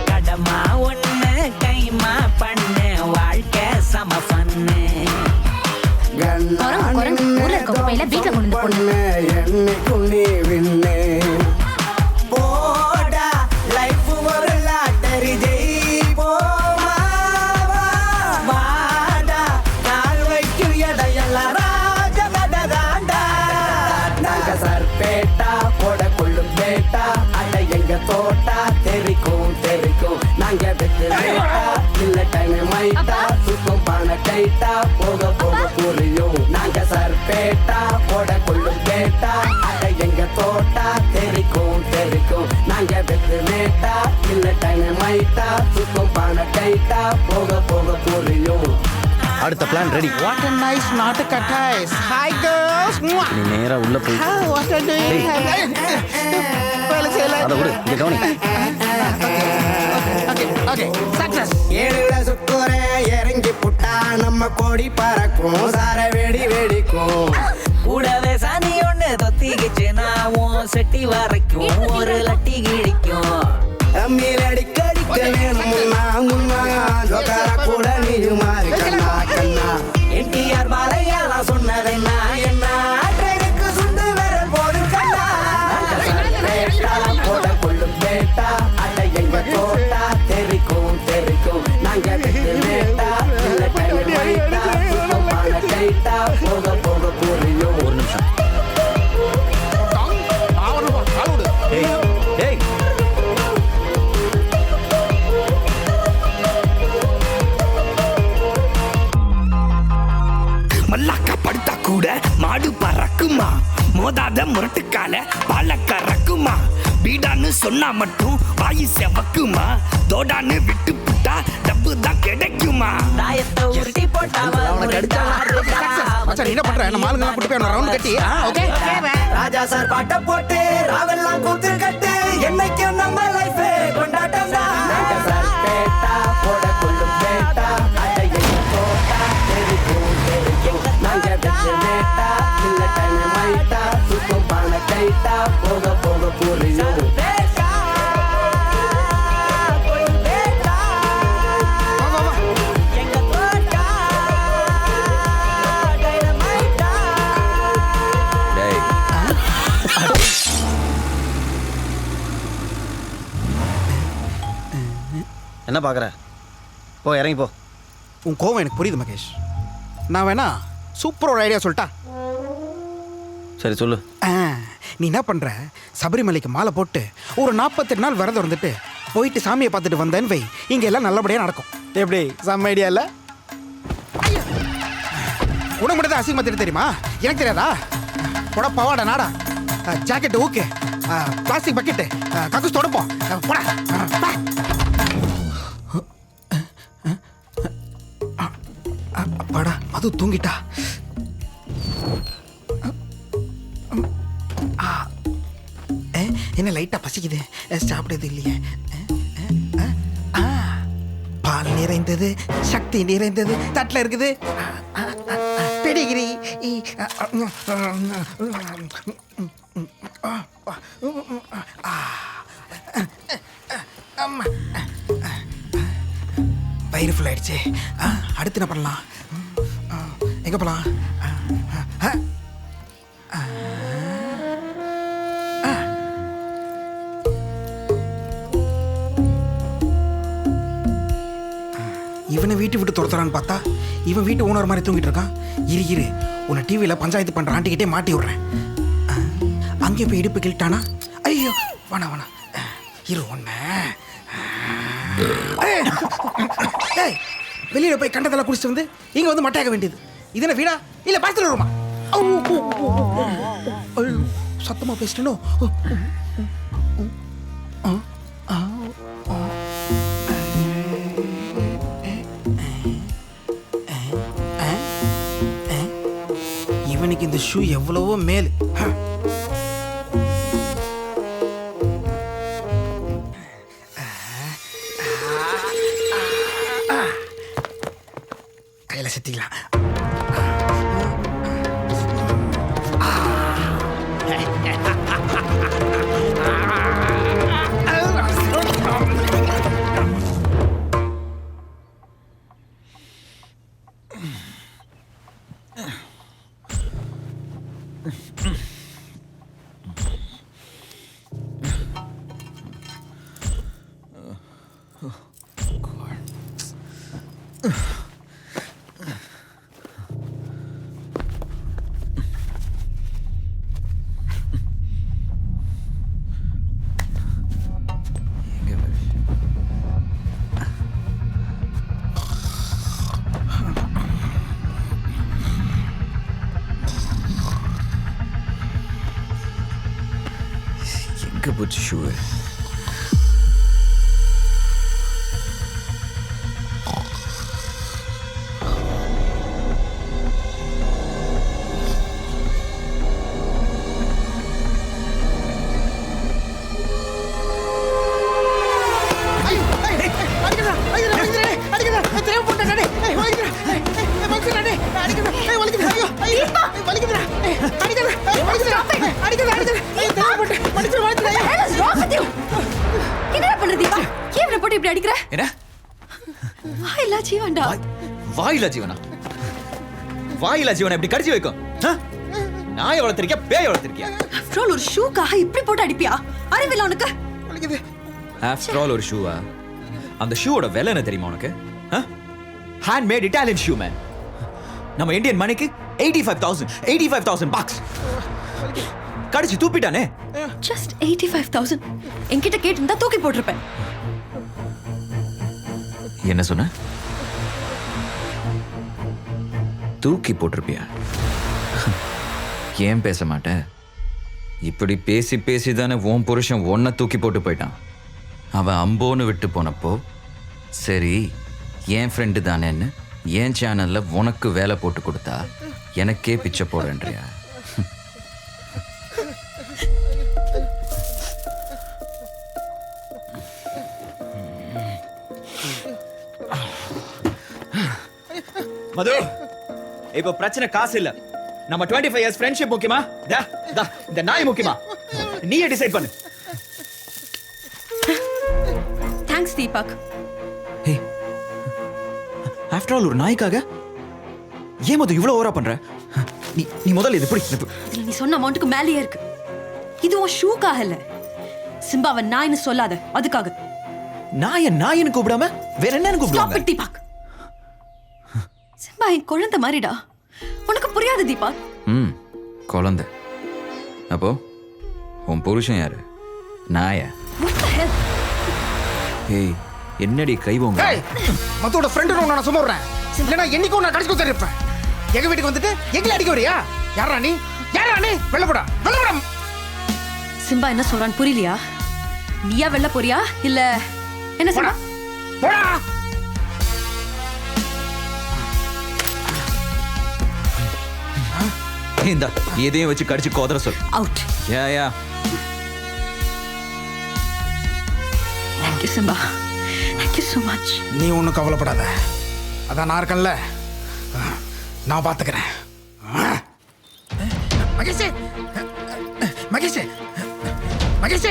கடமா ஒண்ணு கைமா பண்ணு வாழ்க்கை சம பண்ணு ஊர்ல இருக்க குப்பையில வீட்டுல கொண்டு போடணும். என்னைக்கும் நீ விண்ணே போடா லைஃப் ஒரு லாட்டரி ஜெயிப்போமா வாடா கால் வைக்கும் இடையெல்லாம் ராஜமதாண்டா நாங்க சர்பேட்டா போட கொள்ளும் பேட்டா அட எங்க தோட்டா தெரிக்கும் தெரிக்கும் நாங்க வெத்து வேட்டா இல்ல டைம் மைட்டா சுத்தம் பான கைட்டா போக போக புரியும் நாங்க சர்பேட்டா போட கொள்ளும் பேட்டா அட எங்க தோட்டா தெரிக்கும் தெரிக்கும் நாங்க வெத்து வேட்டா இல்ல டைம் மைட்டா சுத்தம் பான கைட்டா போக போக புரியும். அடுத்த plan ready. What a nice நாட்டுக்கு ties. Hi girls. நீ நேரா உள்ள போய் What a doing? வேலை செய்யல. அத விடு, இங்க கவனி. Okay. Success. ஏழுல சுக்குறே இறங்கி புட்டா நம்ம கோடி பறக்கும் சார வெடி வெடிக்கும். கூடவே சனி ஒண்ணு தொத்திக்கிச்சுனா உன் செட்டி வரைக்கும் ஒரு லட்டி கிழிக்கும். அம்மியில் அடிக்கடிக்க வேணும் முன்னா முன்னா ஜோக்கார கூட நீயும் மாறி கண்ணா கண்ணா. என்டிஆர் பாலையெல்லாம் சொன்னதென்ன என்ன ட்ரெயினுக்கு சுண்டு விரல் போடு கண்ணா. போட கொள்ளும் பேட்டா அட எங்க தோட்டா தெரிக்கும் தெரிக்கும் நாங்க வெட்டு வேட்டா இல்ல டைம் மைட்டா சுத்தம் பான கைட்டா போக போக புரியும். ஒரு நிமிஷம். ஏய் மல்லாக்கா படுத்தா கூட மாடு பறக்குமா, மோதாத முரட்டுக்கால பால கறக்குமா, பீடான்னு சொன்னா மட்டும் வாயு செவக்குமா, தோடான்னு விட்டு புட்டா டப்பு தான் கிடைக்குமா. தாயத்தை உருட்டி போட்டாவ மச்சான், நீ என்ன பண்ற? நம்ம ஆளுங்க எல்லாம் கூட்டி போய் ரவுண்ட் கட்டி. ஓகே. ராஜா சார் பாட்ட போட்டு ராவெல்லாம் கூத்து கட்டு என்னைக்கும் நம்ம லைஃப் கொண்டாட்டம் நாங்க சர்பேட்டா போட கொள்ளும் பேட்டா அட எங்க தோட்டா தெரிக்கும் தெரிக்கும் நாங்க வெட்டு வேட்டா இல்ல டைம் மைட்டா சுத்தம் பான கைட்டா போக போக புரியும். என்ன பாக்குற? போ, இறங்கி போ. உன் கோவம் எனக்கு புரியுது மகேஷ். நான் வேணா சூப்பர் ஒரு ஐடியா சொல்லிட்டா? சரி சொல்லு. நீ என்ன பண்ற? சபரிமலைக்கு மாலை போட்டு ஒரு 48 நாள் விரதம் இருந்துட்டு போயிட்டு சாமியை பார்த்துட்டு வந்தேன்னு வை, இங்க எல்லாம் நல்லபடியா நடக்கும். எப்படி? செம்ம ஐடியா இல்ல? உனக்கு மட்டும் தான் அசிங்கமா தெரியுமா? எனக்கு தெரியாதா? போட பவாடா நாடா, ஜாக்கெட் ஊக்கு, பிளாஸ்டிக் பக்கெட்டு, கக்கூஸ் தொடப்போம், போடா. அப்பாடா, மது தூங்கிட்டா. என்ன லைட்டா பசிக்குது, சாப்பிடுறது இல்லையே. பால் நிறைந்தது, சக்தி நிறைந்தது தட்டில் இருக்குது. பெடிகிரி. வயிறு ஃபுல் ஆயிடுச்சு. அடுத்து என்ன பண்ணலாம்? எங்க போலாம்? இவனை வீட்டு விட்டு துரத்துறான்னு பார்த்தா இவன் வீட்டு ஓனர் மாதிரி தூங்கிட்டு இருக்கான். இரு உன்னை டிவியில் பஞ்சாயத்து பண்ற ஆண்டிக்கிட்டே மாட்டி விடுறேன். அங்கே போய் இடுப்பு கிள்ட்டானா? ஐயோ, வேணா இரு ஒன்ன. வெளியில போய் கண்டதெல்லாம் குடிச்சிட்டு வந்து இங்க வந்து மட்டையாக வேண்டியது. இது என்ன வீடா இல்ல பாத்துல வருமா? சத்தமா பேசிட்டனோ? இவனுக்கு இந்த ஷூ எவ்வளவோ மேல். கையில செத்திக்கலாம். எங்க போச்சு ஷூ? என்னடா பண்ற தீபா? ஏன் இவனை போட்டு இப்படி அடிக்கிற? என்ன? வாயில்லா ஜீவன்டா. வாயிலா ஜீவனா? வாயிலா ஜீவனை இப்படி கடிச்சு வைக்கும்? நாயை வளர்த்திருக்கியா பேய் வளர்த்திருக்கியா? ஆஃப்டர் ஆல் ஒரு ஷூக்காக இப்படி போட்டு அடிப்பியா? அறிவில்ல உனக்கு? ஆஃப்டர் ஆல் ஒரு ஷூவா? அந்த ஷூவோட விலை என்ன தெரியுமா உனக்கு? Hand made Italian shoe man. நம்ம இந்தியன் மணிக்கு 85,000 bucks. கடிச்சு தூப்பிட்டானே. Just 85,000. என்கிட்ட கேட்டிருந்தா தூக்கி போட்டிருப்பேன். என்ன சொன்ன? தூக்கி போட்டிருப்பியா? ஏன் பேச மாட்டேன்? இப்படி பேசி பேசி தானே உன் புருஷன் ஒன்ன தூக்கி போட்டு போயிட்டான். அவன் அம்போன்னு விட்டு போனப்போ சரி என் ஃப்ரெண்டு தானேன்னு என் சேனல்ல உனக்கு வேலை போட்டு கொடுத்தா எனக்கே பிச்சை போடுன்றியா? மது, இப்போ பிரச்சனை காசு இல்ல. நம்ம 25 years ஃப்ரெண்ட்ஷிப் முக்கியமா? இந்த நாய் முக்கியமா? நீயே டிசைட் பண்ணு. தேங்க்ஸ் தீபக். ஆஃப்டர் ஆல் ஒரு நாய்க்காக ஏன் மது இவ்வளவு ஓவரா பண்ற? நீ முதல்ல இது பிடி. நீ சொன்ன அமௌண்ட்டுக்கு மேலேயே இருக்கு. இது உன் ஷூக்காக இல்ல. சிம்பாவை நாய்னு சொல்லாத, அதுக்காக. நாயன்னு கூப்பிடாம வேற என்னன்னு கூப்பிடுவாங்க? தீபக், சிம்பா என் குழந்தை மாதிரிடா. உனக்கு புரியாது தீபக். குழந்தை. அப்போ உன் புருஷன் யாரு? நாயா? ஏய், என்னடி கைவோங்க? மத்தோட ஃப்ரெண்டு நான் சும்மா விடுறேன். இல்லைன்னா என்னைக்கும் நான் கடிச்சு கொடுத்துருப்பேன். எங்க வீட்டுக்கு வந்துட்டு எங்களை அடிக்க வரியா? யாரா நீ? வெள்ளப்படா. சிம்பா என்ன சொல்றான்னு புரியலையா? நீயா வெள்ள போறியா இல்ல என்ன சொல்ற? போடா. இந்த எதையும் வச்சு கடிச்சு கோதற சொல். Out. Yeah. Thank you Simba. Thank you so much. நீ ஒன்றும் கவலைப்படாத. அதான் நான் இருக்கேன்ல, நான் பார்த்துக்கிறேன். மகேஷ் மகேஷ் மகேஷ்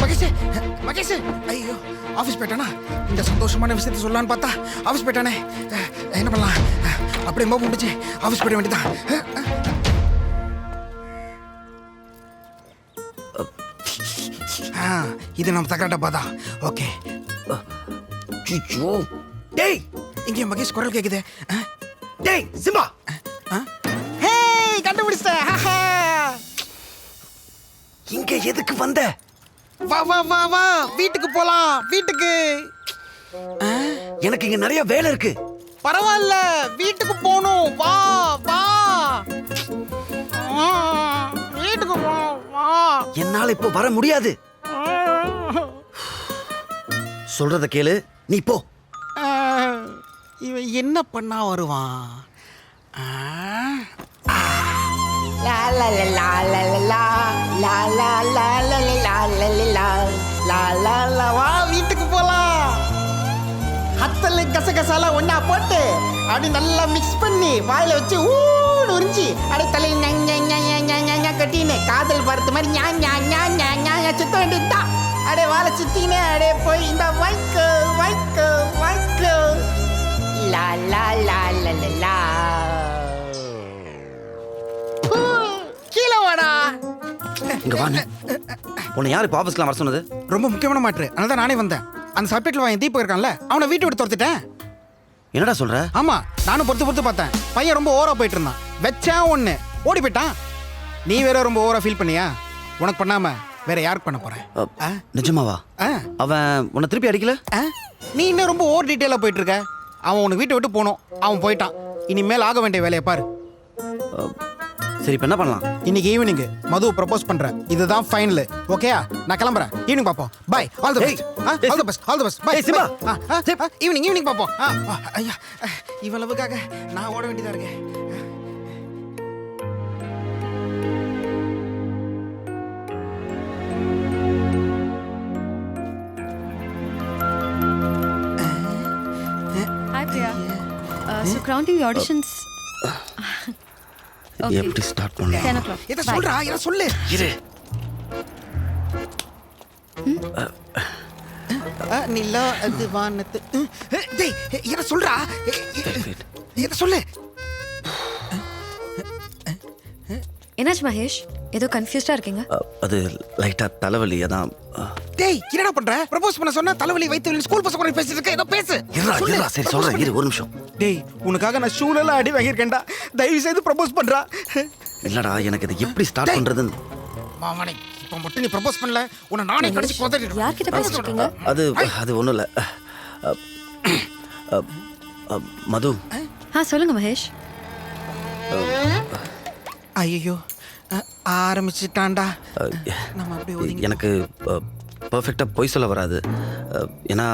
மகேஷ் மகேஷ் ஐயோ, ஆஃபீஸ் போயிட்டானா? இந்த சந்தோஷமான விஷயத்தை சொல்லலான்னு பார்த்தா ஆஃபீஸ் போயிட்டானே. என்ன பண்ணலாம்? அப்படியே மோப்பம் முடிச்சு ஆஃபீஸ் போயிட வேண்டியதான். இது நம்ம தகர டப்பா தான். ஓகே. டேய், இங்கே மகேஷ் குரல் கேக்குது. டேய் சிம்பா. ஹேய், கண்டுபிடிச்சேன். இங்க எதுக்கு வந்த? வா வா வா வா, வீட்டுக்கு போலாம். வீட்டுக்கு. எனக்கு இங்க நிறைய வேலை இருக்கு. பரவாயில்ல, வீட்டுக்கு போகணும். வா வா, வீட்டுக்கு போகணும். வா. என்னால இப்போ வர முடியாது. சொல்றத கேளு, நீ போ. இவன் என்ன பண்ணா வருவான்? வா, வீட்டுக்கு போலாம். ஹத்தல் கசகசால ஒன்னா போட்டு அப்படி நல்லா மிக்ஸ் பண்ணி வாயில வச்சு ஊன்னு உறிஞ்சி அப்படியே தலையை கட்டின்னு காதல் பார்த்த மாதிரி சுத்த வேண்டியதுதான். அடே வாழை சுத்தினே அப்படியே போய் இந்த வைக்கோ வைக்கோ வைக்கோ லா லா லா லா லா. இங்க வா நீ. உன்னை யார் இப்போ ஆஃபீஸ்க்குலாம் வர சொன்னது? ரொம்ப முக்கியமான மாற்று, அதனால தான் நானே வந்தேன். அந்த சப்ஜெக்ட்ல வாங்கி தீபக் இருக்கான்ல, அவனை வீட்டை விட்டு துரத்திட்டேன். என்னடா சொல்ற? ஆமா, நானும் பொறுத்து பார்த்தேன். பையன் ரொம்ப ஓவரா போயிட்டு இருந்தான். வச்சா ஒண்ணு ஓடி போயிட்டான். நீ வேற ரொம்ப ஓவரா ஃபீல் பண்ணியா? உனக்கு பண்ணாம வேற யாருக்கு பண்ண போறேன்? நிஜமாவா? அவன் உன்னை திருப்பி அடிக்கல? நீ இன்னும் ரொம்ப ஓவர் டீட்டெயிலா போயிட்டு இருக்க. அவன் உனக்கு வீட்டை விட்டு போனோம், அவன் போயிட்டான். இனிமேல் ஆக வேண்டிய வேலையை பாரு. சரி, இப்போ என்ன பண்ணலாம்? இன்னைக்கு ஈவினிங் மது ப்ரப்போஸ் பண்றேன். இதுதான் ஃபைனல். ஓகேயா? நான் கிளம்புறேன். ஈவினிங் பாப்போம். Bye. All the best. All the best. All the best. Bye. Simba. Evening பாப்போம். ஐயா, இவளவுக்காக நான் ஓட வேண்டியதா இருக்கேன். Hi Priya. So Kraunti auditions. Okay. எப்படி ஸ்டார்ட் பண்ணலாம்? 10 o'clock. இத சொல்றா, இத சொல்லு. இரு. நிலா அது வானத்து. டேய், இத சொல்றா. இத சொல்லு. என்னாச்சு மகேஷ்? ஏதோ கன்ஃபியூஸ்டா இருக்கீங்க? அது லைட்டா தலைவலி அதான். டேய், என்னடா பண்ற? ப்ரப்போஸ் பண்ண சொன்னா தலைவலி வைத்து ஸ்கூல் பசங்க கூட பேசிட்டு இருக்க. ஏதோ பேசு. இருடா, சரி சொல்றேன். இரு ஒரு நிமிஷம். டேய், உனக்காக நான் ஷூலெல்லாம் அடி வாங்கியிருக்கேன்டா. தயவு செய்து ப்ரப்போஸ் பண்றா. இல்லடா, எனக்கு இது எப்படி ஸ்டார்ட் பண்றதுன்னு. மாமனே, இப்போ மட்டும் நீ ப்ரப்போஸ் பண்ணல, உன்னை நானே கடிச்சு கொதறிடுறேன். யார்கிட்ட பேசிட்டு இருக்கீங்க? அது ஒண்ணும் இல்ல. மது. சொல்லுங்க மகேஷ். ஐயோ, ஆரம்பிச்சிட்டான்டா. எனக்கு பர்ஃபெக்டாக பொய் சொல்ல வராது. ஏன்னா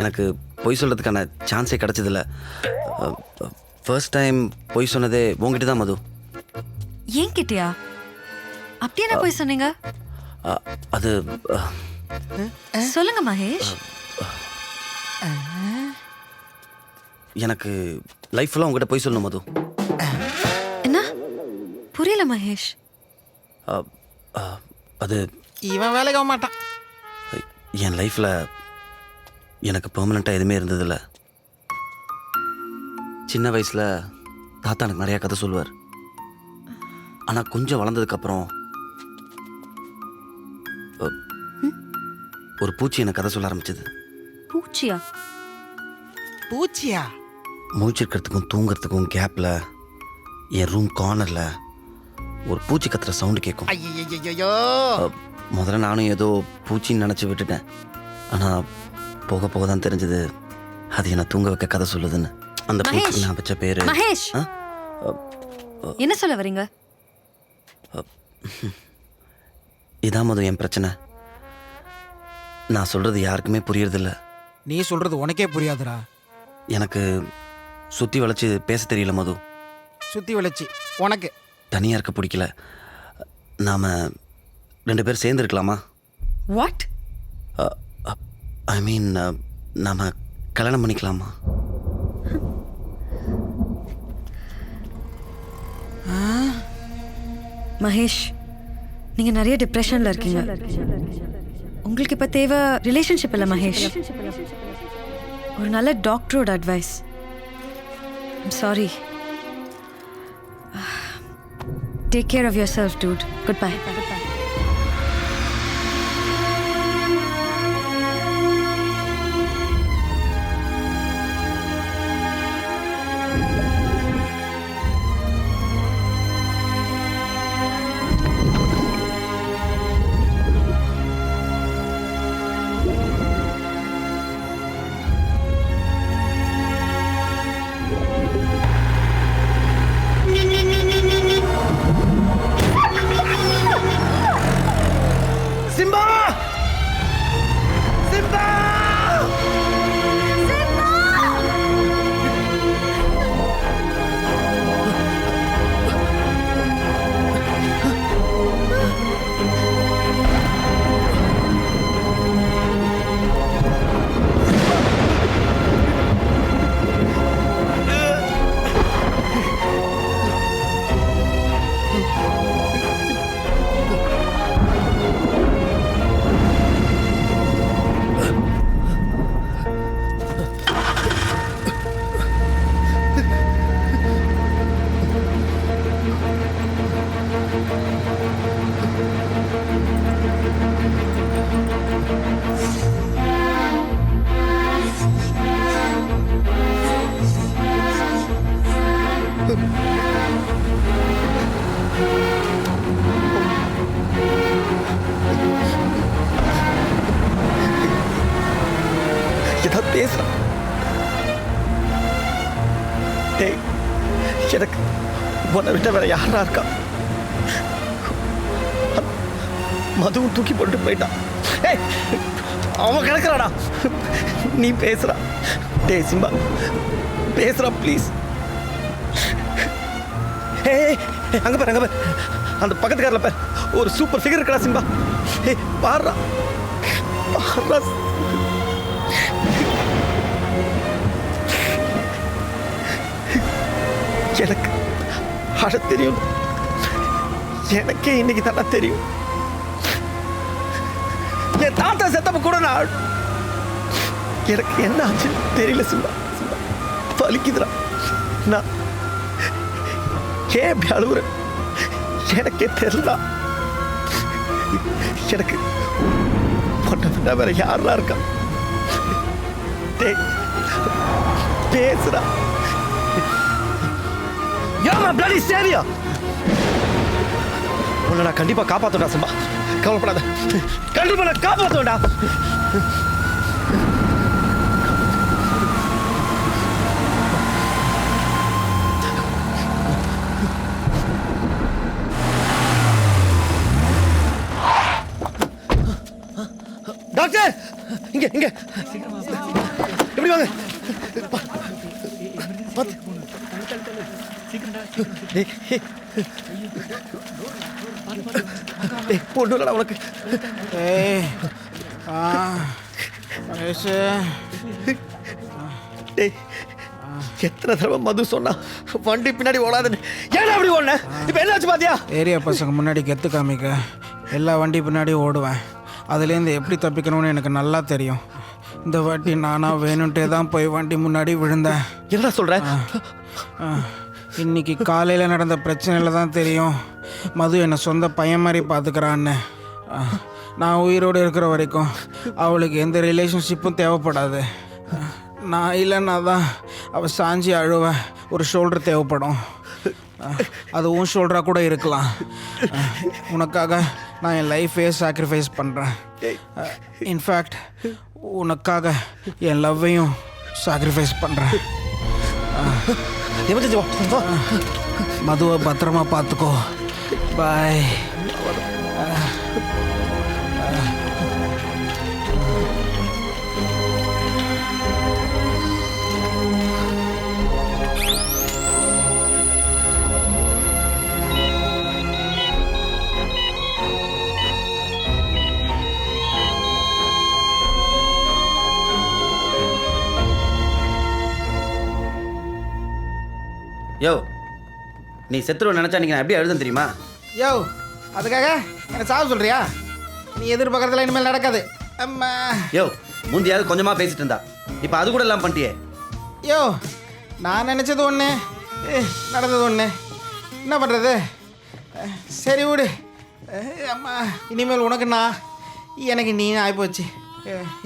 எனக்கு பொய் சொல்கிறதுக்கான சான்ஸே கிடச்சதில்ல. ஃபர்ஸ்ட் டைம் பொய் சொன்னதே உங்ககிட்ட தான் மது. ஏன் கிட்டியா? அப்படியே என்ன பொய் சொன்னீங்க? அது சொல்லுங்க மகேஷ். எனக்கு லைஃப் ஃபுல்லாக உங்ககிட்ட பொய் சொல்லணும் மது. என்ன புரியல மகேஷ்? அது இவன் வேலைக்கு ஆக மாட்டான். என் லைஃப்பில் எனக்கு பெர்மனெண்ட்டாக எதுவுமே இருந்ததில்ல. சின்ன வயசில் தாத்தா எனக்கு நிறையா கதை சொல்லுவார். ஆனால் கொஞ்சம் வளர்ந்ததுக்கப்புறம் ஒரு பூச்சி எனக்கு கதை சொல்ல ஆரம்பிச்சது. பூச்சியா? பூச்சியா? முழிச்சிருக்கிறதுக்கும் தூங்குறதுக்கும் கேப்பில் என் ரூம் கார்னரில் ஒரு பூச்சி கத்துற சவுண்டு கேட்கும். ஐயோ, முதல்ல நானும் ஏதோ பூச்சின்னு நினச்சி விட்டுட்டேன். ஆனால் போக போக தான் தெரிஞ்சது அது என்னை தூங்க வைக்க கதை சொல்லுதுன்னு. அந்த பூச்சி நான் வச்ச பேரு மகேஷ். என்ன சொல்ல வரீங்க? இதான் மது என் பிரச்சனை. நான் சொல்றது யாருக்குமே புரியறதில்ல. நீ சொல்றது உனக்கே புரியாதுடா. எனக்கு சுற்றி வளைச்சி பேச தெரியல மது. சுற்றி வளைச்சி உனக்கு தனியாக இருக்க பிடிக்கல. நாம் 2 பேர் சேர்ந்து இருக்கலாமா? வாட்? ஐ மீன் நாம் கல்யாணம் பண்ணிக்கலாமா? மகேஷ், நீங்க நிறைய டிப்ரெஷன்ல இருக்கீங்க. உங்களுக்கு இப்ப தேவை ரிலேஷன்ஷிப் இல்ல மகேஷ், ஒரு நல்ல டாக்டரோட advice. I'm sorry. Take care of yourself dude. Good bye. உன்னை விட்ட வேற யாரா இருக்கா? மதுவும் தூக்கி போட்டு போயிட்டான். ஏய், அவன் கிடக்குறாடா. நீ பேசுறா. டேய் சிம்பா, பேசுறா ப்ளீஸ். ஏய், அங்க பாரு, அங்க பாரு, அந்த பக்கத்து காரில் பாரு, ஒரு சூப்பர் ஃபிகர் இருக்கடா சிம்பா. ஏய், பாருடா, பாருடா. எனக்கு அழ தெரியும். எனக்கே இன்னைக்கு தானே தெரியும். என் தாத்தா செத்தப்ப கூட நான் எனக்கு என்ன ஆச்சு தெரியல சிம்பா. சிம்பா வலிக்குதுடா. நான் ஏன் அப்படி அழுகுறேன் எனக்கே தெரியல. எனக்கு பொண்ணை விட வேற யாரெல்லாம் இருக்கா? டேய் பேசுடா. யாரா பிளடி சேவியா? உன்னை நான் கண்டிப்பா காப்பாத்துடா சிம்பா. கவலைப்படாத, கண்டிப்பா நான் காப்பாத்துவேன்டா. டாக்டர், இங்க இங்க எப்படி வாங்க. பொண்ணுடா உனக்கு. எத்தனை தடவை மது சொன்னா வண்டி பின்னாடி ஓடாதுன்னு. ஏன்னா அப்படி ஓடன? இப்ப என்னாச்சு பாத்தியா? ஏரியா பசங்க முன்னாடி கெத்து காமிக்க எல்லா வண்டி பின்னாடி ஓடுவேன். அதுலேருந்து எப்படி தப்பிக்கணும்னு எனக்கு நல்லா தெரியும். இந்த வாட்டி நானா வேணும்ட்டே தான் போய் வண்டி முன்னாடி விழுந்தேன். என்ன சொல்ற? இன்னைக்கு காலையில் நடந்த பிரச்சனையில் தான் தெரியும் மது என்னை சொந்த பையன் மாதிரி பார்த்துக்கிறான்னு. நான் உயிரோடு இருக்கிற வரைக்கும் அவளுக்கு எந்த ரிலேஷன்ஷிப்பும் தேவைப்படாது. நான் இல்லைன்னா தான் அவள் சாஞ்சி அழுவேன். ஒரு ஷோல்டர் தேவைப்படும். அது உன் ஷோல்டராக கூட இருக்கலாம். உனக்காக நான் என் லைஃபே சாக்ரிஃபைஸ் பண்ணுறேன். இன்ஃபேக்ட் உனக்காக என் லவ்வையும் சாக்ரிஃபைஸ் பண்ணுறேன். மதுவை பத்திரமா பார்த்துக்கோ. பாய். யோ, நீ செத்துருவ நினச்சா நீங்கள் எப்படி எழுதுன்னு தெரியுமா? யோ, அதுக்காக என்ன சாவு சொல்றியா? நீ எதிர்பார்க்கறதுல இனிமேல் நடக்காது. அம்மா. யோ, முந்தியாவது கொஞ்சமாக பேசிட்டு இருந்தா, இப்போ அது கூட எல்லாம் பண்ணிட்டியே. யோ, நான் நினச்சது ஒன்று, நடந்தது ஒன்று. என்ன பண்ணுறது? சரி விடு. அம்மா, இனிமேல் உனக்கு நான், எனக்கு நீ ஆகிப்போச்சு.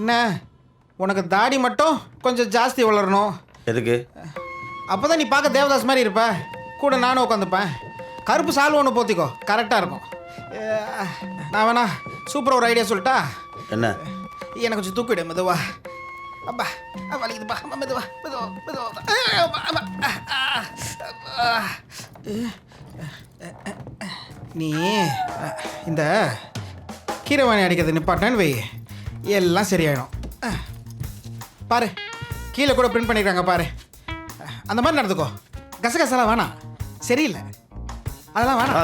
என்ன, உனக்கு தாடி மட்டும் கொஞ்சம் ஜாஸ்தி வளரணும். எதுக்கு? அப்போ தான் நீ பார்க்க தேவதாஸ் மாதிரி இருப்ப. கூட நானும் உட்காந்துப்பேன். கருப்பு சால்வை ஒன்று போத்திக்கோ, கரெக்டாக இருக்கும். நான் வேணா சூப்பராக ஒரு ஐடியா சொல்லிட்டா? என்ன? எனக்கு கொஞ்சம் தூக்கிவிடு மெதுவா. அப்பா வலிக்குதுப்பா. மெதுவா மெதுவா மெதுவா. நீ இந்த கீரைவாணி அடிக்கிறது நிப்பாட்டேன்னு வை, எல்லாம் சரியாயிடும். பாரு, கீழே கூட பிரிண்ட் பண்ணியிருக்காங்க பாரு. அந்த மாதிரி நடந்துக்கோ. கசகசலாம் வேணாம், சரியில்லை. அதெல்லாம் வேணாம்.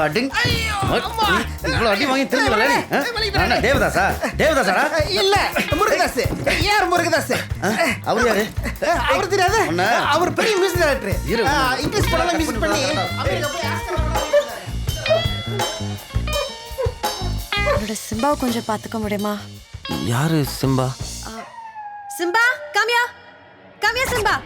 இவ்வளோ அடி வாங்கி திரும்பல நீ? தேவதாசா? தேவதாசாடா? இல்ல, முருகதாஸ். யார் முருகதாஸ்? அவர் யாரு? அவர் தெரியாது. அவர் பெரிய மியூசிக் டைரக்டர். இங்கிலீஷ் படம் மியூசிக் பண்ணி அமெரிக்கா போய் ஆஸ்கர் என்னோட சிம்பாவை கொஞ்சம் பார்த்துக்க முடியுமா? யாரு Simba? Simba, Kamiya Kamiya. Simba,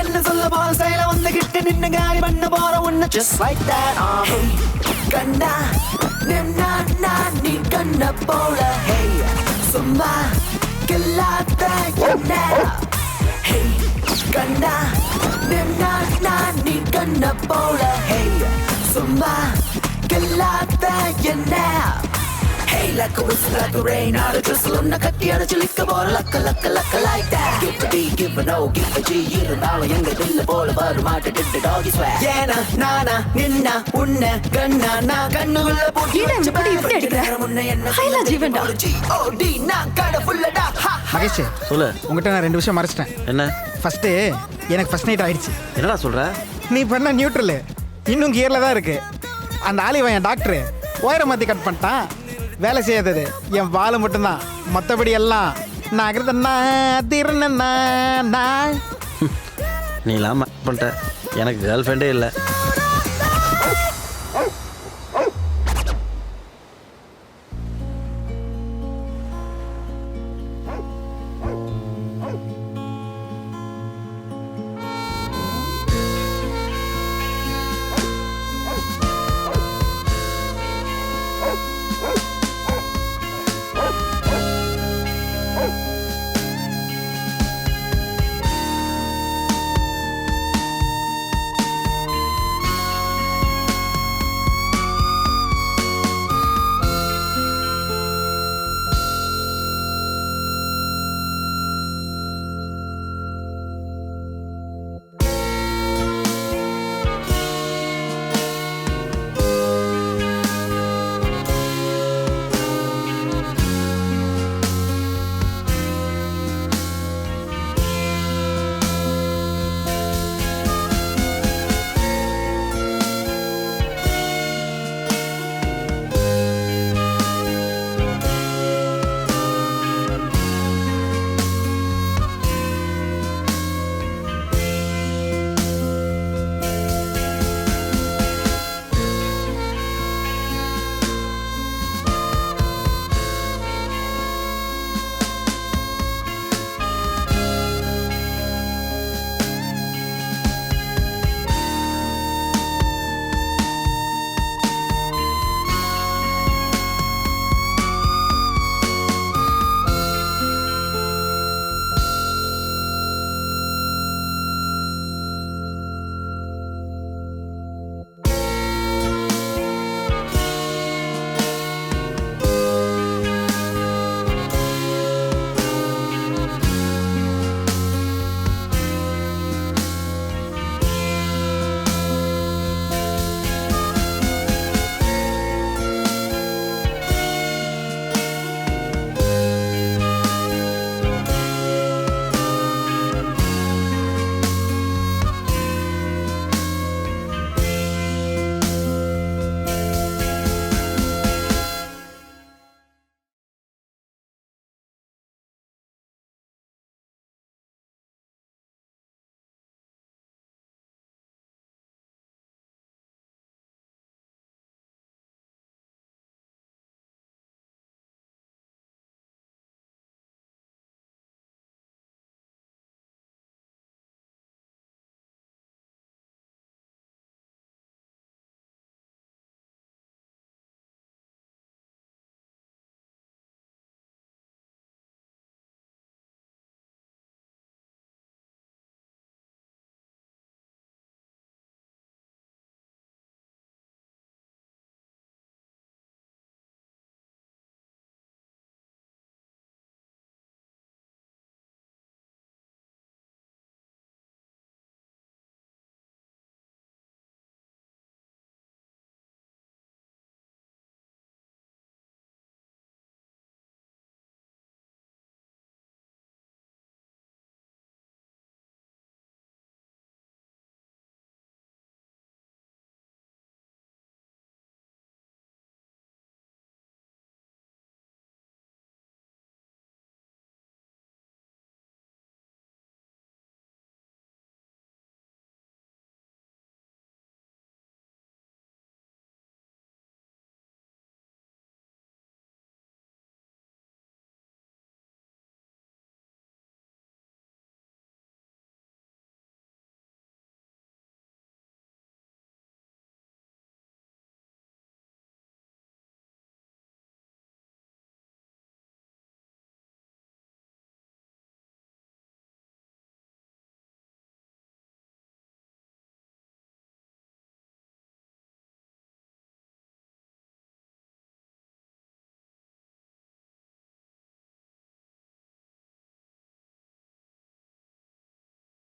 என்ன சொல்ல போற செயல வந்துகிட்டு நின்னு காலி பண்ண போற உன்னை just like that. Hey கண்ணா நின்னா நான் நீ கண்ண போல. Hey சும்மா கில்லாத என்ன. ஹே கண்ணா நின்னா நான் நீ கண்ண போல ஹே சும்மா கல்லாத என்ன Hey, like a whistle, like a rain, out of drizzle, on the cut, the other lick of all, like a like that. Give a D, give a no, give a G, you don't know, younger than the ball of our market, did the doggy swag. Yeah, nana, ninna, unna, gunna, na, gunna, will a put you in the bed. Hela ஜீவன்டா. Oh, D, na, got a full of da, ha. Mahesh சொல்லு. உங்ககிட்ட நான் 2 விஷயம் மறைச்சிட்டேன். என்ன? ஃபர்ஸ்ட் எனக்கு ஃபர்ஸ்ட் நைட் ஆயிடுச்சு. என்னடா சொல்ற? நீ பண்ண நியூட்ரல் இன்னும் கியர்ல தான் இருக்கு. அந்த ஆலிவன் என் டாக்டர் ஒயரை மாற்றி கட் பண்ணிட்டான். வேலை செய்யாதது என் வாழை மட்டும்தான், மற்றபடி எல்லாம் நகர்தண்ணா திறனா. நீ இல்லாமல் பண்ணிட்ட, எனக்கு கேர்ள் ஃப்ரெண்டே இல்லை.